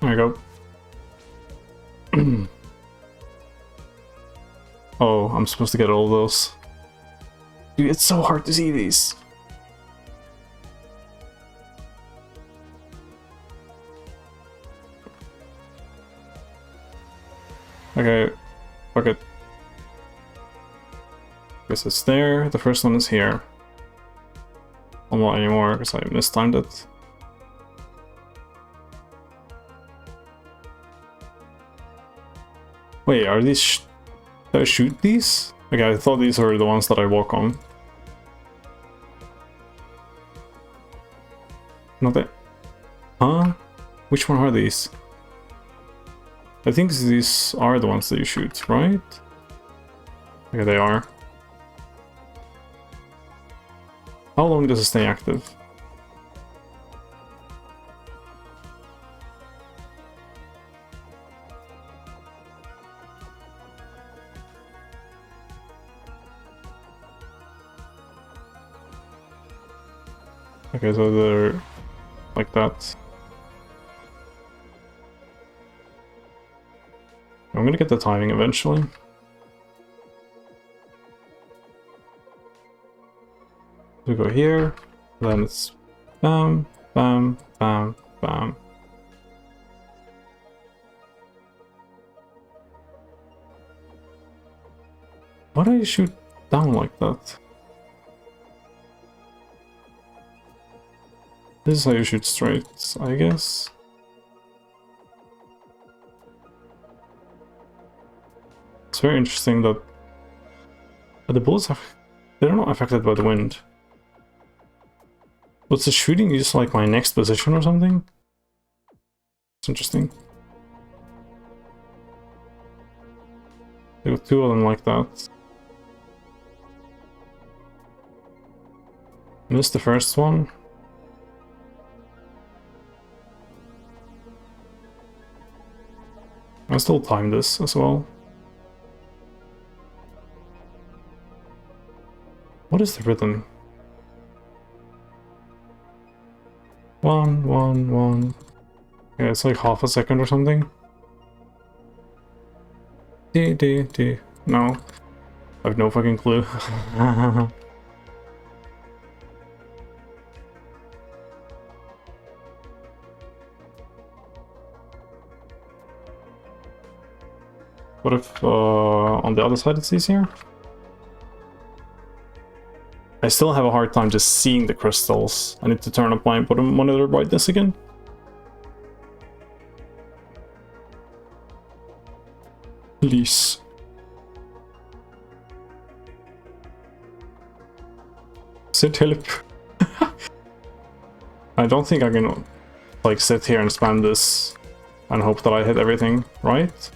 There we go. Oh, I'm supposed to get all those. Dude, it's so hard to see these. Okay, fuck it. Guess it's there. The first one is here. Well, not anymore because I mistimed it. Wait, are these? Did I shoot these? Okay, I thought these were the ones that I walk on. Not that. Huh? Which one are these? I think these are the ones that you shoot, right? Okay, they are. How long does it stay active? Okay, so they're like that. I'm gonna get the timing eventually. We go here, then it's bam, bam, bam, bam. Why do you shoot down like that? This is how you shoot straight, I guess. It's very interesting that the bullets they're not affected by the wind. What's the shooting just like my next position or something? It's interesting. There were two of them like that. Missed the first one. I still time this as well. What is the rhythm? 1, 1, 1. Yeah, it's like half a second or something. D. No. I have no fucking clue. What if on the other side it's easier? I still have a hard time just seeing the crystals. I need to turn up my bottom monitor brightness again. Please. Sit help. I don't think I can like sit here and spam this and hope that I hit everything, right?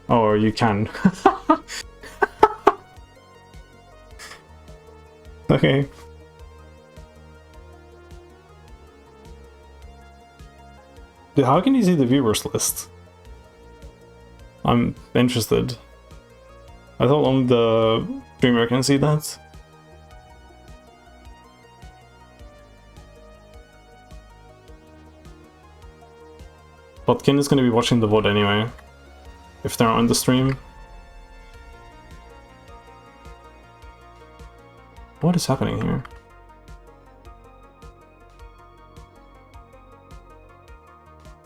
Or you can. Okay. Dude, how can you see the viewers list? I'm interested. I thought only the streamer can see that. But Kin is going to be watching the VOD anyway, if they're on the stream. What is happening here?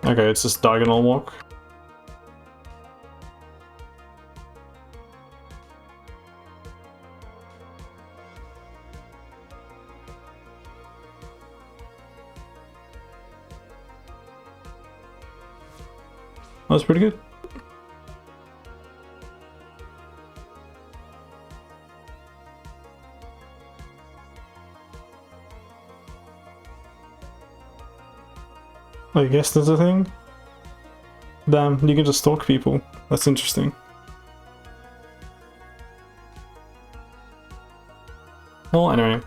Okay, it's just diagonal walk. That was pretty good. I guess that's a thing. Damn, you can just stalk people. That's interesting. Well, anyway.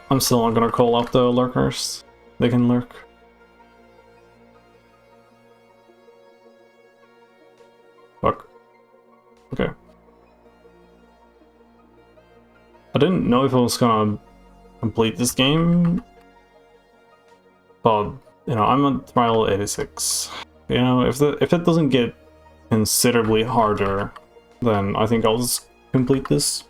I'm still not gonna call out the lurkers. They can lurk. Fuck. Okay. I didn't know if I was gonna complete this game, but you know, I'm on trial 86. You know, if it doesn't get considerably harder, then I think I'll just complete this.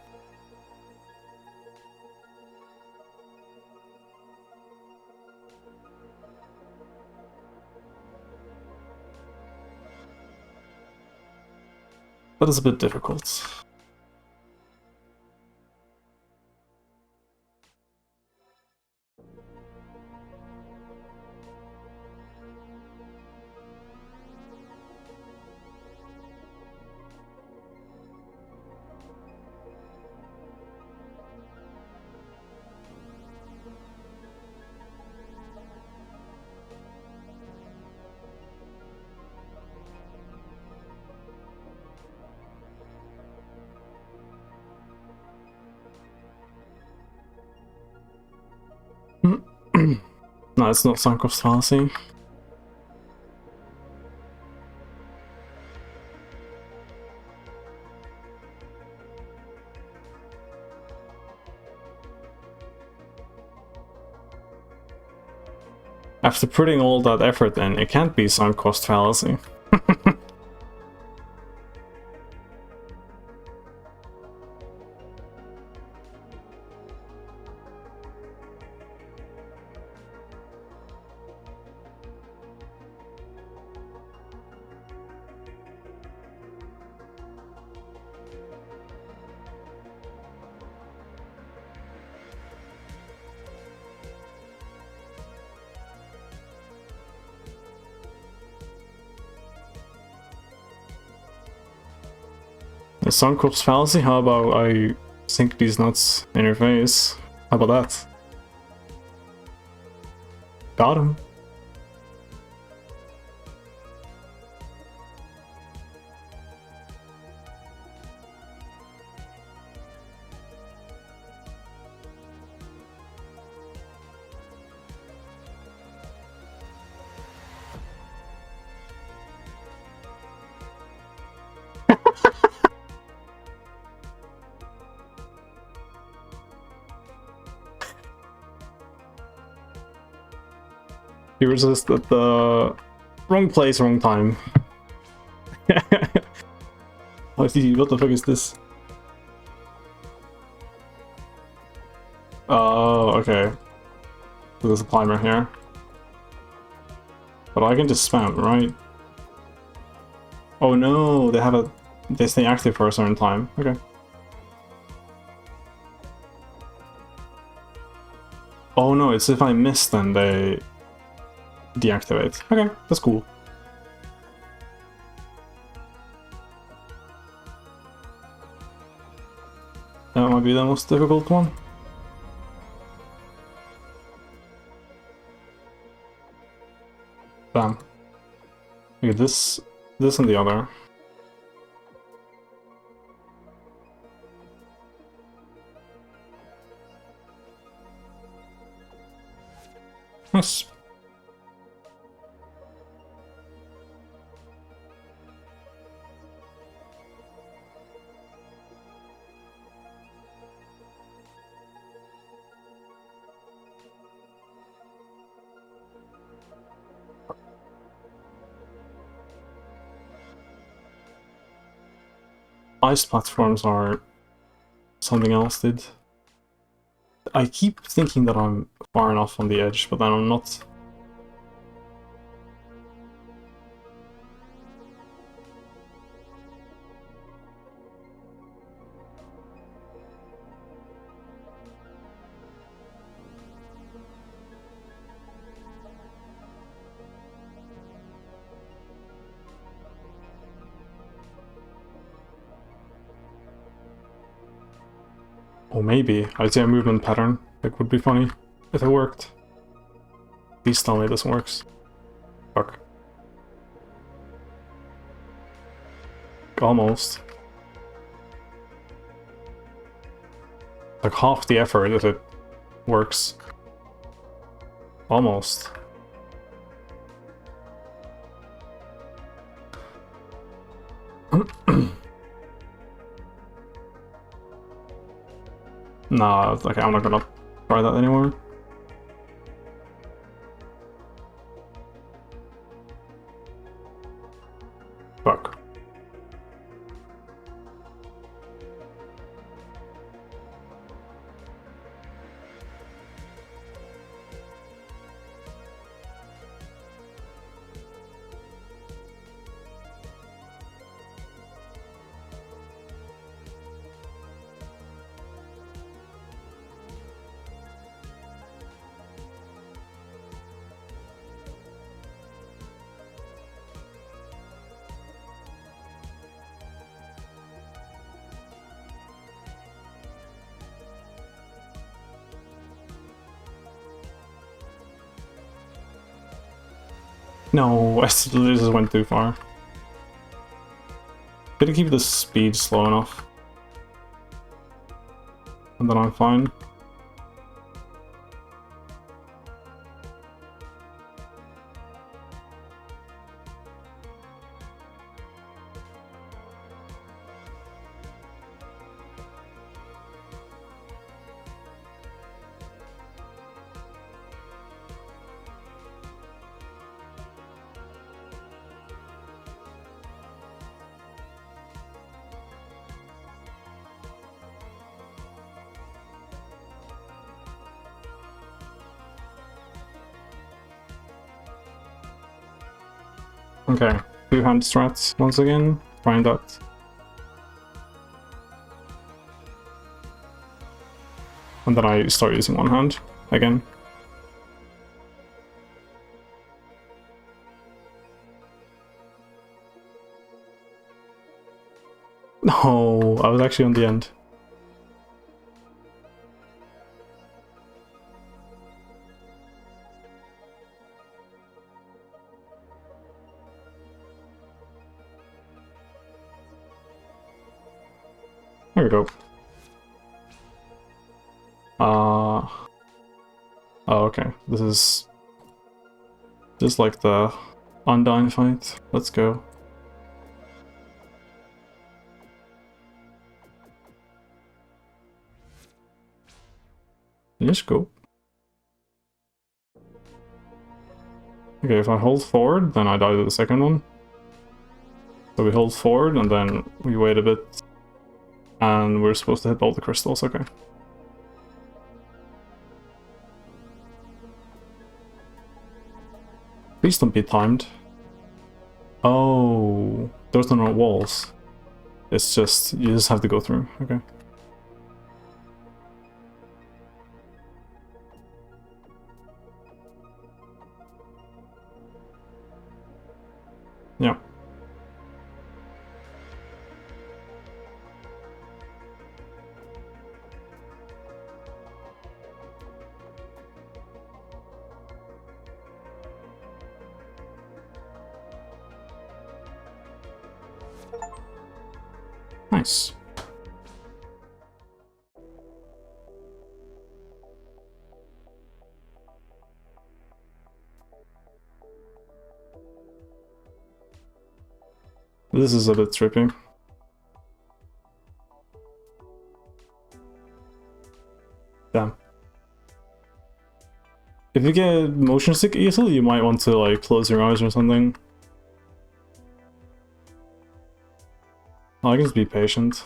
That is a bit difficult. No, it's not sunk cost fallacy. After putting all that effort in, it can't be sunk cost fallacy. The sunk cost fallacy? How about I sink these nuts in your face? How about that? Got him. He was just at the wrong place, wrong time. What the fuck is this? Oh, okay. So there's a climber here. But I can just spam, right? Oh no, they stay active for a certain time. Okay. Oh no, it's if I miss then they deactivate. Okay, that's cool. That might be the most difficult one. Damn. Okay, this and the other. Yes. Ice platforms are something else, dude. I keep thinking that I'm far enough on the edge, but then I'm not. Or maybe I see a movement pattern. It would be funny if it worked. Please tell me this works. Fuck. Almost. Like half the effort if it works. Almost. Nah, okay, I'm not gonna try that anymore. Fuck. No, I still just went too far. Gotta keep the speed slow enough. And then I'm fine. Okay, two-hand strats once again. Find that. And then I start using one hand again. No, I was actually on the end. There we go. Oh, okay. This is just like the Undyne fight. Let's go. Let's go. Okay, if I hold forward, then I die to the second one. So we hold forward, and then we wait a bit. And we're supposed to hit all the crystals, okay. Please don't be timed. Oh, those are not walls. It's just, you just have to go through, okay. Yeah. Nice. This is a bit trippy. Damn. If you get motion sick easily, you might want to like close your eyes or something. I can just be patient.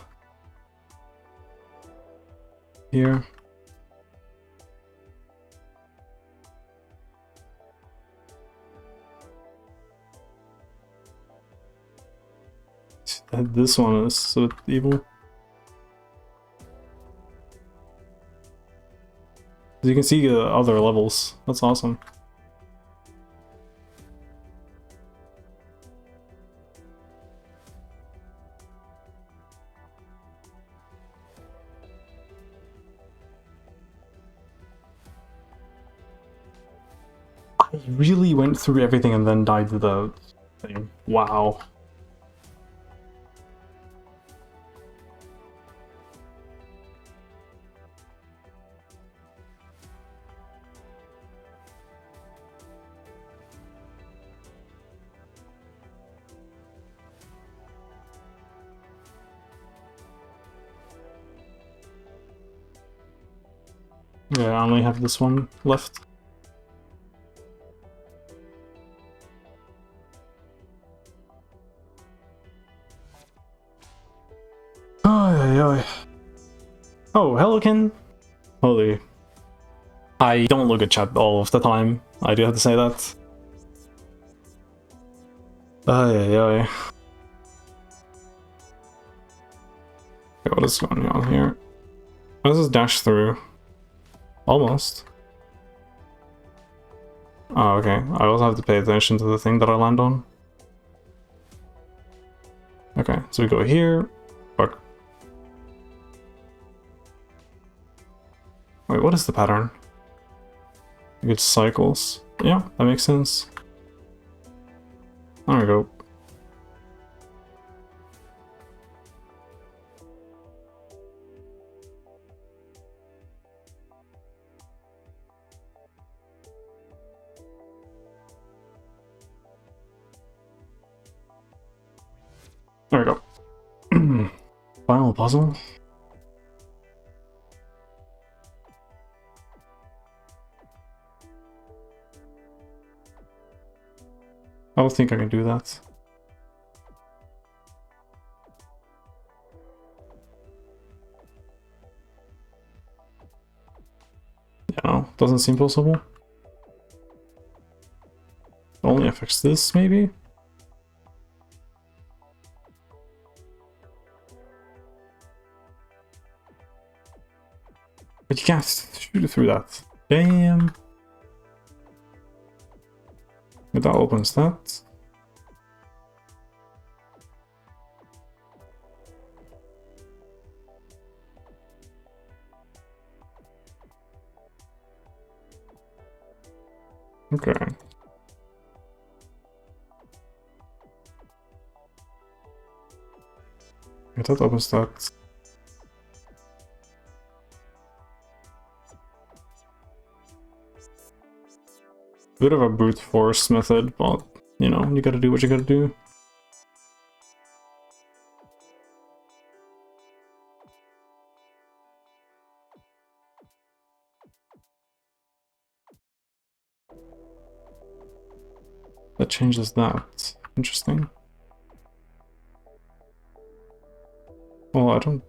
Here. This one is so evil. You can see other levels. That's awesome. I really went through everything and then died to the thing. Wow. Yeah, I only have this one left. Oh, hello, Ken. Holy. I don't look at chat all of the time. I do have to say that. Okay, what is going on here? What does this dash through? Almost. Oh, okay. I also have to pay attention to the thing that I land on. Okay, so we go here. Fuck. Wait, what is the pattern? It cycles. Yeah, that makes sense. There we go. There we go. Final puzzle. I don't think I can do that. Yeah, no, doesn't seem possible. Only affects this, maybe? But you can't shoot through that. Damn. But that opens that. Okay. Yeah, that opens that. Bit of a brute force method, but you know, you gotta do what you gotta do. That changes that. Interesting. Well, I don't...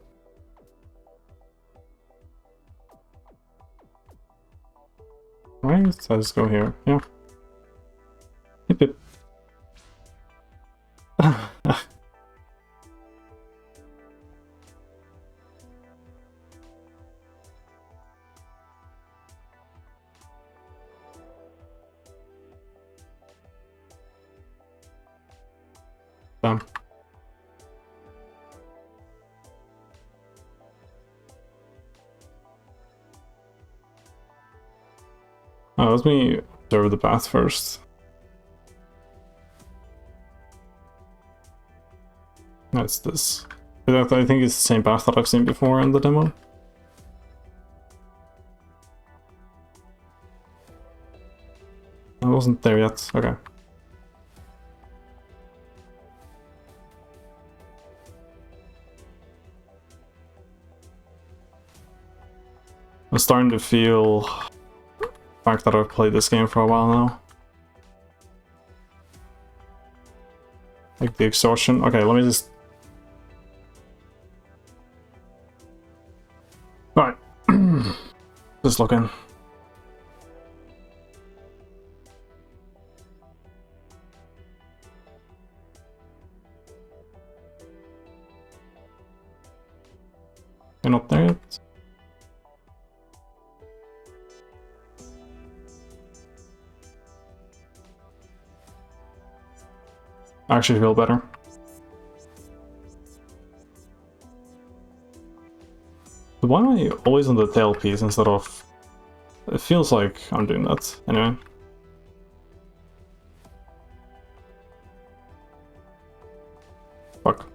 Right, let's just go here. Yeah. Hip hip. Bam. Let me observe the path first. It's this. I think it's the same path that I've seen before in the demo. I wasn't there yet. Okay. I'm starting to feel the fact that I've played this game for a while now. Like the exhaustion. Okay, let me just... Alright. Just looking. You're not there yet? I actually feel better. But why am I always on the tail piece instead of... It feels like I'm doing that. Anyway. Fuck.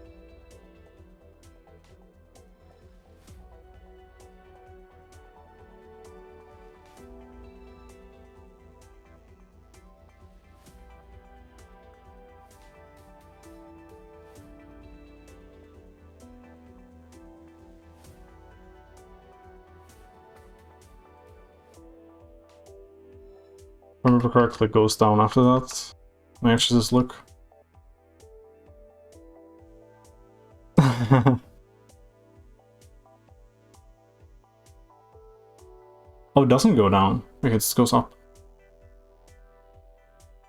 If I remember correctly, it goes down after that. Let me actually just look. Oh, it doesn't go down. Okay, it just goes up.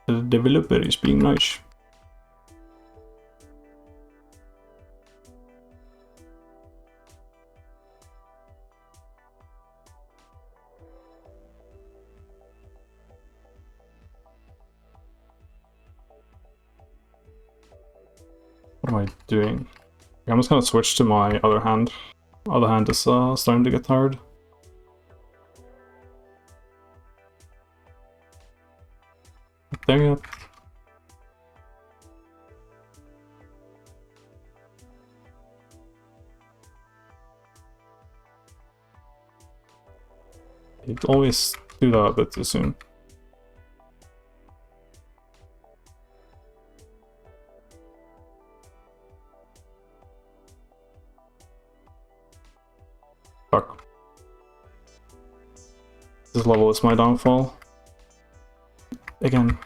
The developer is being nice. What am I doing? I'm just gonna switch to my other hand. Other hand is starting to get tired. There you go. You always do that a bit too soon. Fuck. This level is my downfall. Again.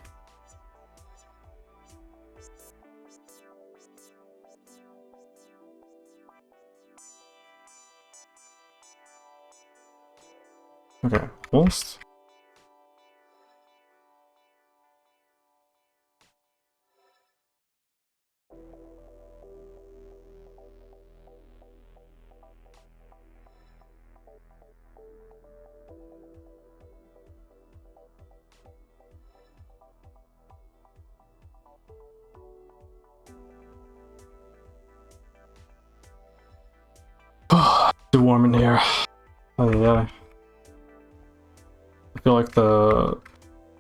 Okay, almost. Too warm in here. Oh yeah. I feel like the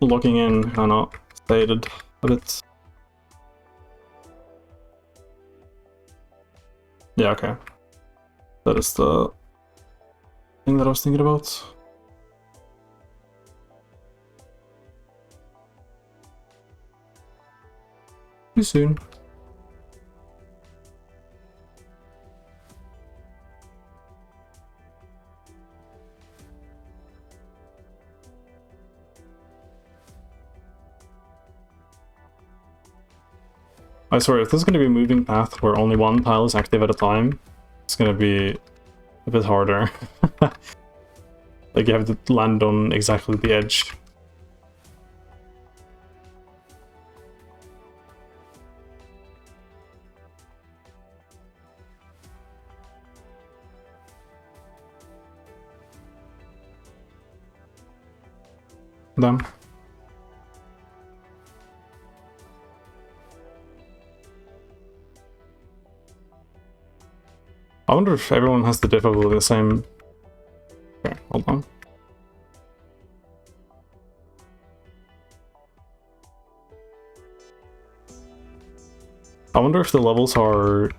looking in kind of faded a bit. Yeah, okay. That is the thing that I was thinking about. Too soon. I swear, if this is going to be a moving path where only one tile is active at a time, it's going to be a bit harder. Like you have to land on exactly the edge. Damn. I wonder if everyone has the difficulty the same. Okay, hold on. I wonder if the levels are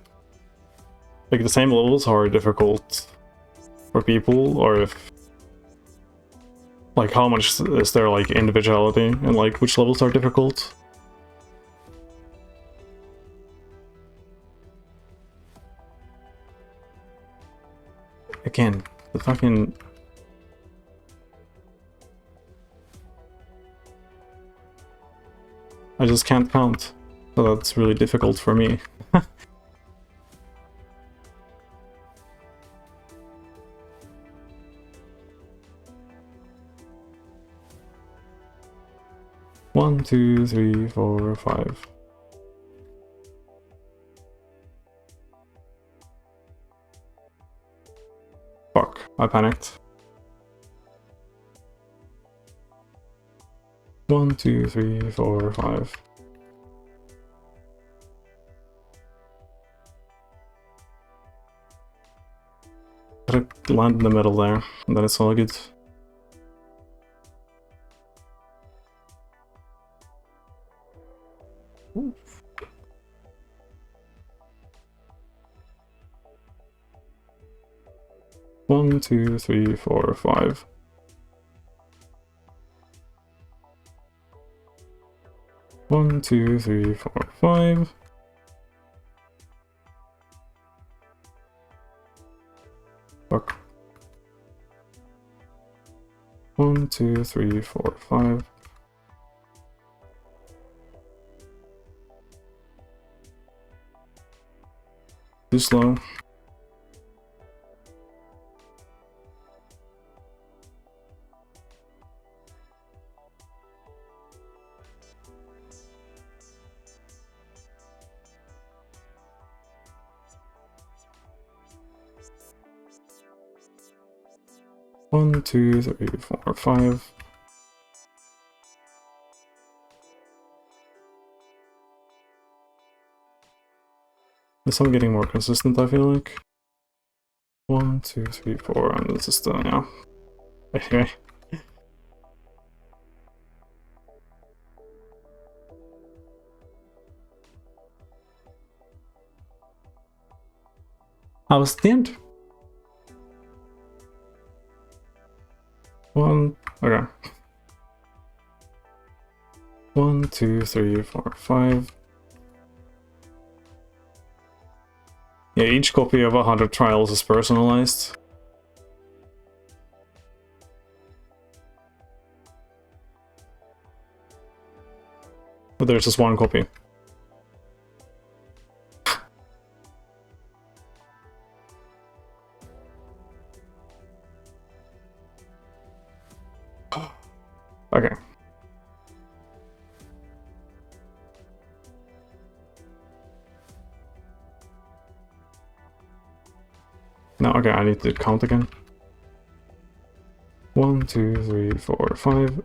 like the same levels are difficult for people, or if like how much is there like individuality and like which levels are difficult. Again, the fucking... I just can't count, so that's really difficult for me. One, two, three, four, five. Fuck, I panicked. 1, 2, 3, 4, 5. Gotta land in the middle there, and then it's all good. Ooh. One, two, three, four, five. One, two, three, four, five. Fuck. 1, 2, 3, 4, 5. Too slow. One, two, three, four, five. This I'm getting more consistent, I feel like. 1, 2, 3, 4, and this is the, yeah. Anyway. How was the end? 1, okay. 1, 2, 3, 4, 5. Yeah, each copy of 100 trials is personalized. But there's just one copy. Okay. No, okay, I need to count again. 1, 2, 3, 4, 5.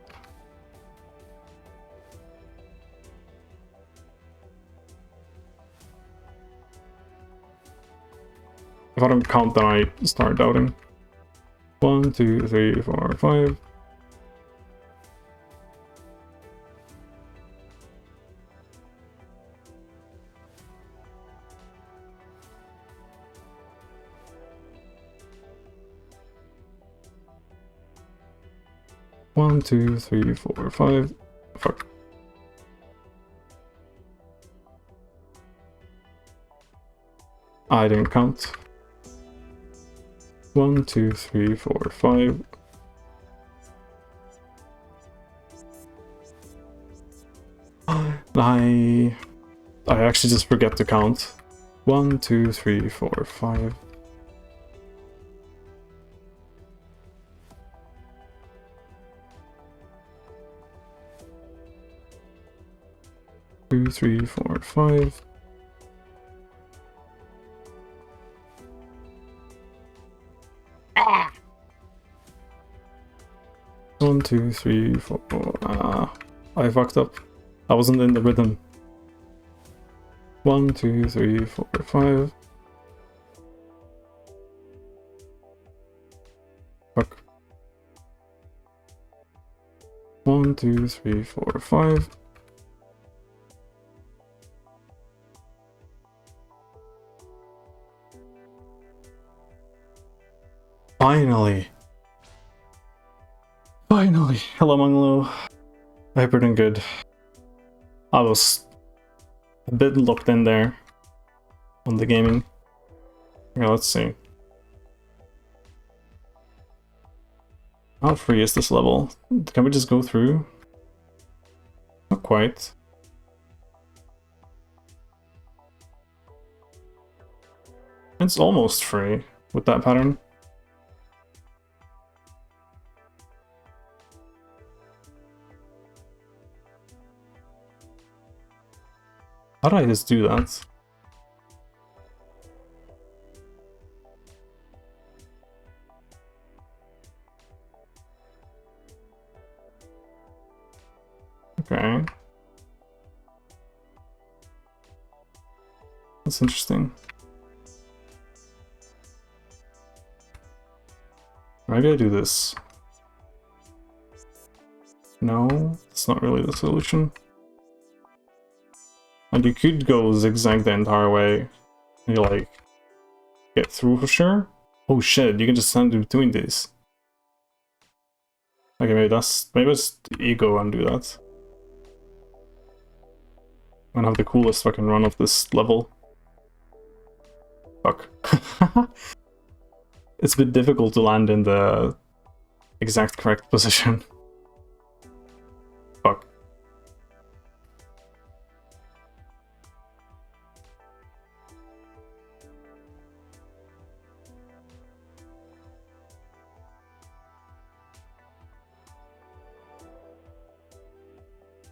If I don't count, then I start doubting. 1, 2, 3, 4, 5. One, two, three, four, five. Fuck. I didn't count. 1, 2, 3, 4, 5. I actually just forget to count. 1, 2, 3, 4, 5. 2, 3, 4, 5. Ah! 1, 2, 3, 4. I fucked up. I wasn't in the rhythm. 1, 2, 3, 4, 5. Fuck. 1, 2, 3, 4, 5. Finally! Finally! Hello, Munglo. I hope you're doing good. I was a bit locked in there on the gaming. Yeah, let's see. How free is this level? Can we just go through? Not quite. It's almost free with that pattern. How did I just do that? Okay. That's interesting. Maybe I do this. No, it's not really the solution. And you could go zigzag the entire way and you like get through for sure. Oh shit, you can just stand in between these. Okay, maybe it's ego and do that. I'm gonna have the coolest fucking run of this level. Fuck. It's a bit difficult to land in the exact correct position. Fuck.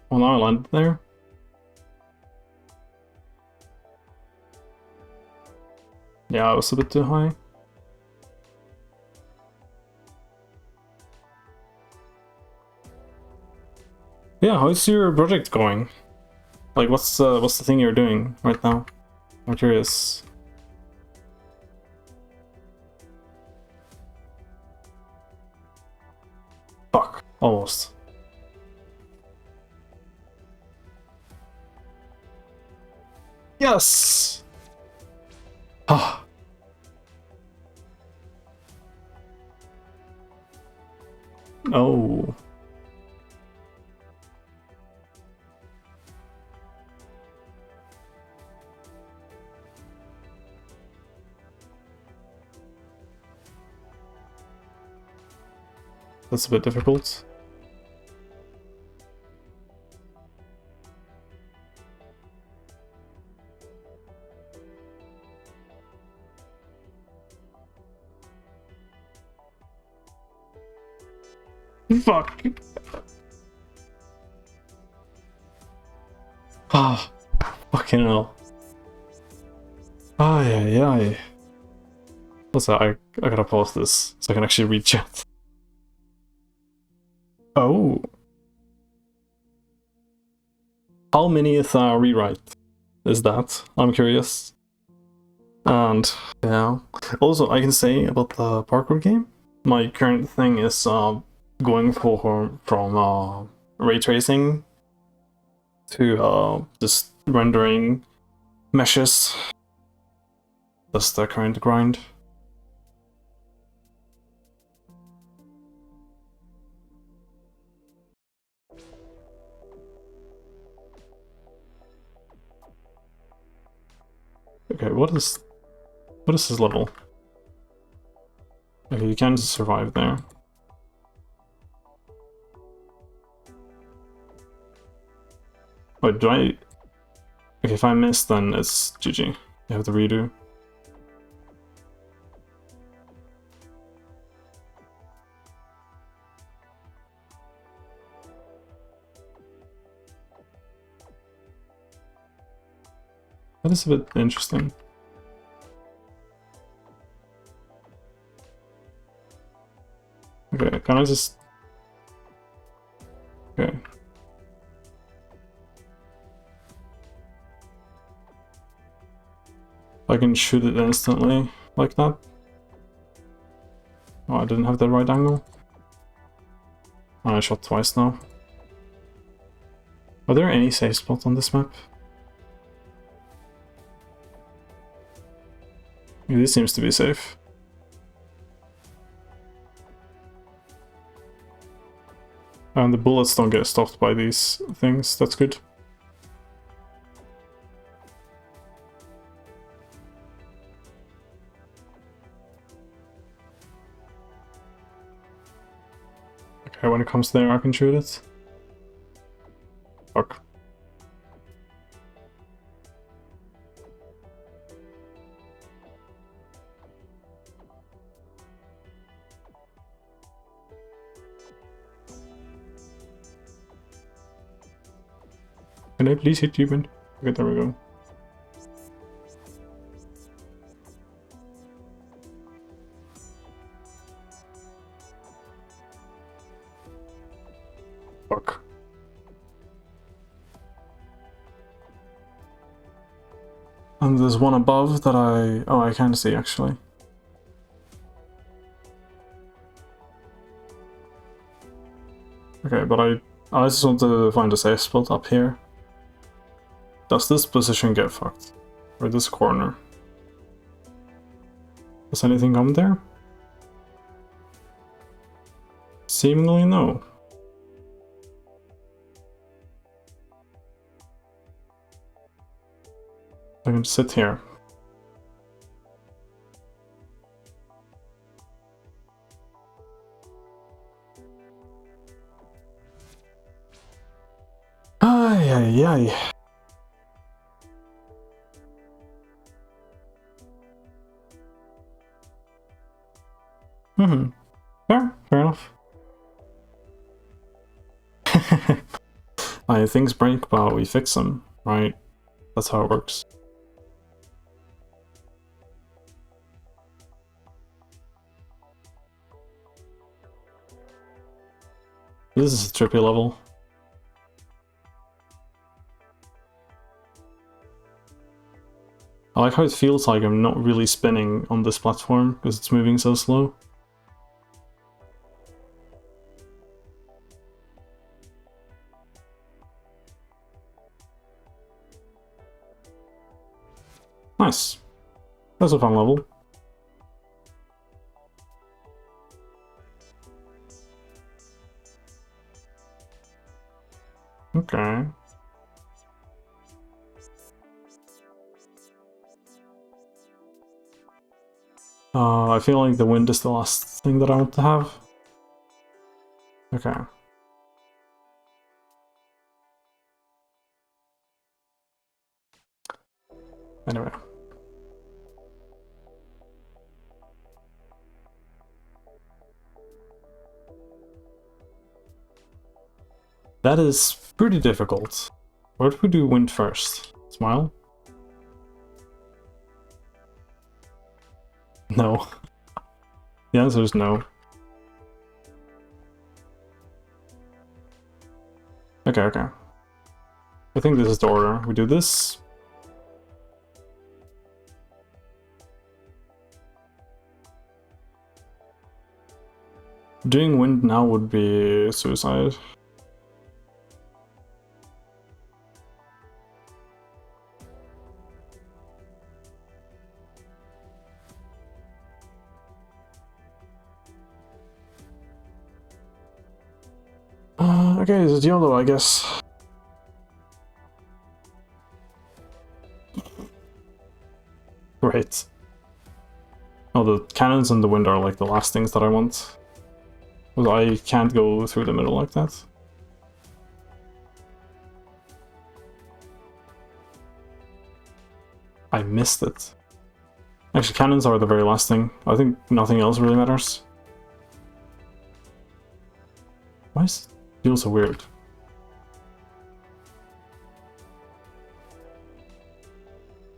Well, now I landed there. Yeah, it was a bit too high. Yeah, how's your project going? Like, what's the thing you're doing right now? I'm curious. Fuck, almost. Yes! Ah. Oh. That's a bit difficult. Fuck. Ah, fucking hell. Ay, ay, ay. What's that? I gotta pause this so I can actually read chat. Oh. How many rewrite is that? I'm curious. And yeah. Also, I can say about the parkour game, my current thing is going from ray tracing to just rendering meshes. That's the current grind. Okay, what is this level? Okay, you can survive there. Wait, do I... Okay, if I miss, then it's GG. You have to redo. That is a bit interesting. Okay, can I just... Okay. I can shoot it instantly, like that. Oh, I didn't have the right angle. Oh, I shot twice now. Are there any safe spots on this map? This seems to be safe. And the bullets don't get stopped by these things, that's good. Okay, when it comes there, I can shoot it. Fuck. Can I please hit you, man? Okay, there we go. Fuck. And there's one above that I can't see actually. Okay, but I just want to find a safe spot up here. Does this position get fucked? Or this corner? Does anything come there? Seemingly no. I can sit here. Ay, ay, ay. Fair enough. Things break, but we fix them, right? That's how it works. This is a trippy level. I like how it feels like I'm not really spinning on this platform because it's moving so slow. Nice. That's a fun level. Okay. I feel like the wind is the last thing that I want to have. Okay. Anyway. That is pretty difficult. What if we do wind first? Smile? No. The answer is no. Okay, okay. I think this is the order. We do this. Doing wind now would be suicide. Okay, it's YOLO, I guess. Great. Oh, the cannons and the wind are like the last things that I want. Because I can't go through the middle like that. I missed it. Actually, cannons are the very last thing. I think nothing else really matters. Why does it feel so weird?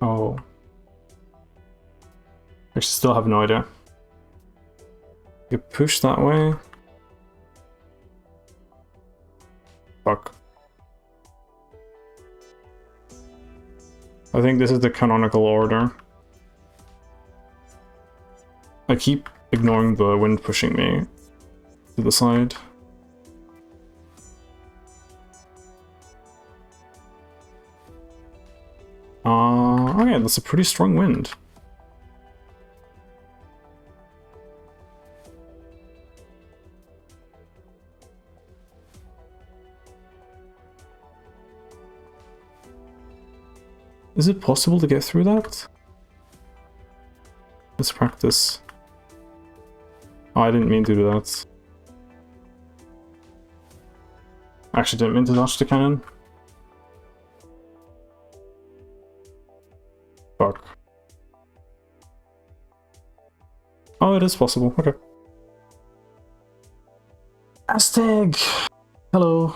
Oh. I still have no idea. You push that way. Fuck. I think this is the canonical order. I keep ignoring the wind pushing me to the side. Okay, that's a pretty strong wind. Is it possible to get through that? Let's practice. Oh, I didn't mean to do that. Actually didn't mean to dodge the cannon. Fuck. Oh, it is possible. Okay. Aztec! Hello.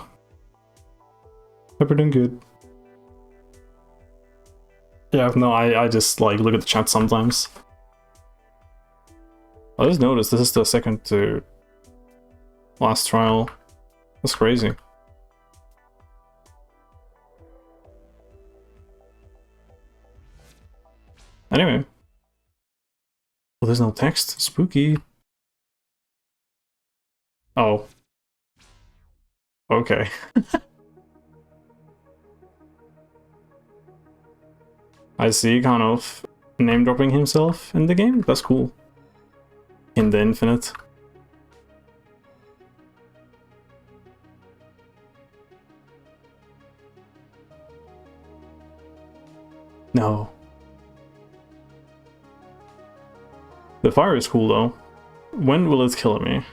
Hope you're doing good. Yeah, no, I just like look at the chat sometimes. I just noticed this is the second to last trial. That's crazy. Anyway. Well, there's no text. Spooky. Oh. Okay. I see, kind of name-dropping himself in the game. That's cool. In the infinite. No. The fire is cool though. When will it kill me?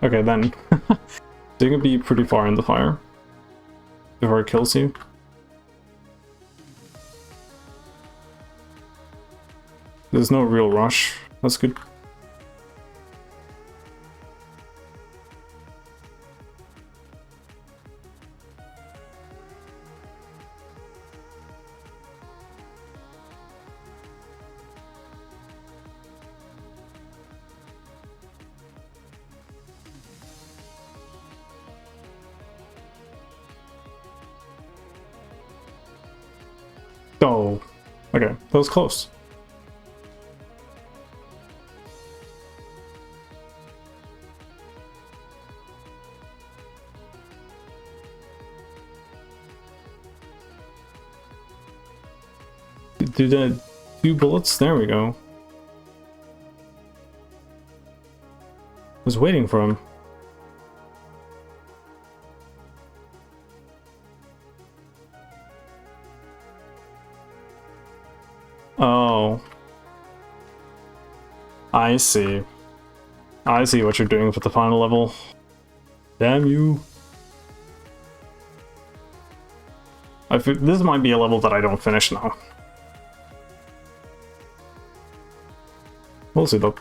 Okay, then. So you can be pretty far in the fire before it kills you. There's no real rush. That's good. Oh, okay, that was close. Do the 2 bullets? There we go. I was waiting for him. Oh. I see. I see what you're doing with the final level. Damn you. This might be a level that I don't finish now. We'll see though.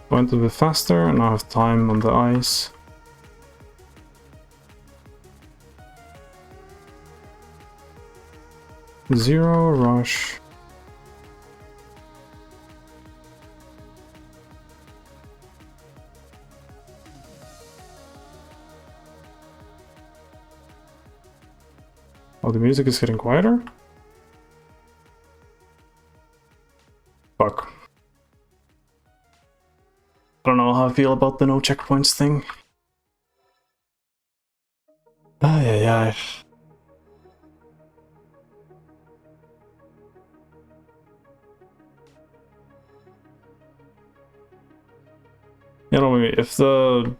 Went a bit faster and I have time on the ice. Zero rush. Oh, the music is getting quieter? Fuck. I don't know how I feel about the no checkpoints thing. Ay, ay, ay. You know, if the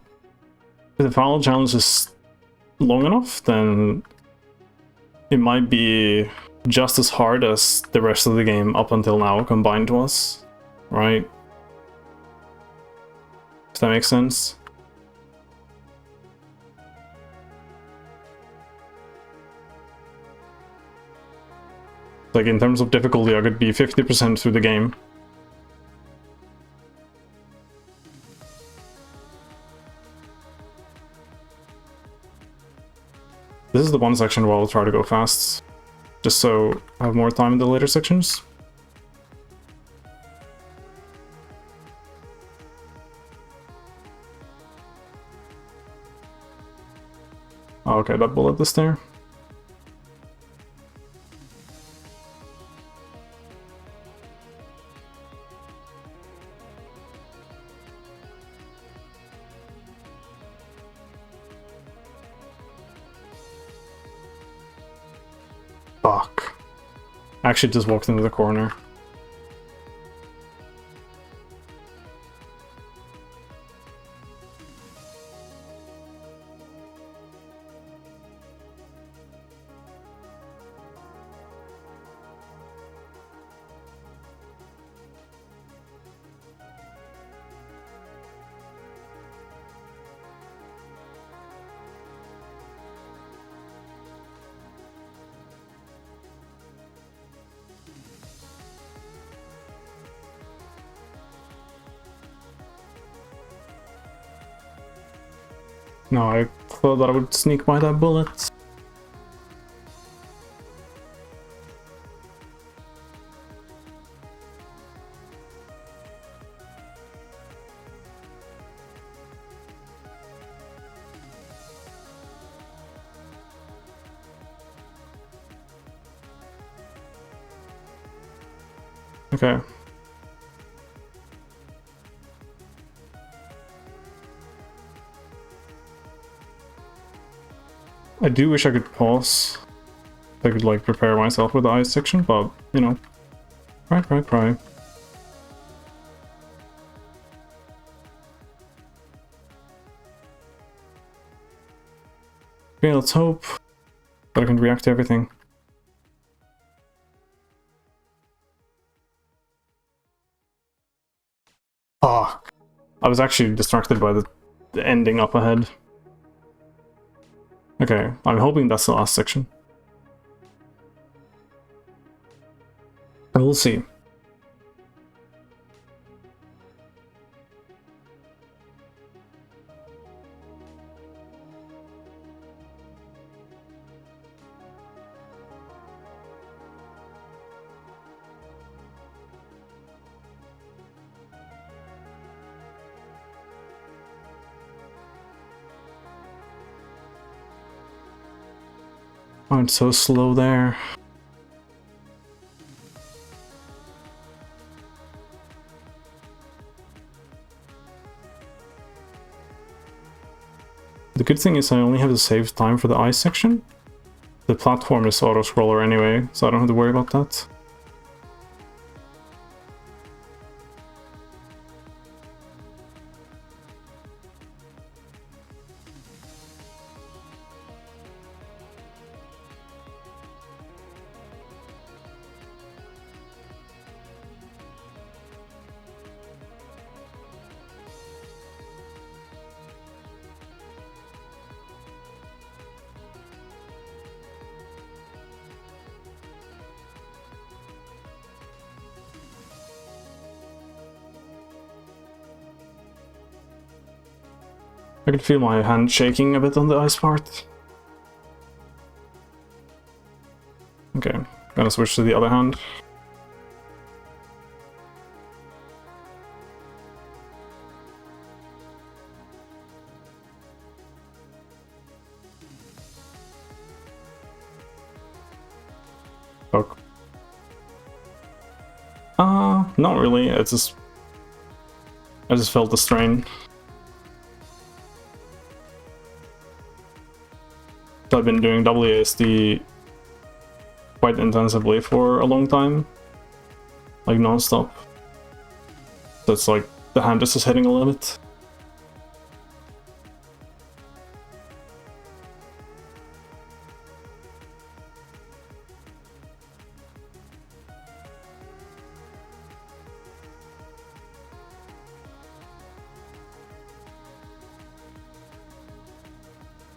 final challenge is long enough, then it might be just as hard as the rest of the game up until now combined was, right? If that makes sense. Like, in terms of difficulty, I could be 50% through the game. This is the one section where I'll try to go fast, just so I have more time in the later sections. Oh, okay, that bullet is there. Fuck. I actually just walked into the corner. No, I thought that I would sneak by that bullet. Okay. I do wish I could pause. I could like prepare myself with the ice section, but you know. Right. Okay, let's hope that I can react to everything. Fuck. I was actually distracted by the ending up ahead. Okay, I'm hoping that's the last section. We'll see. Oh, it's so slow there. The good thing is I only have to save time for the ice section. The platform is auto-scroller anyway, so I don't have to worry about that. I can feel my hand shaking a bit on the ice part. Okay, gonna switch to the other hand. Fuck. Not really, I just felt the strain. I've been doing WASD quite intensively for a long time, like non-stop. So it's like the hand just is hitting a limit.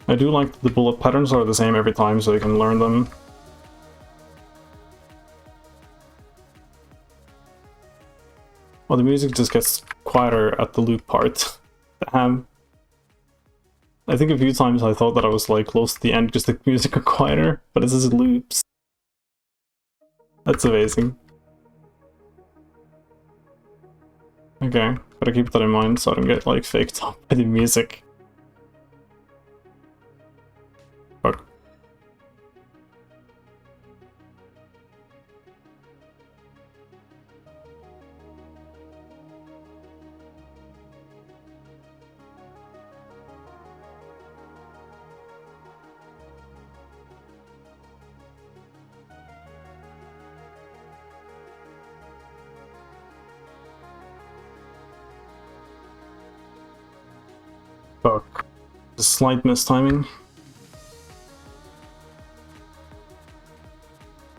I do like the bullet patterns are the same every time, so you can learn them. Well, the music just gets quieter at the loop part. I think a few times I thought that I was like close to the end because the music got quieter, but it's just loops. That's amazing. Okay, gotta keep that in mind so I don't get like faked up by the music. Fuck. A slight mistiming.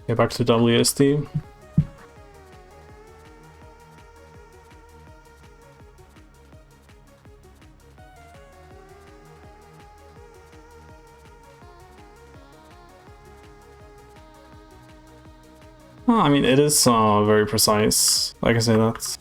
Get back to WSD. I mean, it is very precise. I can say that.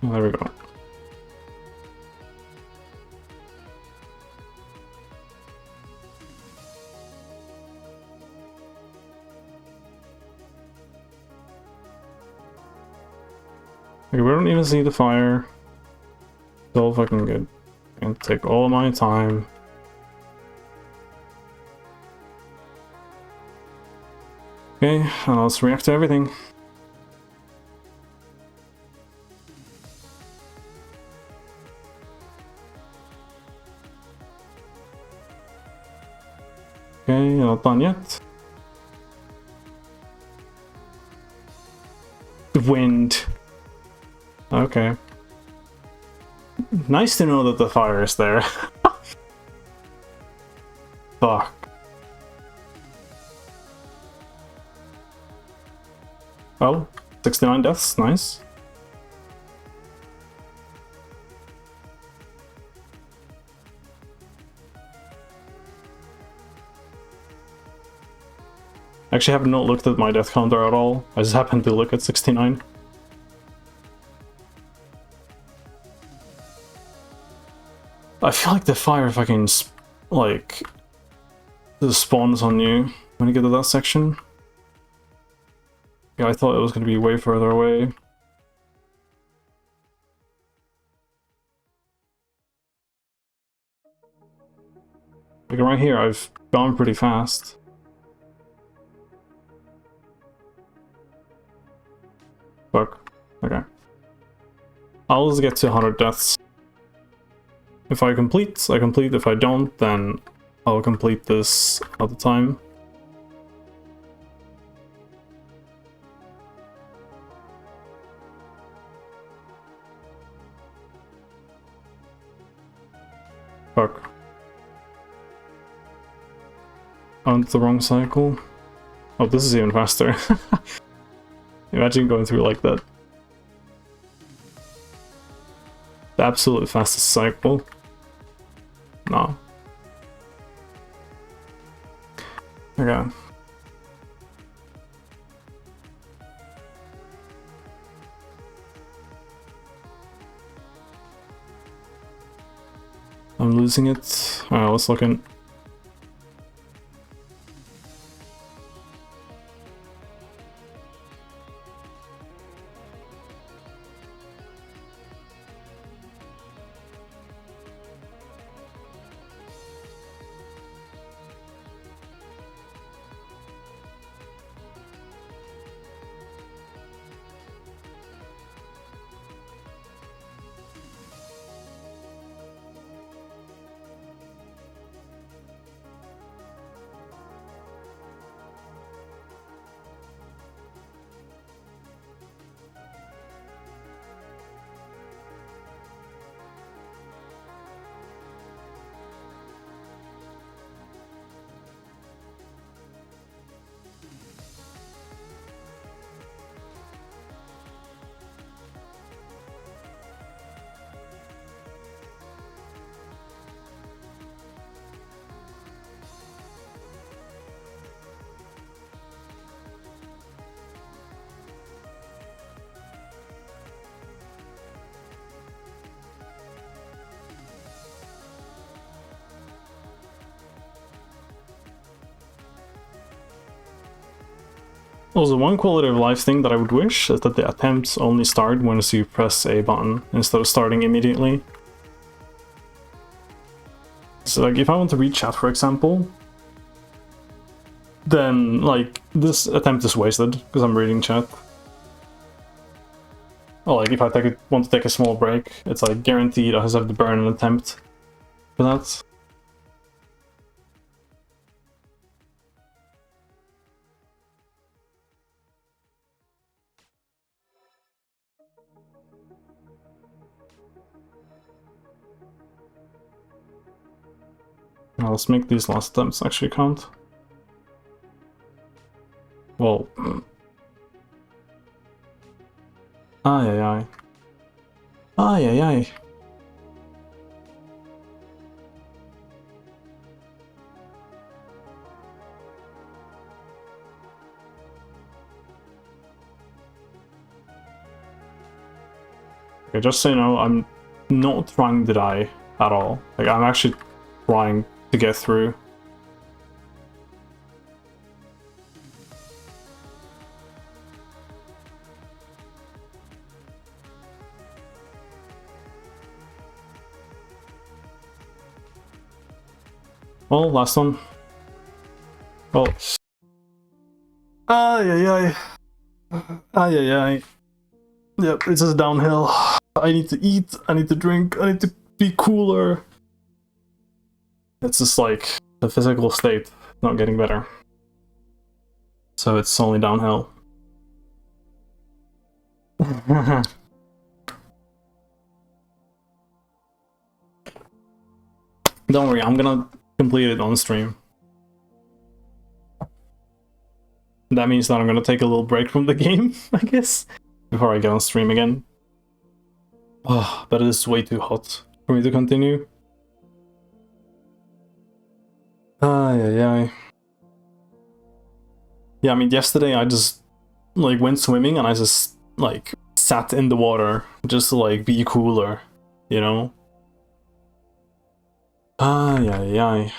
There we go. Okay, we don't even see the fire. So fucking good. And take all of my time. Okay, let's react to everything. Okay, not done yet. The wind. Okay. Nice to know that the fire is there. Fuck. Well, 69 deaths, nice. Actually, I have not looked at my death counter at all. I just happened to look at 69. I feel like the fire fucking, like, just spawns on you when you get to that section. Yeah, I thought it was going to be way further away. Like, right here, I've gone pretty fast. Fuck. Okay. I'll just get to 100 deaths. If I complete, I complete. If I don't, then I'll complete this at the time. Fuck. On the wrong cycle. Oh, this is even faster. Imagine going through like that. The absolute fastest cycle. No. Okay. I'm losing it. Alright, let's look in. Also, one quality of life thing that I would wish is that the attempts only start once you press a button, instead of starting immediately. So, like, if I want to read chat, for example, then, like, this attempt is wasted, because I'm reading chat. Or, like, if I want to take a small break, it's, like, guaranteed I have to burn an attempt for that. Now let's make these last attempts actually count. Well, ay ay ay. Ay ay ay. Okay, just so you know, I'm not trying to die at all. Like, I'm actually trying to get through. Well, last one. Well. Ay ay ay. Ay ay ay. Yep, it's just downhill. I need to eat, I need to drink, I need to be cooler. It's just like the physical state not getting better. So it's only downhill. Don't worry, I'm gonna complete it on stream. That means that I'm gonna take a little break from the game, I guess, before I get on stream again. Oh, but it is way too hot for me to continue. Ay, ay, ay. Yeah, I mean, yesterday I just, like, went swimming and I just, like, sat in the water just to, like, be cooler, you know? Ay, ay, ay.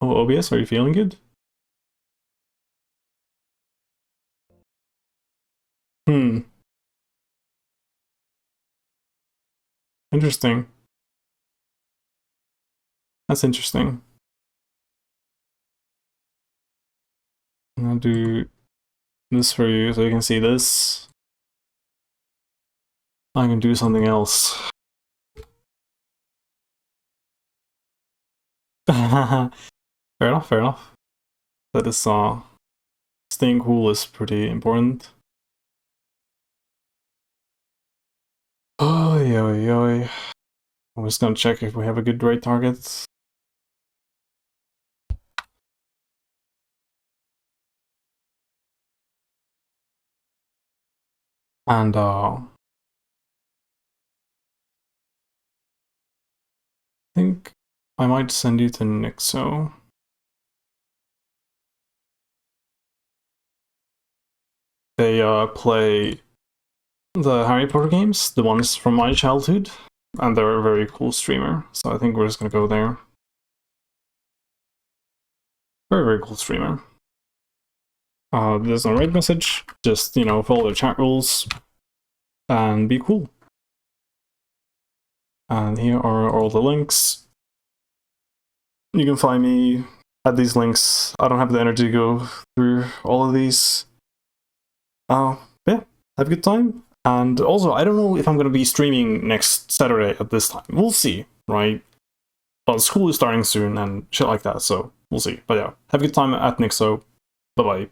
Oh, OBS, are you feeling good? Interesting. That's interesting. I'm gonna do this for you so you can see this. I can do something else. Fair enough, fair enough. That is, staying cool is pretty important. Oi, oi, oi. I'm just gonna check if we have a good raid target. And, I think I might send you to Nixo. They, play the Harry Potter games, the ones from my childhood, and they're a very cool streamer, so I think we're just gonna go there. Very, very cool streamer. There's no raid message, just, you know, follow the chat rules and be cool. And here are all the links. You can find me at these links. I don't have the energy to go through all of these. Yeah, have a good time. And also, I don't know if I'm going to be streaming next Saturday at this time. We'll see, right? But school is starting soon and shit like that, so we'll see. But yeah, have a good time at Nixo. Bye-bye.